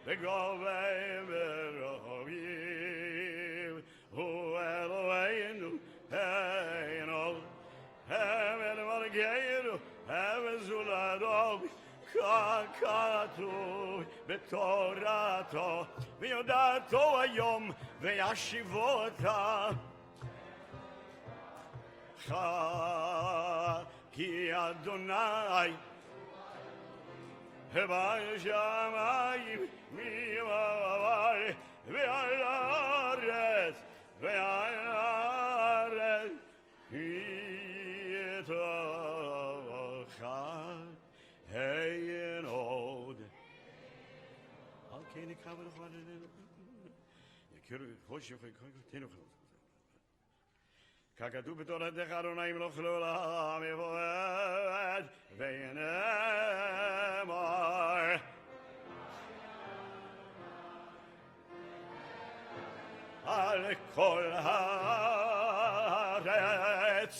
וגובה ורבים, הוא אלוהינו אינו Heaven Margeiru, Heaven Zuladov, Kakatu, Betorato, Viodato Ayom, Veashivota. Ki Adonai, Hebay Shamayim, Mivavai, Ve'alaret, Ve'alaret, Hey, old. Okay, the cover of what it is. You could push your continue. Kakadu betora de Haronaim Lochlola, Mivoed, Venemar. Al Kol Haaretz.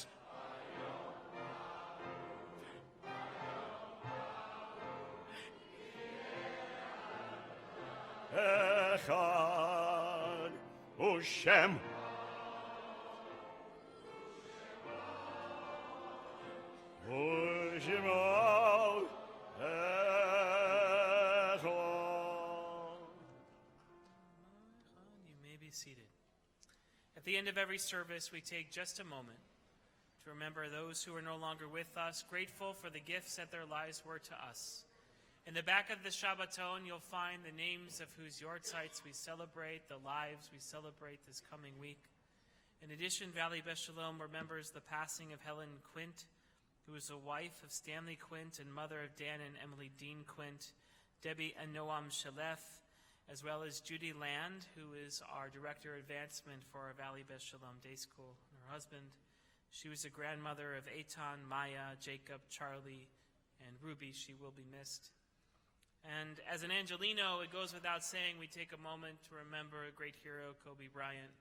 Echad Ushem Ushimo Echad. You may be seated. At the end of every service, we take just a moment to remember those who are no longer with us, grateful for the gifts that their lives were to us. In the back of the Shabbaton, you'll find the names of whose yortzites we celebrate, the lives we celebrate this coming week. In addition, Valley Beshalom remembers the passing of Helen Quint, who was the wife of Stanley Quint and mother of Dan and Emily Dean Quint, Debbie and Noam Shalef, as well as Judy Land, who is our Director of Advancement for our Valley Beshalom Day School, and her husband. She was the grandmother of Eitan, Maya, Jacob, Charlie, and Ruby. She will be missed. And as an Angelino, it goes without saying we take a moment to remember a great hero, Kobe Bryant,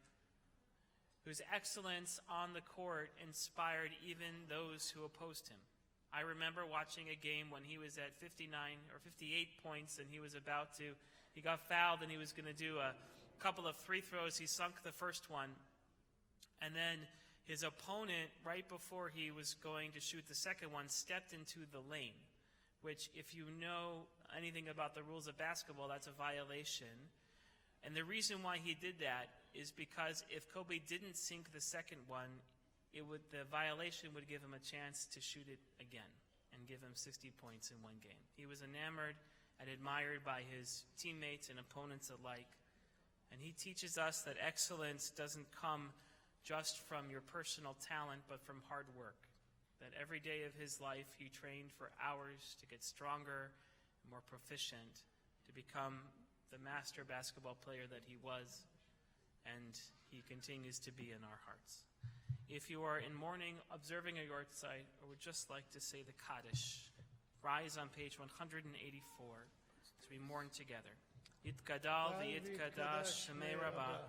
whose excellence on the court inspired even those who opposed him. I remember watching a game when he was at 59 or 58 points and he got fouled and he was going to do a couple of free throws. He sunk the first one. And then his opponent, right before he was going to shoot the second one, stepped into the lane, which if you know anything about the rules of basketball, that's a violation. And the reason why he did that is because if Kobe didn't sink the second one, the violation would give him a chance to shoot it again and give him 60 points in one game. He was enamored and admired by his teammates and opponents alike. And he teaches us that excellence doesn't come just from your personal talent, but from hard work. That every day of his life he trained for hours to get stronger, more proficient, to become the master basketball player that he was, and he continues to be in our hearts. If you are in mourning, observing a yortzeit, or would just like to say the Kaddish, rise on page 184 as we mourn together. Yitkadal v'yitkadash shemei rabbah,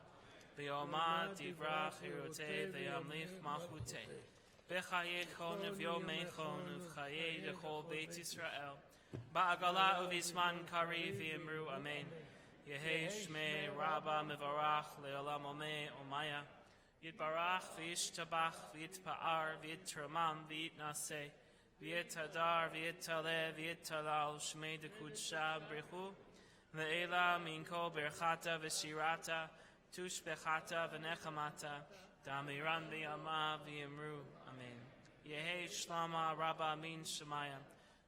v'yomad divrach hirotei v'yamlich malchutei, b'chayechon v'yomechon v'chayei l'chol Beit Yisrael, ba'agala uvizman kari v'yimru amen. Yehei shmei rabbah mevarach le'olam omei omaya, Yitbarach v'yishtabach v'yitpa'ar v'yitramam v'yitnaseh v'yitadar v'yitaleh v'yitalal shmei dekudsha brichu ve'ela minko berchata v'shirata tushbechata v'nechamata damiran v'yama v'yimru amen. Yehei shlama rabba min shemaya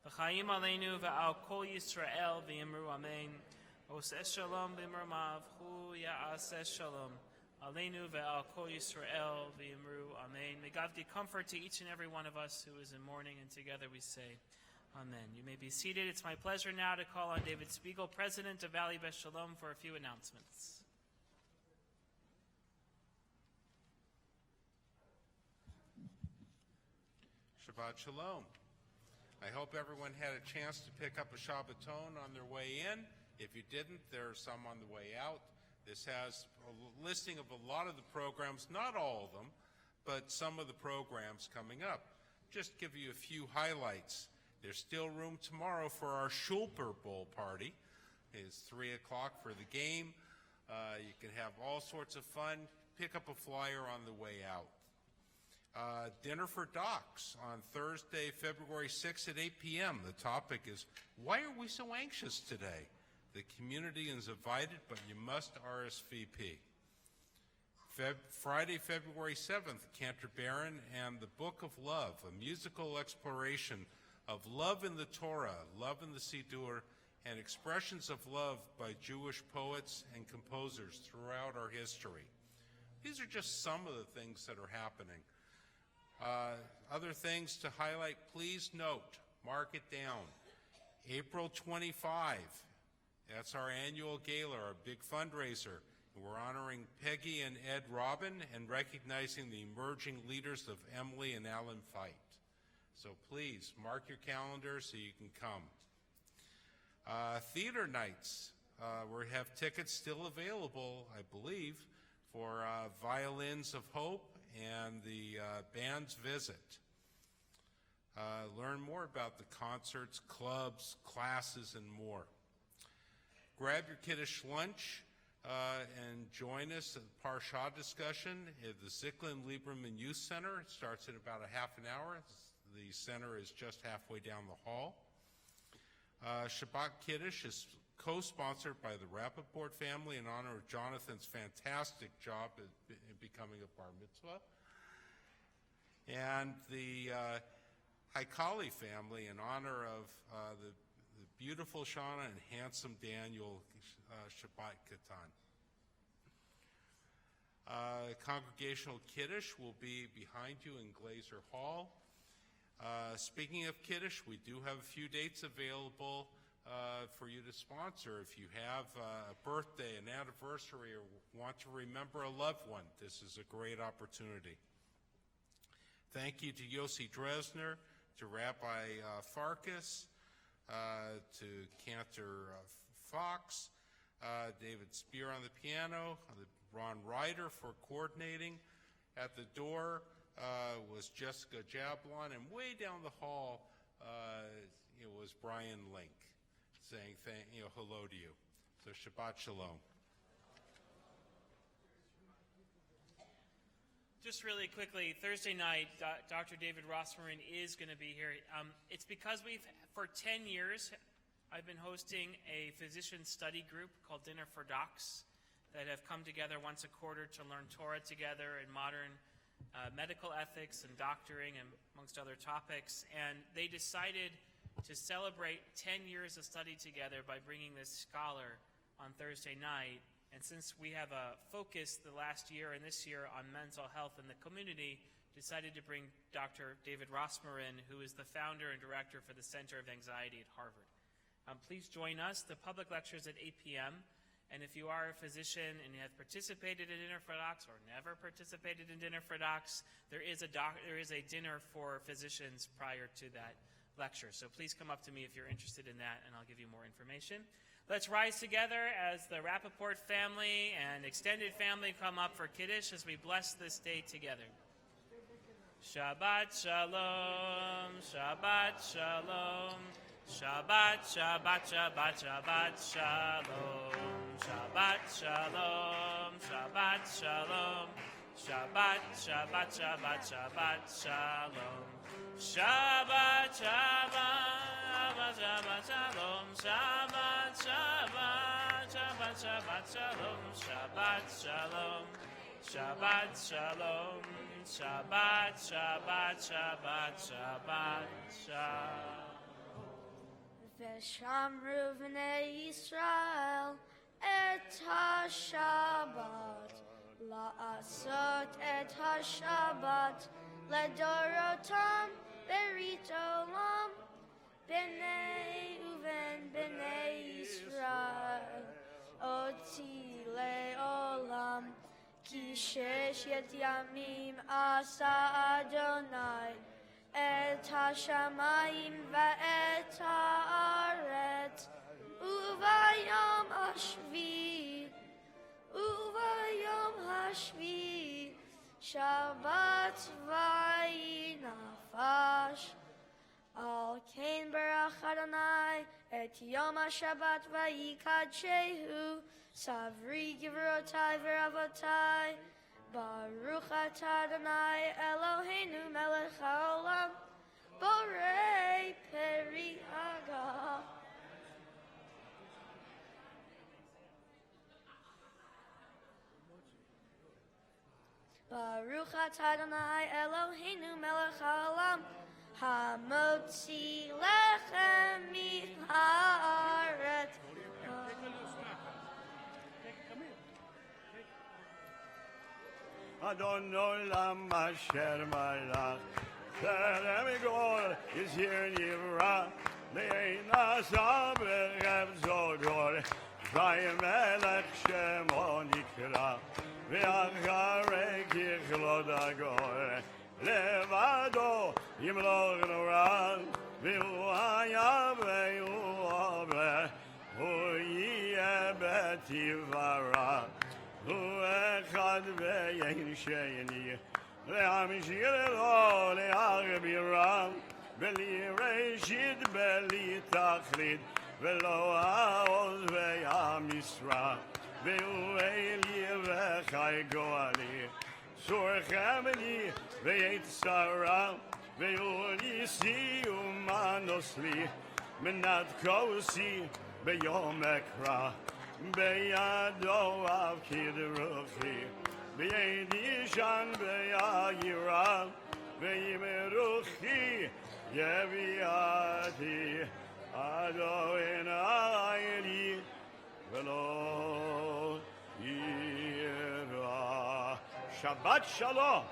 v'chayim aleinu v'al kol Yisrael v'yimru amen. Oseh shalom b'mramav hu ya'aseh shalom Aleinu ve'al kol Yisrael v'yimru amen. May God give comfort to each and every one of us who is in mourning, and together we say, amen. You may be seated. It's my pleasure now to call on David Spiegel, President of Valley Beth Shalom, for a few announcements. Shabbat Shalom. I hope everyone had a chance to pick up a Shabbaton on their way in. If you didn't, there are some on the way out. This has a listing of a lot of the programs, not all of them, but some of the programs coming up. Just give you a few highlights. There's still room tomorrow for our Schulper Bowl party. It's 3 o'clock for the game. You can have all sorts of fun. Pick up a flyer on the way out. Dinner for Docs on Thursday, February 6th at 8 p.m. The topic is, why are we so anxious today? The community is invited, but you must RSVP. Friday, February 7th, Cantor Barron and the Book of Love, a musical exploration of love in the Torah, love in the Siddur, and expressions of love by Jewish poets and composers throughout our history. These are just some of the things that are happening. Other things to highlight, please note, mark it down. April 25, that's our annual gala, our big fundraiser. We're honoring Peggy and Ed Robin and recognizing the emerging leaders of Emily and Alan Feit. So please, mark your calendar so you can come. Theater nights, we have tickets still available, I believe, for Violins of Hope and the band's visit. Learn more about the concerts, clubs, classes, and more. Grab your kiddish lunch and join us at the Parsha discussion at the Zicklin Lieberman Youth Center. It starts in about a half an hour. The center is just halfway down the hall. Shabbat Kiddush is co-sponsored by the Rappaport family in honor of Jonathan's fantastic job in becoming a bar mitzvah, and the Haikali family in honor of the beautiful Shauna and handsome Daniel Shabbat Katan. Congregational Kiddush will be behind you in Glazer Hall. Speaking of Kiddush, we do have a few dates available for you to sponsor. If you have a birthday, an anniversary, or want to remember a loved one, this is a great opportunity. Thank you to Yossi Dresner, to Rabbi Farkas, to Cantor Fox, David Spear on the piano, Ron Ryder for coordinating. At the door was Jessica Jablon, and way down the hall it was Brian Link saying hello to you. So Shabbat Shalom. Just really quickly, Thursday night, Dr. David Rossmarin is going to be here. It's because for 10 years, I've been hosting a physician study group called Dinner for Docs that have come together once a quarter to learn Torah together and modern medical ethics and doctoring, and amongst other topics. And they decided to celebrate 10 years of study together by bringing this scholar on Thursday night. And since we have a focus the last year and this year on mental health in the community, decided to bring Dr. David Rossmarin, who is the founder and director for the Center of Anxiety at Harvard. Please join us. The public lecture is at 8 p.m. And if you are a physician and you have participated in Dinner for Docs or never participated in Dinner for Docs, there is a dinner for physicians prior to that lecture. So please come up to me if you're interested in that, and I'll give you more information. Let's rise together as the Rappaport family and extended family come up for Kiddush as we bless this day together. Shabbat Shalom, Shabbat Shalom, Shabbat, Shabbat, Shabbat, Shabbat Shalom, Shabbat Shalom, Shabbat Shalom, Shabbat, Shabbat, Shabbat, Shabbat Shalom, Shabbat, Shabbat, Shabbat Shalom, Shabbat, Shabbat, Shabbat, Shabbat Shalom, Shabbat Shalom, Shabbat Shalom, Shabbat, Shabbat, Shabbat, Shabbat Shalom. V'shamru v'nei Yisrael et ha-Shabbat לעשות את השבת לדורותם ברית עולם בני ובן בני ישראל אותי לעולם כי 6 ימים עשה אדוני את השמיים ואת הארץ וביום השביעי שבת וינפש על כן ברך אדוני את יום השבת ויקדשהו סברי גבירותי ורבותי ברוך אתה אדוני אלוהינו מלך העולם בורא פרי הגוף ברוך אתה אדוני אלוהינו מלך העולם המוציא לחם מן הארץ Adon olam asher malach Terem gol is here in Yivra Le'ein asab rev zogor Vayim melech shemo nikra Ve'acharei kichlod agor Levado yimloch noran Ve'hu haya ve'hu ober Hu yeh betivara הוא אחד ואין שני להמשיך לו להגבירם בלי ראשית בלי תכלית ולא העוז והמשרה והוא אלי וחי גואלי צורכם לי ויצרה והוא ניסי ומנוס לי מנת כוסי ביום אקרא בידו אבקיד רוחי בידי שן בירה וימרוחי יביאתי אדוני לי ולא ירא שבת שלום